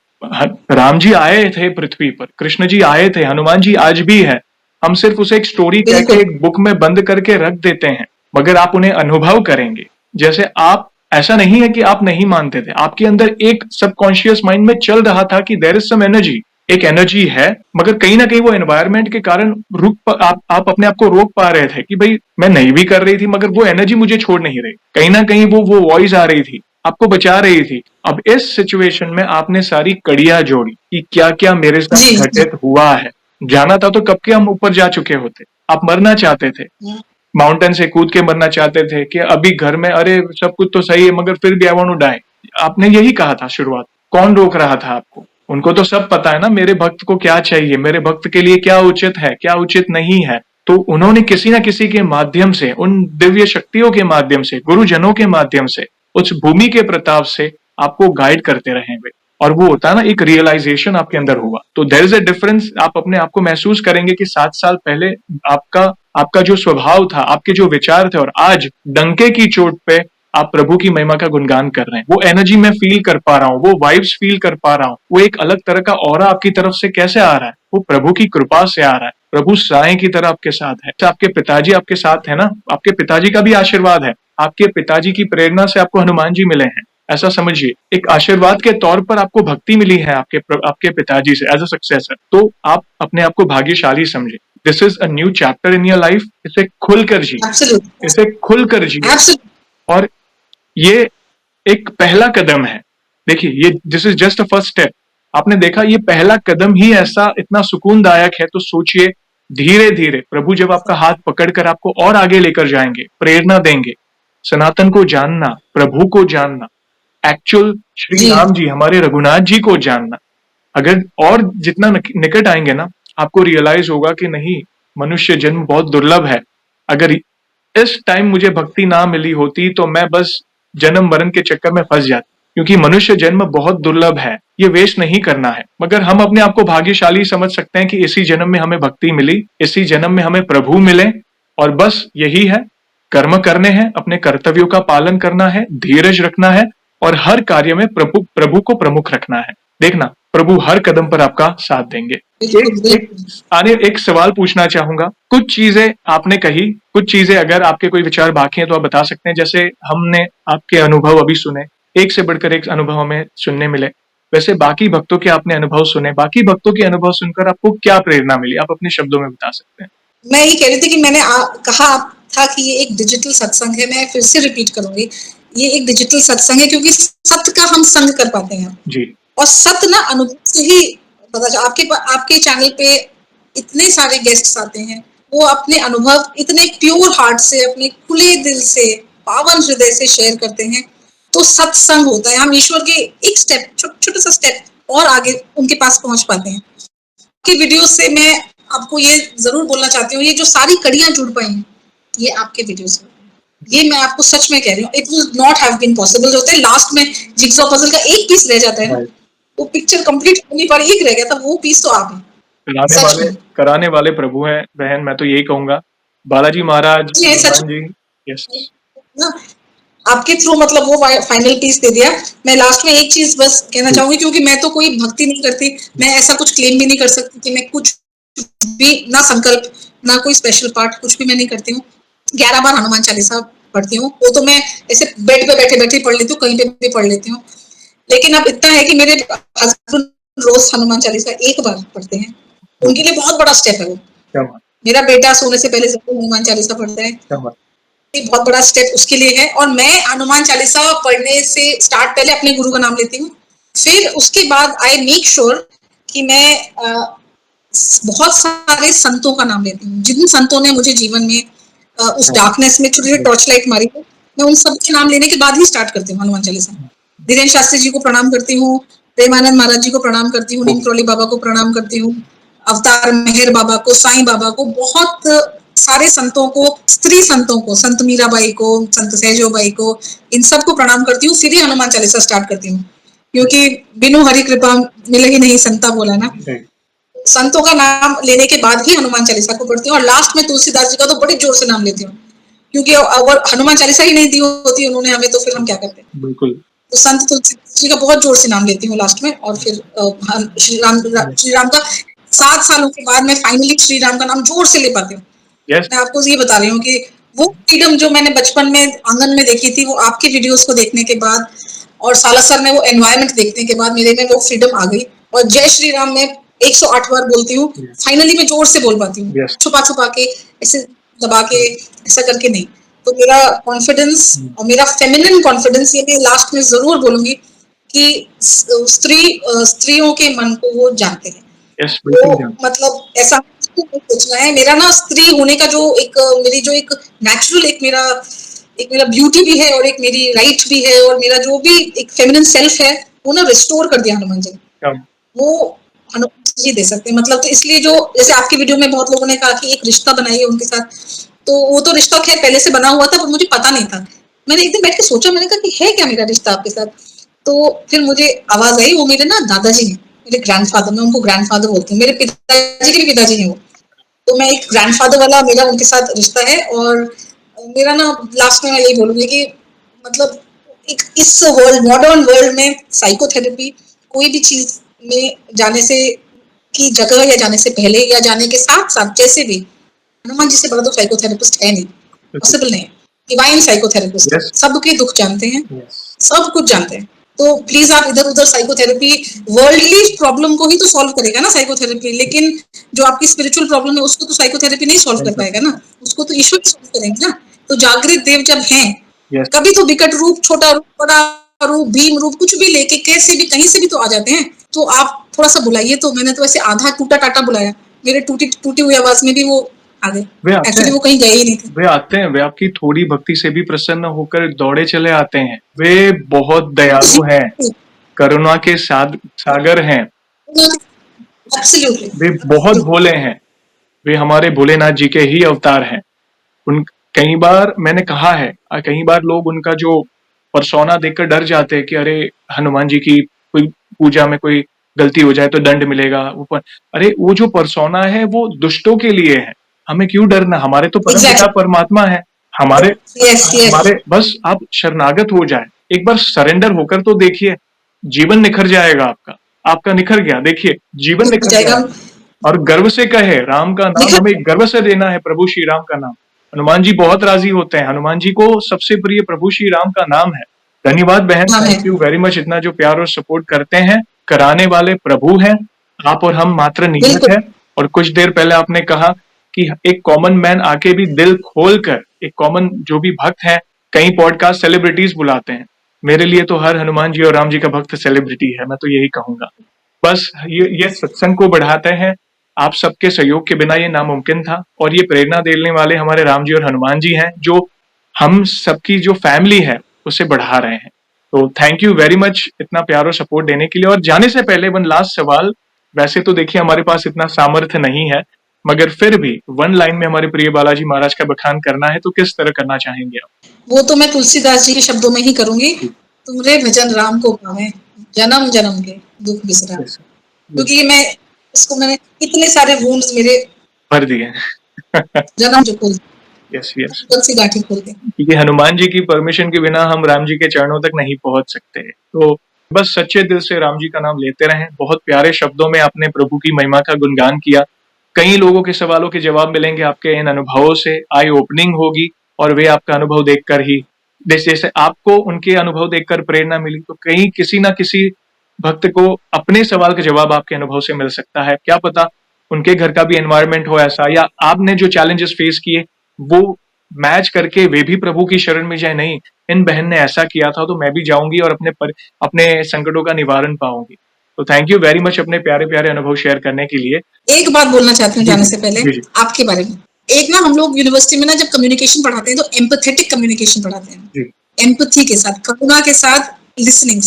राम जी आए थे पृथ्वी पर, कृष्ण जी आए थे, हनुमान जी आज भी है। हम सिर्फ उसे एक स्टोरी कह के एक बुक में बंद करके रख देते हैं, मगर आप उन्हें अनुभव करेंगे। जैसे आप, ऐसा नहीं है कि आप नहीं मानते थे, आपके अंदर एक सबकॉन्शियस माइंड में चल रहा था कि देयर इज सम एनर्जी, एक एनर्जी है, मगर कहीं ना कहीं वो एनवायरनमेंट के कारण आप अपने आप को रोक पा रहे थे कि भाई मैं नहीं भी कर रही थी, मगर वो एनर्जी मुझे छोड़ नहीं रही, कहीं ना कहीं वो वॉइस आ रही थी, आपको बचा रही थी। अब इस सिचुएशन में आपने सारी कड़ियां जोड़ी कि क्या क्या मेरे साथ घटित हुआ है। जाना था तो कब के हम ऊपर जा चुके होते। आप मरना चाहते थे, माउंटेन से कूद के मरना चाहते थे कि अभी घर में अरे सब कुछ तो सही है मगर फिर भी आई वांट टू डाई। आपने यही कहा था शुरुआत। कौन रोक रहा था आपको? उनको तो सब पता है ना मेरे भक्त को क्या चाहिए, मेरे भक्त के लिए क्या उचित है, क्या उचित नहीं है। तो उन्होंने किसी ना किसी के माध्यम से, उन दिव्य शक्तियों के माध्यम से, गुरुजनों के माध्यम से, उस भूमि के प्रताप से आपको गाइड करते रहे वे। और वो होता है ना, एक रियलाइजेशन आपके अंदर हुआ। तो देयर इज अ डिफरेंस। आप अपने आप को महसूस करेंगे कि 7 साल पहले आपका जो स्वभाव था, आपके जो विचार थे, और आज डंके की चोट पे आप प्रभु की महिमा का गुणगान कर रहे हैं। वो एनर्जी मैं फील कर पा रहा हूँ, वो वाइब्स फील कर पा रहा हूँ। वो एक अलग तरह का ऑरा आपकी तरफ से कैसे आ रहा है? वो प्रभु की कृपा से आ रहा है। प्रभु साए की तरह आपके साथ है। आपके पिताजी आपके साथ है ना, आपके पिताजी का भी आशीर्वाद है। आपके पिताजी की प्रेरणा से आपको हनुमान जी मिले हैं, ऐसा समझिए। एक आशीर्वाद के तौर पर आपको भक्ति मिली है आपके पिताजी से एज अ सक्सेसर। तो आप अपने आप को भाग्यशाली समझे। This is a new chapter in your life. इसे खुलकर जी, इसे खुलकर जी। और ये एक पहला कदम है। देखिए, ये this is just a first step. आपने देखा, ये पहला कदम ही ऐसा इतना सुकूनदायक है। तो सोचिए, धीरे धीरे प्रभु जब आपका हाथ पकड़कर आपको और आगे लेकर जाएंगे, प्रेरणा देंगे, सनातन को जानना, प्रभु को जानना, एक्चुअल श्री राम जी, हमारे रघुनाथ जी को जानना। अगर और जितना निकट आएंगे ना, आपको रियलाइज होगा कि नहीं, मनुष्य जन्म बहुत दुर्लभ है। अगर इस टाइम मुझे भक्ति ना मिली होती तो मैं बस जन्म मरण के चक्कर में फंस जाता, क्योंकि मनुष्य जन्म बहुत दुर्लभ है, ये वेस्ट नहीं करना है। मगर हम अपने आप को भाग्यशाली समझ सकते हैं कि इसी जन्म में हमें भक्ति मिली, इसी जन्म में हमें प्रभु मिले, और बस यही है, कर्म करने हैं, अपने कर्तव्यों का पालन करना है, धीरज रखना है, और हर कार्य में प्रभु को प्रमुख रखना है। देखना, प्रभु हर कदम पर आपका साथ देंगे। एक सवाल पूछना चाहूंगा। कुछ चीजें आपने कही, कुछ चीजें अगर आपके कोई विचार बाकी हैं तो आप बता सकते हैं। जैसे हमने आपके अनुभव अभी सुने, एक से बढ़कर एक अनुभव हमें सुनने मिले। वैसे बाकी भक्तों के आपने अनुभव सुने, बाकी भक्तों के अनुभव सुनकर आपको क्या प्रेरणा मिली, आप अपने शब्दों में बता सकते हैं। मैं ये कह रही थी कि मैंने कहा था कि ये एक डिजिटल सत्संग है। मैं फिर से रिपीट करूंगी, ये एक डिजिटल सत्संग है, क्योंकि सत्य का हम संग कर पाते हैं जी। और सत्य ना अनुभव से ही पता। आपके चैनल पे इतने सारे गेस्ट्स आते हैं, वो अपने अनुभव इतने प्योर हार्ट से, अपने खुले दिल से, पावन हृदय से शेयर करते हैं। तो सत्संग होता है, हम ईश्वर के एक स्टेप, छोटा सा स्टेप और आगे उनके पास पहुंच पाते हैं। आपकी वीडियो से मैं आपको ये जरूर बोलना चाहती हूँ, ये जो सारी कड़ियां जुड़ पाई हैं, ये आपके वीडियो से। ये मैं आपको सच में कह रही हूँ, it would not have been possible. होते लास्ट में जिगसॉ पजल का एक पीस रह जाता है, वो पिक्चर कंप्लीट होने पर एक रह गया था, वो पीस तो आप हैं। कराने वाले प्रभु हैं बहन, मैं तो यही कहूंगा। बालाजी महाराज जी, यस, आपके थ्रू मतलब वो फाइनल पीस दे दिया। मैं लास्ट में एक चीज बस कहना चाहूंगी, क्योंकि मैं तो कोई भक्ति नहीं करती, मैं ऐसा कुछ क्लेम भी नहीं कर सकती कि मैं कुछ भी, ना संकल्प, ना कोई स्पेशल पार्ट, कुछ भी मैं नहीं करती हूँ। 11 बार हनुमान चालीसा पढ़ती हूँ, वो तो मैं ऐसे बेड पे बैठे बैठे पढ़ लेती हूँ, कहीं पे भी पढ़ लेती हूँ। लेकिन अब इतना है कि मेरे हस्बैंड रोज हनुमान चालीसा 1 बार पढ़ते हैं, उनके लिए बहुत बड़ा स्टेप है वो। मेरा बेटा सोने से पहले जरूर हनुमान चालीसा पढ़ता है, बहुत बड़ा स्टेप उसके लिए है। और मैं हनुमान चालीसा पढ़ने से स्टार्ट पहले अपने गुरु का नाम लेती हूँ, फिर उसके बाद आई मेक श्योर कि मैं बहुत सारे संतों का नाम लेती हूँ, जिन संतों ने मुझे जीवन में उस डार्कनेस में छोटी टॉर्च लाइट मारी है, मैं उन सब के नाम लेने के बाद ही स्टार्ट करती हूँ हनुमान चालीसा। धीरेन्द्र शास्त्री जी को प्रणाम करती हूँ, प्रेमानंद महाराज जी को प्रणाम करती हूँ, नीम क्रौली बाबा को प्रणाम करती हूँ, अवतार मेहर बाबा को, साईं बाबा को, बहुत सारे संतों को, स्त्री संतों को, संत मीराबाई को, संत सहजोबाई को, इन सबको प्रणाम करती हूँ। फिर ही हनुमान चालीसा स्टार्ट करती हूँ, क्योंकि बिनु हरि कृपा मिलेगी नहीं, संता बोला ना। संतों का नाम लेने के बाद ही हनुमान चालीसा को पढ़ती हूँ, और लास्ट में तुलसीदास जी का तो बड़े जोर से नाम लेती हूँ, क्योंकि अगर हनुमान चालीसा ही नहीं दी होती उन्होंने हमें, तो फिर हम क्या करते। बिल्कुल। तो संत तुलसीदास जी का बहुत जोर से नाम लेती हूँ लास्ट में, और फिर श्री राम का 7 सालों के बाद मैं फाइनली श्री राम का नाम जोर से ले पाती हूँ। मैं आपको ये बता रही हूँ कि वो फ्रीडम जो मैंने बचपन में आंगन में देखी थी, वो आपकी वीडियोस को देखने के बाद और सालासर में वो एनवायरनमेंट देखने के बाद मेरे में वो फ्रीडम आ गई, और जय श्री राम में 108 बार बोलती हूँ। फाइनली मैं जोर से बोल पाती हूँ, छुपा छुपा के, ऐसे दबा के, ऐसा करके नहीं। तो मेरा कॉन्फिडेंस और मेरा फेमिनिन कॉन्फिडेंस, ये मैं लास्ट में जरूर बोलूंगी कि स्त्रियों के मन को वो जानते हैं। तो मतलब ऐसा सोचना है, मेरा ना स्त्री होने का जो एक मेरी जो एक नेचुरल एक मेरा ब्यूटी भी है, और एक मेरी राइट भी है, और मेरा जो भी एक फेमिनिन सेल्फ है, वो ना रिस्टोर कर दिया हनुमान जी। वो हनुमान जी दे सकते हैं। मतलब तो इसलिए जो जैसे आपकी वीडियो में बहुत लोगों ने कहा कि एक रिश्ता बनाइए उनके साथ, तो वो तो रिश्ता खैर पहले से बना हुआ था, पर मुझे पता नहीं था। मैंने एक दिन बैठ के सोचा, मैंने कहा कि है क्या मेरा रिश्ता आपके साथ। तो फिर मुझे आवाज आई, वो मेरे ना दादाजी हैं, मेरे ग्रैंडफादर, मैं उनको ग्रैंडफादर बोलती हूँ, मेरे पिताजी के भी पिताजी हैं वो। तो मैं एक ग्रैंडफादर वाला मेरा उनके साथ रिश्ता है। और मेरा ना लास्ट में मैं यही बोलूंगी कि मतलब एक इस वर्ल्ड, मॉडर्न वर्ल्ड में साइकोथेरेपी कोई भी चीज में जाने से की जगह, या जाने से पहले, या जाने के साथ साथ, जैसे भी हनुमान जी से बड़ा तो साइकोथेरेपिस्ट है नहीं, पॉसिबल नहीं है। डिवाइन साइकोथेरेपिस्ट, सबके दुख जानते हैं, सब कुछ जानते हैं। तो प्लीज आप इधर उधर साइकोथेरेपी, वर्ल्डली प्रॉब्लम को ही तो सॉल्व करेगा ना साइकोथेरेपी, लेकिन जो आपकी स्पिरिचुअल प्रॉब्लम है उसको तो साइकोथेरेपी नहीं सॉल्व कर पाएगा ना, उसको तो ईश्वर सॉल्व करेंगे ना। तो जागृत देव जब हैं, कभी तो विकट रूप, छोटा रूप, बड़ा रूप, भीम रूप, कुछ भी लेके कैसे भी कहीं से भी तो आ जाते हैं। तो आप थोड़ा सा बुलाइए। तो मैंने तो ऐसे आधा टूटा टाटा बुलाया, मेरे टूटी हुई आवाज में भी वो आ गए। एक्चुअली वो कहीं गए ही नहीं थे। वे आते हैं, वे आपकी थोड़ी भक्ति से भी प्रसन्न होकर दौड़े चले आते हैं। वे बहुत दयालु हैं, करुणा के सागर हैं, वे बहुत भोले हैं, वे हमारे भोलेनाथ जी के ही अवतार हैं। उन कई बार मैंने कहा है, कई बार लोग उनका जो परसोना देखकर डर जाते हैं कि अरे हनुमान जी की कोई पूजा में कोई गलती हो जाए तो दंड मिलेगा। अरे वो जो परसोना है वो दुष्टों के लिए है, हमें क्यों डरना। हमारे तो परम पिता परमात्मा है, हमारे बस आप शरणागत हो जाए, एक बार सरेंडर होकर तो देखिए, जीवन निखर जाएगा आपका निखर गया। देखिए जीवन निखर जाएगा। और गर्व से कहे राम का नाम, हमें गर्व से लेना है प्रभु श्री राम का नाम। हनुमान जी बहुत राजी होते हैं, हनुमान जी को सबसे प्रिय प्रभु श्री राम का नाम है। धन्यवाद बहन, थैंक यू वेरी मच, इतना जो प्यार और सपोर्ट करते हैं। कराने वाले प्रभु हैं आप, और हम मात्र निमित्त हैं। और कुछ देर पहले आपने कहा कि एक कॉमन मैन आके भी दिल खोलकर, एक कॉमन जो भी भक्त है, कई पॉडकास्ट सेलिब्रिटीज बुलाते हैं, मेरे लिए तो हर हनुमान जी और राम जी का भक्त सेलिब्रिटी है, मैं तो यही कहूंगा। बस ये सत्संग को बढ़ाते हैं, आप सबके सहयोग के बिना ये नामुमकिन था। और ये प्रेरणा देने वाले हमारे राम जी और हनुमान जी हैं, जो हम सबकी जो फैमिली है उसे बढ़ा रहे हैं। तो थैंक यू वेरी मच इतना प्यार और सपोर्ट देने के लिए। और जाने से पहले वन लास्ट सवाल, वैसे तो देखिए हमारे पास इतना सामर्थ्य नहीं है, मगर फिर भी वन लाइन में हमारे प्रिय बालाजी महाराज का बखान करना है तो किस तरह करना चाहेंगे आप? वो तो मैं तुलसीदास जी के शब्दों में ही करूंगी, तुमरे भजन राम को पावे, जन्म जन्म के दुख बिसरा। क्योंकि मैंने इतने सारे वुंड्स मेरे भर दिए जन्म जो खोल, यस यस, गांठी खोल दे। क्योंकि हनुमान जी की परमिशन के बिना हम राम जी के चरणों तक नहीं पहुंच सकते। तो बस सच्चे दिल से राम जी का नाम लेते रहें। बहुत प्यारे शब्दों में आपने प्रभु की महिमा का गुणगान किया। कई लोगों के सवालों के जवाब मिलेंगे आपके इन अनुभवों से, आई ओपनिंग होगी, और वे आपका अनुभव देखकर ही, जैसे आपको उनके अनुभव देखकर प्रेरणा मिली, तो कहीं किसी ना किसी भक्त को अपने सवाल का जवाब आपके अनुभव से मिल सकता है। क्या पता उनके घर का भी एनवायरनमेंट हो ऐसा, या आपने जो चैलेंजेस फेस किए वो मैच करके वे भी प्रभु की शरण में जाए, नहीं इन बहन ने ऐसा किया था तो मैं भी जाऊंगी और अपने संकटों का निवारण पाऊंगी। तो थैंक यू वेरी मच अपने प्यारे प्यारे अनुभव शेयर करने के लिए। एक बात बोलना चाहती हूँ जाने से पहले आपके बारे में। एक ना हम लोग यूनिवर्सिटी में ना जब कम्युनिकेशन पढ़ाते हैं तो एम्पैथेटिक कम्युनिकेशन पढ़ाते हैं, एम्पैथी के साथ, करुणा के साथ लिसनिंग,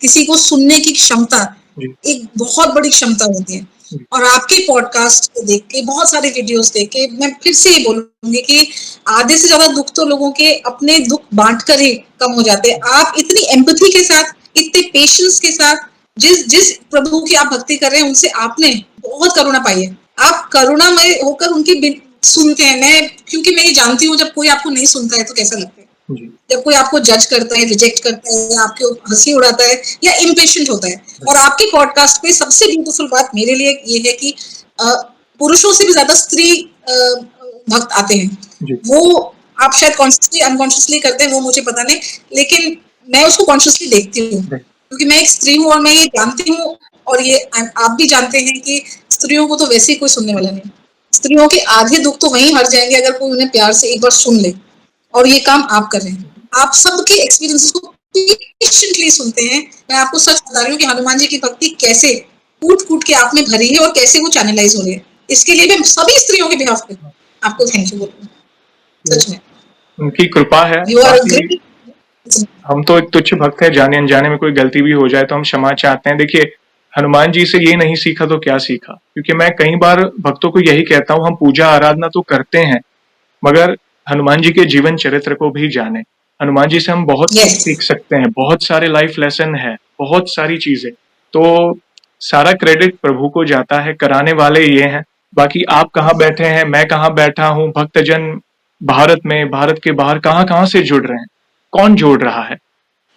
किसी को सुनने की क्षमता जी, एक बहुत बड़ी क्षमता होती है। जी, और आपके पॉडकास्ट को देख के, बहुत सारे वीडियोस देख के, मैं फिर से ये बोलूंगी कि आधे से ज्यादा दुख तो लोगों के अपने दुख बांट कर ही कम हो जाते हैं। आप इतनी एम्पैथी के साथ, इतने पेशेंस के साथ जिस जिस प्रभु की आप भक्ति कर रहे हैं, उनसे आपने बहुत करुणा पाई है। आप करुणामय होकर उनकी सुनते हैं। मैं, क्योंकि मैं ये जानती हूँ, जब कोई आपको नहीं सुनता है तो कैसा लगता है, जी, जब कोई आपको जज करता है, रिजेक्ट करता है, या आपके ऊपर हंसी उड़ाता है, या इम्पेशेंट होता है। और आपके पॉडकास्ट पे सबसे ब्यूटीफुल बात मेरे लिए ये है कि पुरुषों से भी ज्यादा स्त्री भक्त आते हैं। जी, वो आप शायद कॉन्शियसली अनकॉन्शियसली करते हैं, वो मुझे पता नहीं, लेकिन मैं उसको कॉन्शियसली देखती हूँ, राइट, क्योंकि मैं एक स्त्री हूँ और मैं ये जानती हूँ, और ये आप भी जानते हैं कि स्त्रियों को तो वैसे ही कोई सुनने वाला नहीं। स्त्रियों के आधे दुख तो वहीं हट जाएंगे अगर कोई उन्हें प्यार से एक बार सुन ले। और ये काम आप कर रहे हैं। आप सबके एक्सपीरियंसेस को पेशेंटली सुनते हैं। मैं आपको सच बता रही हूँ कि हनुमान जी की भक्ति कैसे कूट कूट के आप में भरी है और कैसे वो चैनलाइज हो रही है। इसके लिए मैं सभी स्त्रियों के बिहाफ पे आपको थैंक यू बोलूँ, ये सच में। उनकी कृपा है। यू आर बाकी ग्रेट। हम तो एक तुच्छ भक्त है, जाने अनजाने में कोई गलती भी हो जाए तो हम क्षमा चाहते हैं। देखिए, हनुमान जी से ये नहीं सीखा तो क्या सीखा? क्योंकि मैं कई बार भक्तों को यही कहता हूँ, हम पूजा आराधना तो करते हैं, मगर हनुमान जी के जीवन चरित्र को भी जाने। हनुमान जी से हम बहुत कुछ यस, सीख सकते हैं, बहुत सारे लाइफ लेसन है, बहुत सारी चीजें। तो सारा क्रेडिट प्रभु को जाता है, कराने वाले ये हैं। बाकी आप कहाँ बैठे हैं, मैं कहाँ बैठा हूँ, भक्तजन भारत में, भारत के बाहर कहाँ कहाँ से जुड़ रहे हैं, कौन जोड़ रहा है,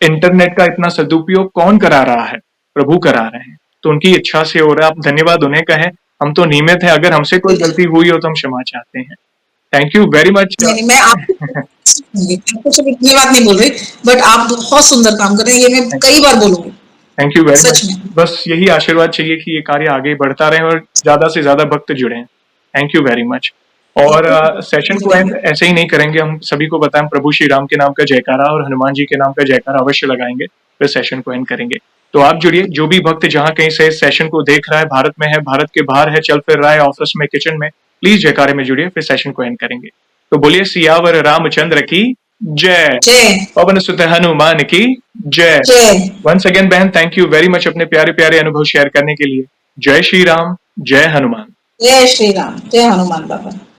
इंटरनेट का इतना सदुपयोग कौन करा रहा है? प्रभु करा रहे हैं। तो उनकी इच्छा से हो रहा है। आप धन्यवाद उन्हें कहें, हम तो नियमित है, अगर हमसे कोई गलती हुई हो तो हम क्षमा चाहते हैं। Thank you very much. नहीं नहीं, मैं आपको सिर्फ धन्यवाद नहीं बोल रही, बट आप बहुत सुंदर काम कर रहे हैं, ये मैं कई बार बोलूंगी, थैंक यू वेरी मच। सच में। बस यही आशीर्वाद चाहिए कि ये कार्य आगे बढ़ता रहे और ज्यादा से ज्यादा भक्त जुड़े। Thank you very much. और सेशन को एंड ऐसे ही नहीं करेंगे, हम सभी को बताएं, प्रभु श्री राम के नाम का जयकारा और हनुमान जी के नाम का जयकारा अवश्य लगाएंगे, फिर सेशन को एंड करेंगे। तो आप जुड़िए, जो भी भक्त जहां कहीं से सेशन को देख रहा है, भारत में है, भारत के बाहर है, चल फिर रहा है, ऑफिस में, किचन में, प्लीज जयकारे में जुड़िए, फिर सेशन को एंड करेंगे। तो बोलिए सियावर रामचंद्र की जय, जय पवन सुत हनुमान की जय। जय वंस अगेन बहन, थैंक यू वेरी मच अपने प्यारे प्यारे अनुभव शेयर करने के लिए। जय श्री राम, जय हनुमान। जय श्री राम, जय हनुमान बाबा।